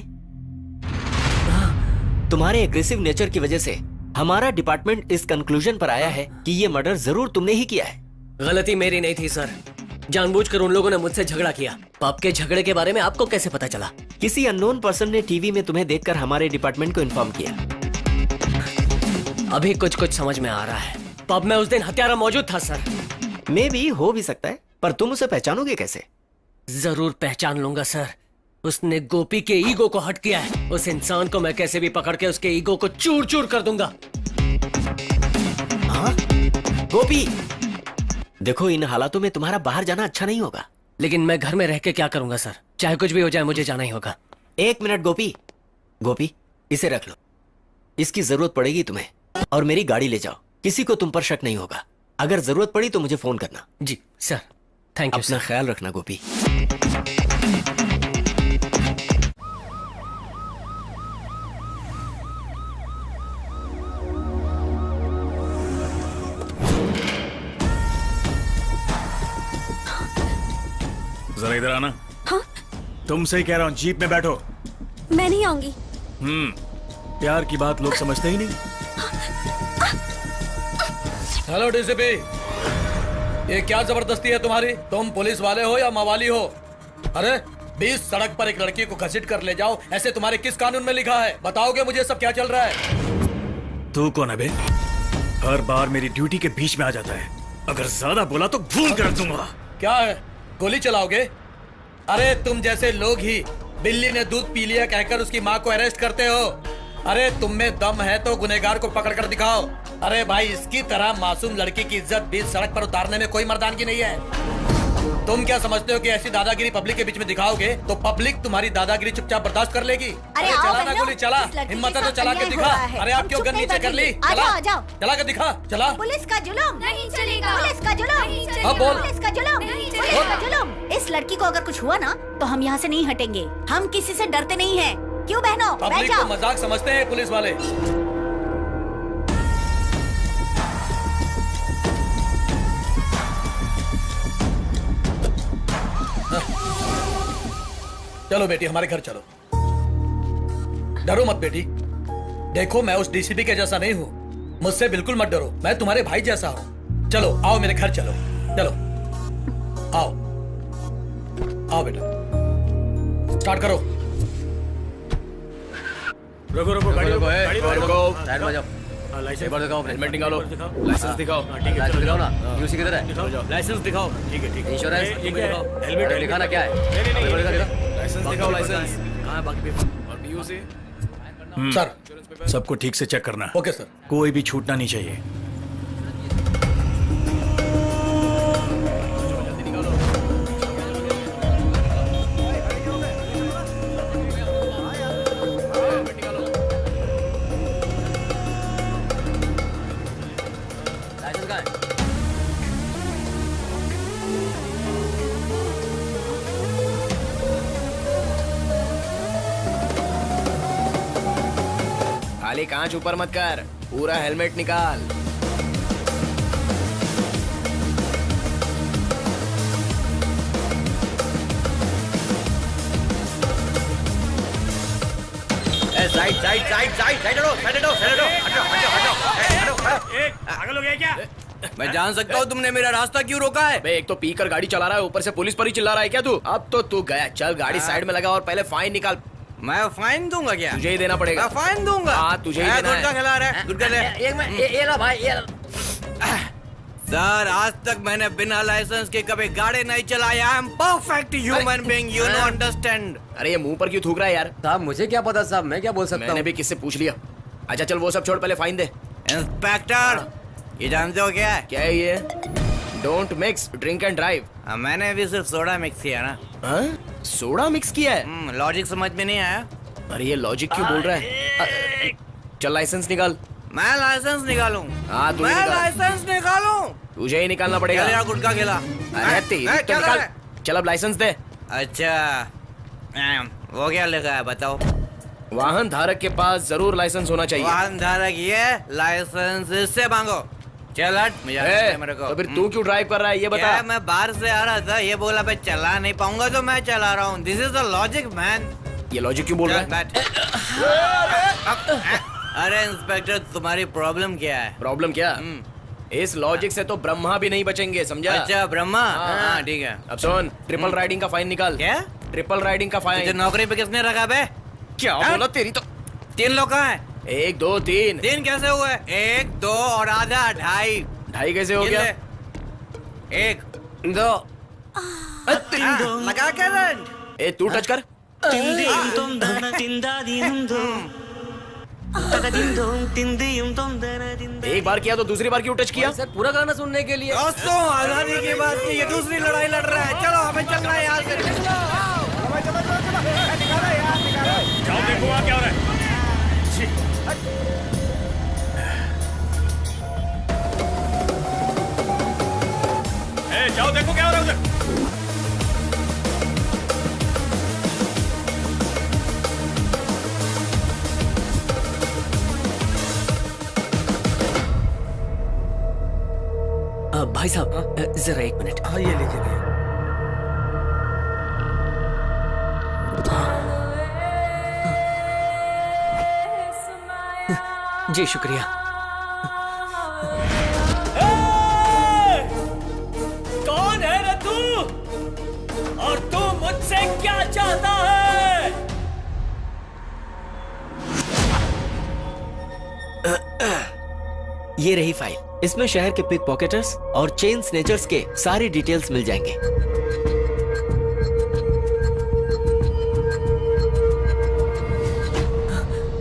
तुम्हारे एग्रेसिव नेचर की वजह से हमारा डिपार्टमेंट इस कंक्लूजन पर आया है कि ये मर्डर जरूर तुमने ही किया है। गलती मेरी नहीं थी सर। जानबूझकर उन लोगों ने मुझसे झगड़ा किया। पब के झगड़े के बारे में आपको कैसे पता चला? किसी अननोन पर्सन ने टीवी में तुम्हें देखकर हमारे डिपार्टमेंट को इन्फॉर्म किया। अभी कुछ समझ में आ रहा है। पब में उस दिन हत्यारा मौजूद था सर। मे भी हो भी सकता है, पर तुम उसे पहचानोगे कैसे? जरूर पहचान लूंगा सर। उसने गोपी के ईगो को हट किया है। उस इंसान को मैं कैसे भी पकड़ के उसके ईगो को चूर चूर कर दूंगा। हाँ? गोपी, देखो इन हालातों में तुम्हारा बाहर जाना अच्छा नहीं होगा। लेकिन मैं घर में रह के क्या करूंगा सर? चाहे कुछ भी हो जाए मुझे जाना ही होगा। 1 मिनट गोपी। गोपी, इसे रख लो, इसकी जरूरत पड़ेगी तुम्हें। और मेरी गाड़ी ले जाओ, किसी को तुम पर शक नहीं होगा। अगर जरूरत पड़ी तो मुझे फोन करना। जी सर। Thank you. अपना ख्याल रखना गोपी। जरा इधर आना। हाँ? तुमसे ही कह रहा हूँ, जीप में बैठो। मैं नहीं आऊंगी। प्यार की बात लोग समझते ही नहीं। हेलो डीसीपी, ये क्या जबरदस्ती है तुम्हारी? तुम पुलिस वाले हो या मवाली हो? अरे 20 सड़क पर एक लड़की को घसीट कर ले जाओ, ऐसे तुम्हारे किस कानून में लिखा है? बताओगे मुझे सब क्या चल रहा है? तू कौन है बे? हर बार मेरी ड्यूटी के बीच में आ जाता है। अगर ज्यादा बोला तो भून कर दूंगा। क्या है, गोली चलाओगे? अरे तुम जैसे लोग ही बिल्ली ने दूध पी लिया कहकर उसकी माँ को अरेस्ट करते हो। अरे तुम में दम है तो गुनहगार को पकड़ कर दिखाओ। अरे भाई, इसकी तरह मासूम लड़की की इज्जत बीच सड़क पर उतारने में कोई मर्दानगी नहीं है। तुम क्या समझते हो कि ऐसी दादागिरी पब्लिक के बीच में दिखाओगे तो पब्लिक तुम्हारी दादागिरी चुपचाप बर्दाश्त कर लेगी? अरे आओ चला ना बहनों, गोली, चला। इस लड़की हिम्मत के है तो साथ चला के अन्याय हो दिखा। रहा है। अरे आप तुम क्यों चुप गन नहीं नीचे कर ली? बैठोगी? चला, आ जाओ। चला के दिखा, चला। पुलिस का जुलूम नहीं चलेगा। पुलिस का जुलूम हाँ, बोल। पुलिस का जुलूम नहीं पुलिस चलेगा। का जुलूम। इस लड़की को अगर कुछ हुआ ना तो हम यहाँ से नहीं हटेंगे। हम किसी से डरते नहीं हैं। क्यों बहनों? बैठ पब्लिक को जाओ। मजाक समझते हैं पुलिस वाले। चलो बेटी, हमारे घर चलो। डरो मत बेटी। देखो, मैं उस डीसीपी के जैसा नहीं हूँ। मुझसे बिल्कुल मत डरो। मैं तुम्हारे भाई जैसा हूँ। चलो आओ मेरे घर, चलो चलो आओ आओ बेटा, स्टार्ट करो। रुको रुको, गाड़ी रुको, गाड़ी रुको, साइड में जाओ। लाइसेंस एक बार दिखाओ, हेलमेट निकालो, लाइसेंस दिखाओ। ठीक है, लाइसेंस चलो दिखाओ ना। हाँ। यूसी किधर है? दिखाओ, लाइसेंस दिखाओ। ठीक है, ठीक है। इंश्योरेंस ये क्या है? हेलमेट अरे दिखाना क्या है? नहीं, नहीं, दिखा, नहीं, दिखा। लाइसेंस दिखाओ, लाइसेंस कहाँ है? बाकी पेपर और पीयूसी। सर, सबको ठीक से चेक करना। Okay sir. कोई भी छूटना नहीं चाहिए। लाइसेंस कहाँ है? खाली कांच ऊपर मत कर, पूरा हेलमेट निकाल। Side side side side side हटो, साइड हटो, साइड हटो, हटो हटो हटो, हटो। एक पागल हो गया क्या? मैं जान सकता हूँ तुमने मेरा रास्ता क्यों रोका है? बे, एक तो पीकर गाड़ी चला रहा है, ऊपर से पुलिस पर ही चिल्ला रहा है क्या तू? अब तो तू गया। चल गाड़ी साइड में लगा और पहले फाइन निकाल। मैं फाइन दूंगा क्या? तुझे ही देना पड़ेगा। मैं फाइन दूंगा। हाँ, तुझे ही देना है। गुटखा खिला रहा है, गुटखा ले। एक मैं ये लो भाई, ये लो। सर, आज तक मैंने बिना लाइसेंस के कभी गाड़ी नहीं चलाई। I am perfect human being, you know, understand. अरे ये मुंह पर क्यों थूक रहा है यार? साहब मुझे क्या पता साहब, मैं क्या बोल सकता मैंने हूँ? भी किससे पूछ लिया। अच्छा चल वो सब छोड़, पहले फाइन दे। इंस्पेक्टर, ये जानते हो क्या है? क्या है ये? Don't mix drink and drive. मैंने भी सिर्फ सोडा मिक्स किया ना। हाँ? सोडा मिक्स किया है? लॉजिक समझ में नहीं आया। अरे ये लॉजिक क्यों बोल रहा है? चल लाइसेंस निकाल। मैं लाइसेंस निकालूं? हाँ, तू मैं निकाल। लाइसेंस निकालूं? तुझे ही निकालना पड़ेगा। चल यार, गुटखा खिला। अरे तेरी तो क्या कर निकाल। रहा है? चल अब लाइसेंस दे। अच्छा, वो क्या लिखा है बताओ? वाहन धारक के पास जरूर लाइसेंस होना चाहिए। वाहन धारक ये लाइसेंस इससे मांगो। चल हट, मुझे ए, आना है मेरे को। तो फिर तू क्यों ड्राइव कर रहा है ये बता। क्या मैं बाहर से आ रहा था, ये बोला मैं चला नहीं पाऊंगा तो मैं चला रहा हूँ। This is the logic man. ये लॉजिक क्यों बोल रहा है? बैठ। अरे इंस्पेक्टर, तुम्हारी प्रॉब्लम क्या है? प्रॉब्लम क्या? इस लॉजिक से तो ब्रह्मा भी नहीं बचेंगे, समझा? अच्छा ब्रह्मा, हाँ। हाँ ठीक है। अब सुन, ट्रिपल राइडिंग का फाइन निकाल। क्या? ट्रिपल राइडिंग का तुझे फाइन। नौकरी पे किसने रखा बे? क्या हाँ? बोला? तेरी तो 3 लोग कहाँ हैं? 1 2 3। 3 कैसे हुए? 1 2 और आधा 2.5। 2.5 कैसे हो गया? 1 2। लगा के रन। ए तू टच कर। एक बार किया तो दूसरी बार क्यों टच किया? सर पूरा गाना सुनने के लिए। दोस्तों, आजादी की बात की, ये दूसरी लड़ाई लड़ रहा है। चलो हमें चलना है यहाँ से। जाओ देखो वहाँ क्या हो रहा है। ए, जाओ देखो क्या हो रहा है उधर। भाई साहब जरा 1 मिनट। हाँ, ये लेके गए। जी शुक्रिया। कौन है रे तू? और तू मुझसे क्या चाहता है? ये रही फाइल। इसमें शहर के पिक पॉकेटर्स और चेन स्नेचर्स के सारे डिटेल्स मिल जाएंगे।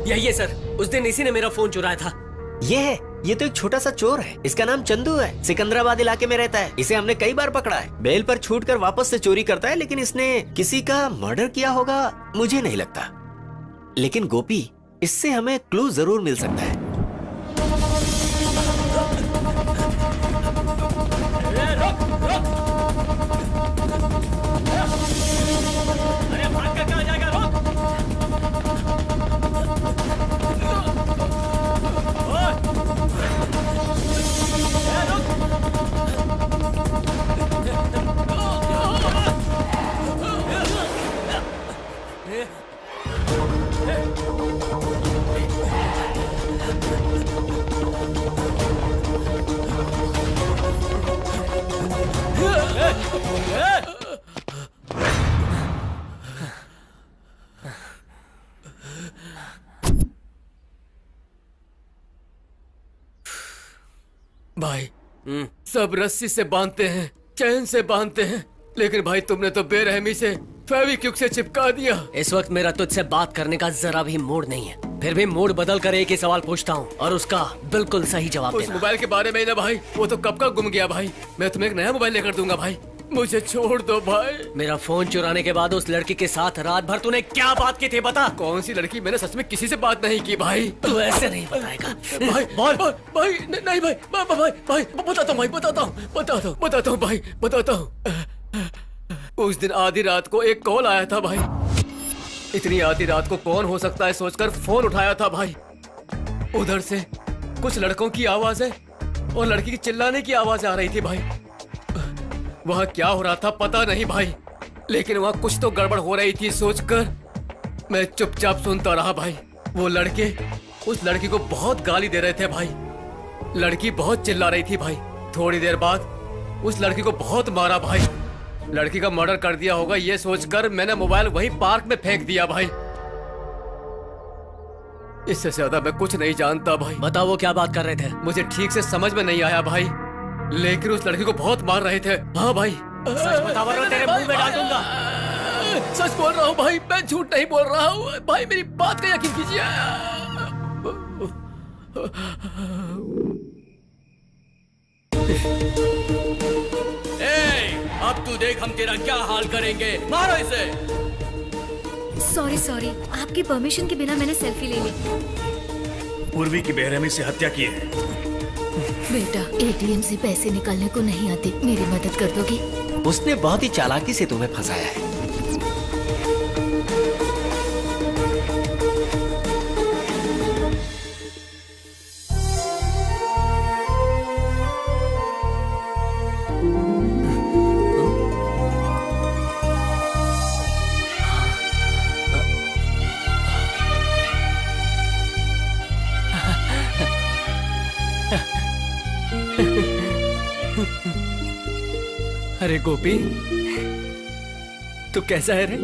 यही है सर, उस दिन इसी ने मेरा फोन चुराया था। ये तो एक छोटा सा चोर है। इसका नाम चंदू है, सिकंदराबाद इलाके में रहता है। इसे हमने कई बार पकड़ा है। बेल पर छूटकर वापस से चोरी करता है, लेकिन इसने किसी का मर्डर किया होगा मुझे नहीं लगता। लेकिन गोपी, इससे हमें क्लू जरूर मिल सकता है। भाई सब रस्सी से बांधते हैं, चैन से बांधते हैं, लेकिन भाई तुमने तो बेरहमी से फेविक्विक से चिपका दिया। इस वक्त मेरा तुझसे बात करने का जरा भी मूड नहीं है। फिर भी मूड बदल कर एक ही सवाल पूछता हूँ और उसका बिल्कुल सही जवाब उस देना। मोबाइल के बारे में ना भाई, वो तो कब का गुम गया भाई। मैं तुम्हें एक नया मोबाइल लेकर दूंगा भाई, मुझे छोड़ दो भाई। मेरा फोन चुराने के बाद उस लड़की के साथ रात भर तूने क्या बात की थी बता? कौन सी लड़की? मैंने सच में किसी से बात नहीं की भाई। तू ऐसे नहीं बताएगा भाई बोल। भाई नहीं भाई भाई बताता हूँ भाई, बताता हूँ भाई, बताता हूँ। उस दिन आधी रात को एक कॉल आया था भाई। इतनी आधी रात को कौन हो सकता है सोचकर फोन उठाया था भाई। उधर से कुछ लड़कों की आवाजें और लड़की की चिल्लाने की आवाज आ रही थी भाई। वहाँ क्या हो रहा था पता नहीं भाई, लेकिन वहाँ कुछ तो गड़बड़ हो रही थी सोचकर मैं चुपचाप सुनता रहा भाई। वो लड़के उस लड़की को बहुत गाली दे रहे थे भाई। लड़की बहुत चिल्ला रही थी भाई। थोड़ी देर बाद उस लड़की को बहुत मारा भाई। लड़की का मर्डर कर दिया होगा ये सोचकर मैंने मोबाइल वही पार्क में फेंक दिया भाई। इससे ज्यादा मैं कुछ नहीं जानता भाई। बताओ वो क्या बात कर रहे थे? मुझे ठीक से समझ में नहीं आया भाई, लेकिन उस लड़की को बहुत मार रहे थे। हाँ भाई, सच बता वरना तेरे मुंह में डाल दूंगा। सच बोल रहा हूँ भाई, मैं झूठ नहीं बोल रहा हूँ भाई, मेरी बात का यकीन कीजिए। अब तू देख हम तेरा क्या हाल करेंगे। मारो इसे। सॉरी, आपकी परमिशन के बिना मैंने सेल्फी ले ली। पूर्वी की बेरहमी से हत्या की है। बेटा, एटीएम से पैसे निकालने को नहीं आते, मेरी मदद कर दोगी? उसने बहुत ही चालाकी से तुम्हें फंसाया है। अरे गोपी, तू कैसा है रे?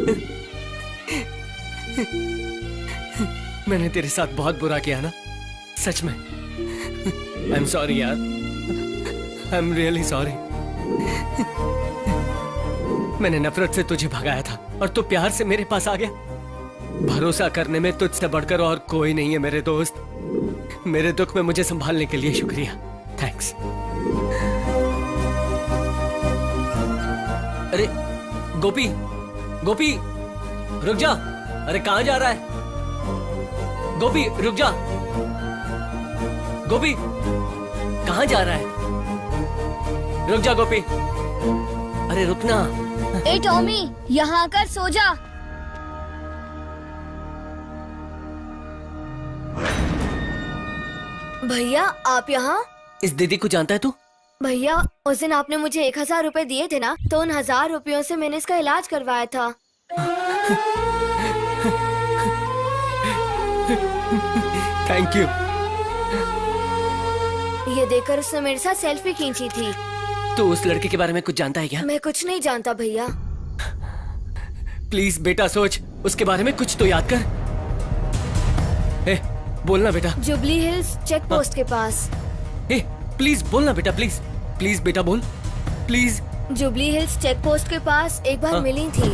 मैंने तेरे साथ बहुत बुरा किया ना, सच में। आई एम सॉरी यार, आई एम रियली सॉरी। मैंने नफरत से तुझे भगाया था और तू प्यार से मेरे पास आ गया। भरोसा करने में तुझसे बढ़कर और कोई नहीं है मेरे दोस्त। मेरे दुख में मुझे संभालने के लिए शुक्रिया, थैंक्स। अरे गोपी, गोपी रुक जा। अरे कहाँ जा रहा है? गोपी रुक जा। गोपी कहाँ जा रहा है? रुक जा गोपी। अरे रुकना। ए टॉमी, यहाँ आकर सो जा। भैया आप यहाँ? इस दीदी को जानता है तू? भैया उस दिन आपने मुझे 1000 रुपए दिए थे ना, तो उन 1000 रुपयों से मैंने इसका इलाज करवाया था। Thank you. ये देखकर उसने मेरे साथ सेल्फी खींची थी। तू उस लड़के के बारे में कुछ जानता है क्या? मैं कुछ नहीं जानता भैया। प्लीज बेटा सोच, उसके बारे में कुछ तो याद कर। ए, बोलना बेटा। जुबली हिल्स चेक पोस्ट के पास। ए, प्लीज बोलना बेटा, प्लीज प्लीज बेटा बोल, please. Jubilee Hills check post के पास एक बार मिली थी।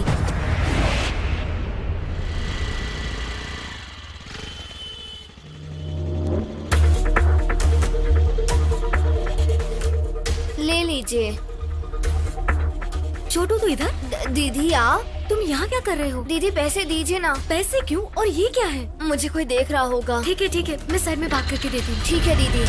दीजिए। छोटू तो इधर। दीदी आप तुम यहाँ क्या कर रहे हो? दीदी पैसे दीजिए ना। पैसे क्यों? और ये क्या है? मुझे कोई देख रहा होगा। ठीक है, मैं साइड में बात करके देती हूँ। ठीक है दीदी।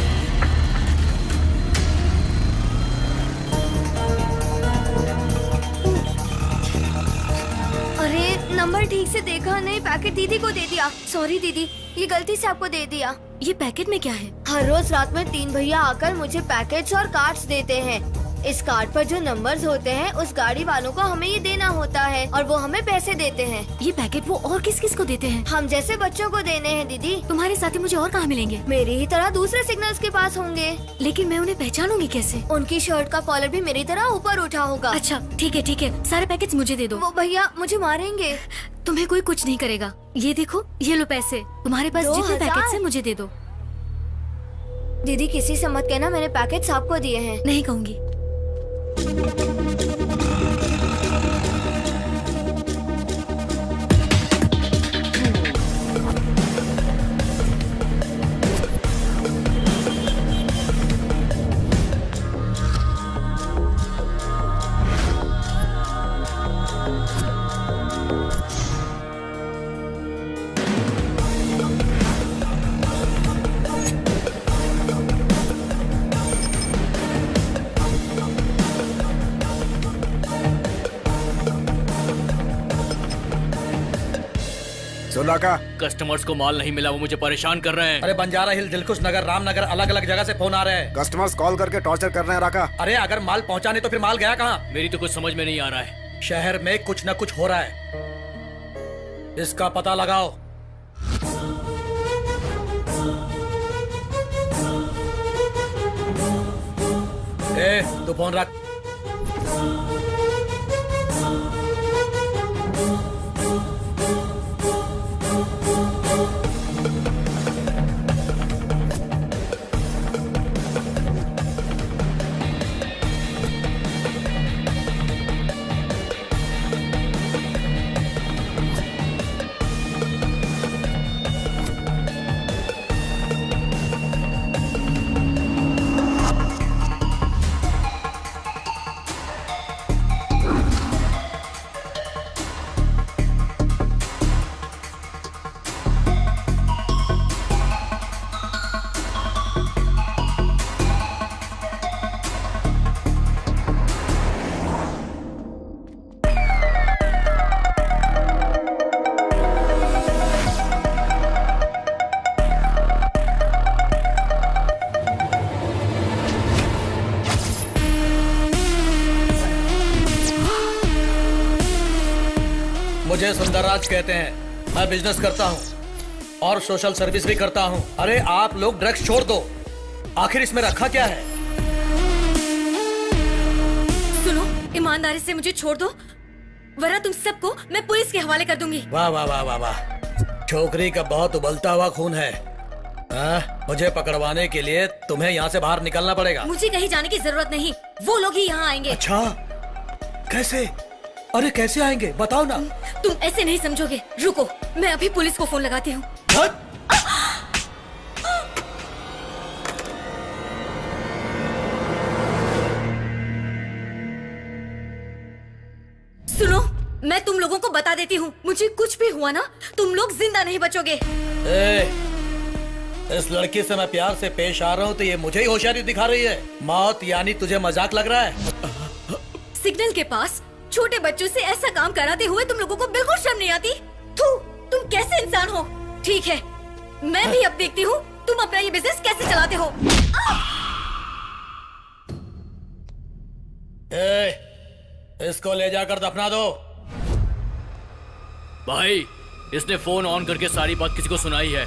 अरे नंबर ठीक से देखा नहीं, पैकेट दीदी को दे दिया। सॉरी दीदी, ये गलती से आपको दे दिया। ये पैकेट में क्या है? हर रोज रात में 3 भैया आकर मुझे पैकेट्स और कार्ड्स देते हैं। इस कार्ड पर जो नंबर्स होते हैं उस गाड़ी वालों को हमें ये देना होता है और वो हमें पैसे देते हैं। ये पैकेट वो और किस किस को देते हैं? हम जैसे बच्चों को देने हैं दीदी। तुम्हारे साथी मुझे और कहाँ मिलेंगे? मेरी ही तरह दूसरे सिग्नल्स के पास होंगे। लेकिन मैं उन्हें पहचानूंगी कैसे? उनकी शर्ट का कॉलर भी मेरी तरह ऊपर उठा होगा। अच्छा ठीक है, सारे पैकेट्स मुझे दे दो। वो भैया मुझे मारेंगे। तुम्हें कोई कुछ नहीं करेगा। ये देखो, ये लो पैसे। तुम्हारे पास जितने पैकेट्स हैं मुझे दे दो। दीदी किसी से मत कहना मैंने पैकेट्स आपको दिए हैं। नहीं कहूँगी। सुना का कस्टमर्स को माल नहीं मिला, वो मुझे परेशान कर रहे हैं। अरे बंजारा हिल, दिलखुश नगर, रामनगर, अलग अलग जगह से फोन आ रहे हैं। कस्टमर्स कॉल करके टॉर्चर कर रहे हैं राका। अरे अगर माल पहुंचा नहीं तो फिर माल गया कहाँ? मेरी तो कुछ समझ में नहीं आ रहा है। शहर में कुछ न कुछ हो रहा है, इसका पता लगाओ। तू फोन रख। मुझे सुंदरराज कहते हैं। मैं बिजनेस करता हूँ और सोशल सर्विस भी करता हूँ। अरे आप लोग ड्रग्स छोड़ दो, आखिर इसमें रखा क्या है? सुनो, ईमानदारी से मुझे छोड़ दो, वरना तुम सबको मैं पुलिस के हवाले कर दूंगी। वाह वाह वाह वाह वाह, छोकरी का बहुत उबलता हुआ खून है। मुझे पकड़वाने के लिए तुम्हें यहाँ से बाहर निकलना पड़ेगा। मुझे कहीं जाने की जरूरत नहीं, वो लोग ही यहाँ आएंगे। अच्छा, कैसे? अरे कैसे आएंगे, बताओ ना। तुम ऐसे नहीं समझोगे, रुको, मैं अभी पुलिस को फोन लगाती हूँ। सुनो, मैं तुम लोगों को बता देती हूँ, मुझे कुछ भी हुआ ना, तुम लोग जिंदा नहीं बचोगे। इस लड़की से मैं प्यार से पेश आ रहा हूँ तो ये मुझे ही होशियारी दिखा रही है। मौत यानी तुझे मजाक लग रहा है? सिग्नल के पास छोटे बच्चों से ऐसा काम कराते हुए तुम लोगों को बिल्कुल शर्म नहीं आती? थू, तुम कैसे इंसान हो? ठीक है, मैं भी अब देखती हूँ तुम अपना ये बिजनेस कैसे चलाते हो। इसको ले जाकर दफना दो। भाई, इसने फोन ऑन करके सारी बात किसी को सुनाई है।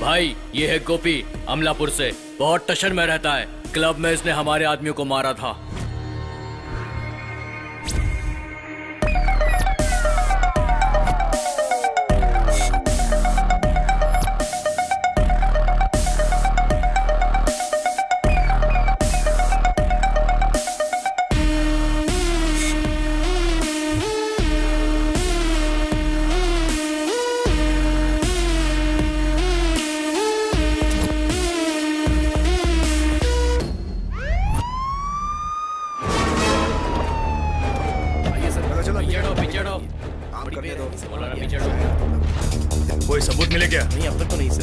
भाई, ये है गोपी, अमलापुर से, बहुत टशन में रहता है। क्लब में इसने हमारे आदमियों को मारा था। कोई सबूत मिले क्या? नहीं, अब तक तो नहीं सर।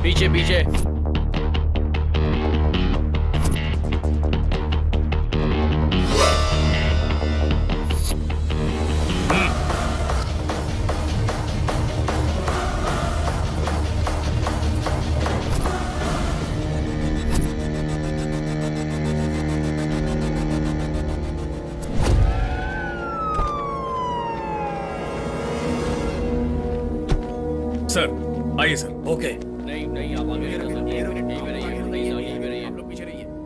पीछे पीछे। सर आइए सर। ओके, नहीं नहीं, आप आगे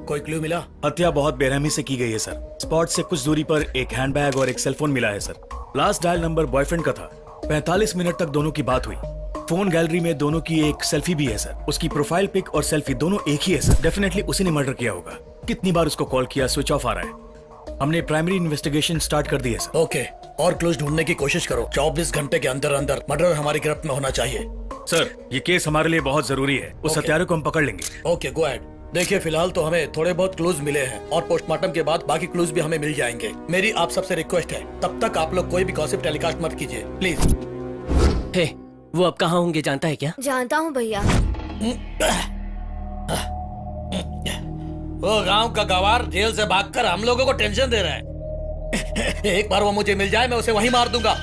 कोई क्लू मिला? हत्या बहुत बेरहमी से की गई है सर। स्पॉट से कुछ दूरी पर एक हैंडबैग और एक सेलफोन मिला है sir. Last dial number boyfriend का था। 45 मिनट तक दोनों की बात हुई। फोन गैलरी में दोनों की एक सेल्फी भी है सर। उसकी प्रोफाइल पिक और सेल्फी दोनों एक ही है सर। डेफिनेटली उसी ने मर्डर किया होगा। कितनी बार उसको कॉल किया, स्विच ऑफ आ रहा है। हमने प्राइमरी इन्वेस्टिगेशन स्टार्ट कर दी है सर। ओके, और क्लूज ढूंढने की कोशिश करो। 24 घंटे के अंदर अंदर मर्डर हमारी गिरफ्त में होना चाहिए। सर ये केस हमारे लिए बहुत जरूरी है। उस Okay. हत्यारे को हम पकड़ लेंगे। Okay, go ahead. देखिए, फिलहाल तो हमें थोड़े बहुत क्लूज मिले हैं और पोस्टमार्टम के बाद बाकी क्लूज भी हमें मिल जाएंगे। मेरी आप सबसे रिक्वेस्ट है, तब तक आप लोग कोई भी गॉसिप टेलीकास्ट मत कीजिए प्लीज। हे, वो अब कहाँ होंगे जानता है क्या? जानता हूँ भैया। वो गांव का गवार जेल से भागकर हम लोगों को टेंशन दे रहा है। एक बार वो मुझे मिल जाए, मैं उसे वहीं मार दूंगा।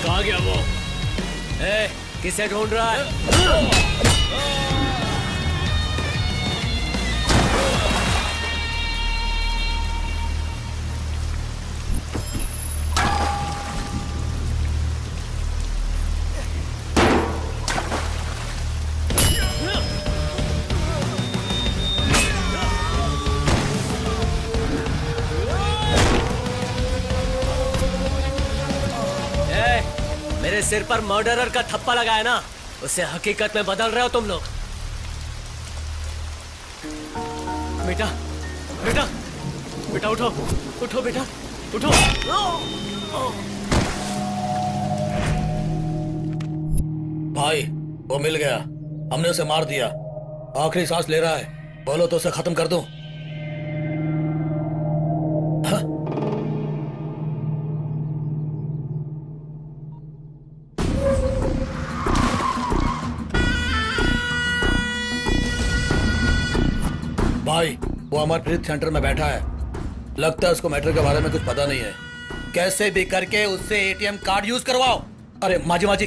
कहाँ गया वो? किसे ढूंढ रहा है? मेरे सिर पर मर्डरर का थप्पा लगाया ना, उसे हकीकत में बदल रहे हो तुम लोग। बेटा बेटा बेटा उठो उठो बेटा उठो। भाई, वो मिल गया। हमने उसे मार दिया। आखिरी सांस ले रहा है। बोलो तो उसे खत्म कर दूं। भाई, वो अमरप्रीत सेंटर में बैठा है। लगता है उसको मैटर के बारे में कुछ पता नहीं है। कैसे भी करके उससे एटीएम कार्ड यूज करवाओ। अरे माजी माजी,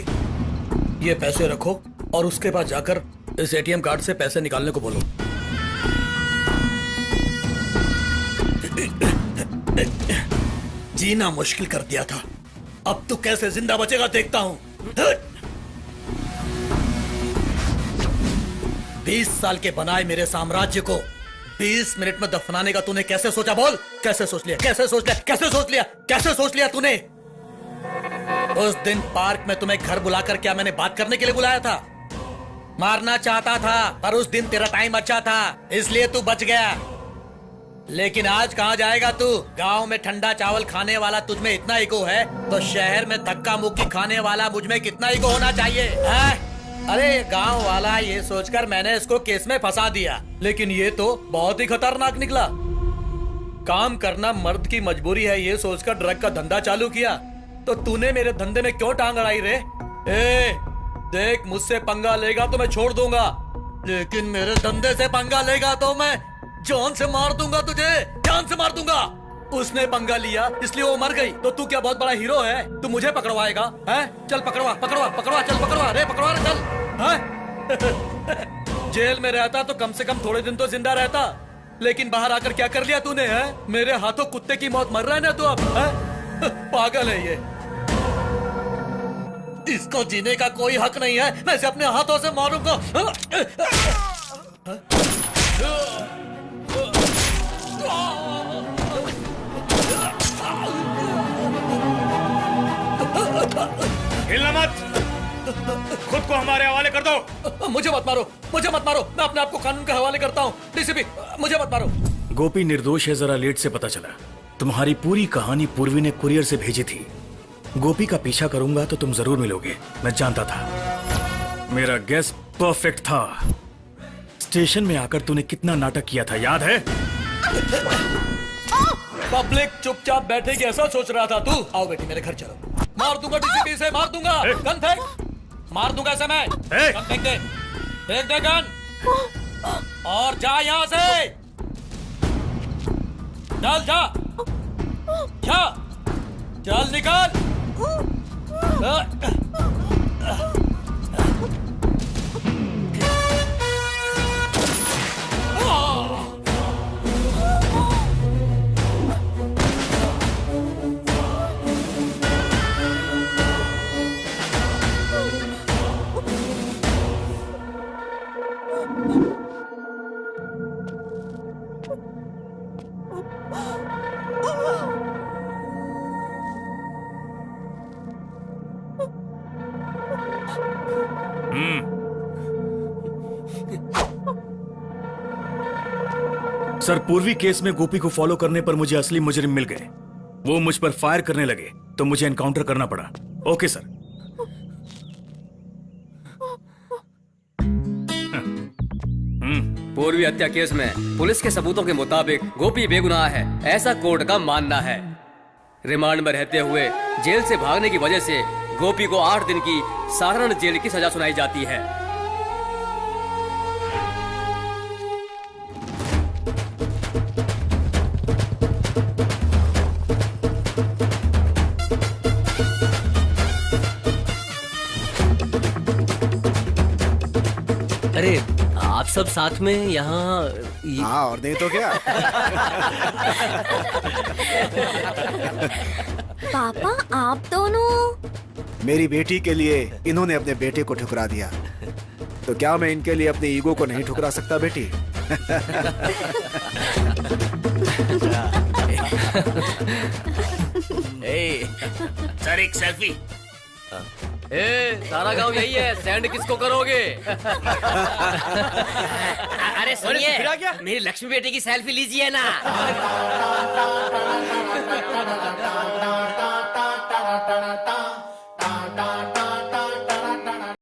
ये पैसे रखो और उसके पास जाकर इस एटीएम कार्ड से पैसे निकालने को बोलो। जीना मुश्किल कर दिया था, अब तू कैसे जिंदा बचेगा देखता हूं। 20 साल के बनाए मेरे साम्राज्य को 20 मिनट में दफनाने का तूने कैसे सोचा? बोल, कैसे सोच लिया? कैसे सोच लिया? कैसे सोच लिया? कैसे सोच लिया तूने? उस दिन पार्क में तुम्हें घर बुलाकर क्या मैंने बात करने के लिए बुलाया था? मारना चाहता था, पर उस दिन तेरा टाइम अच्छा था, इसलिए तू बच गया। लेकिन आज कहां जाएगा तू? गांव में ठंडा चावल खाने वाला तुझ में इतना ईगो है, तो शहर में धक्का मुक्की खाने वाला मुझ में कितना ईगो होना चाहिए है? अरे गांव वाला ये सोचकर मैंने इसको केस में फंसा दिया, लेकिन ये तो बहुत ही खतरनाक निकला। काम करना मर्द की मजबूरी है ये सोचकर ड्रग का धंधा चालू किया, तो तूने मेरे धंधे में क्यों टांग अड़ाई रे? देख, मुझसे पंगा लेगा तो मैं छोड़ दूंगा, लेकिन मेरे धंधे से पंगा लेगा तो मैं जान से मार दूंगा तुझे, जान से मार दूंगा। उसने पंगा लिया इसलिए वो मर गई, तो तू क्या बहुत बड़ा हीरो है? तू मुझे पकड़वाएगा? हैं? चल पकड़वा पकड़वा पकड़वा, चल पकड़वा रे, पकड़वा रे, चल। हैं? जेल में रहता तो कम से कम थोड़े दिन तो जिंदा रहता, लेकिन बाहर आकर क्या कर लिया तूने? है मेरे हाथों कुत्ते की मौत मर रहा है ना तू अब? पागल है ये, इसको जीने का कोई हक नहीं है, मैं इसे अपने हाथों से मारूंगा। हिलना मत, खुद को हमारे हवाले कर दो। मुझे मत मारो, मुझे मत मारो, मैं अपने आप को कानून के हवाले करता हूँ। डीसीपी, मुझे मत मारो। गोपी निर्दोष है, जरा लेट से पता चला। तुम्हारी पूरी कहानी पूर्वी ने कुरियर से भेजी थी। गोपी का पीछा करूंगा तो तुम जरूर मिलोगे, मैं जानता था। मेरा गेस परफेक्ट था। स्टेशन में आकर तूने कितना नाटक किया था, याद है? पब्लिक चुपचाप बैठेगी ऐसा सोच रहा था तू? आओ बेटी मेरे घर चलो, मार दूंगा डीसीपी से, मार दूंगा। गन फेंक, मार दूंगा ऐसे मैं। गन फेंक दे, फेंक दे गन, और जा यहाँ से, चल जा, जा, चल निकल। सर, पूर्वी केस में गोपी को फॉलो करने पर मुझे असली मुजरिम मिल गए। वो मुझ पर फायर करने लगे तो मुझे एनकाउंटर करना पड़ा। Okay sir. पूर्वी हत्या केस में पुलिस के सबूतों के मुताबिक गोपी बेगुनाह है, ऐसा कोर्ट का मानना है। रिमांड में रहते हुए जेल से भागने की वजह से गोपी को 8 दिन की साधारण जेल की सजा सुनाई जाती है। अरे आप सब साथ में यहाँ हाँ, और नहीं तो क्या। पापा, आप दोनों? मेरी बेटी के लिए इन्होंने अपने बेटे को ठुकरा दिया, तो क्या मैं इनके लिए अपने ईगो को नहीं ठुकरा सकता बेटी? सर, एक सेल्फी। सारा गांव यही है, सैंड किसको करोगे? अरे सुनिए, मेरी लक्ष्मी बेटी की सेल्फी लीजिए ना।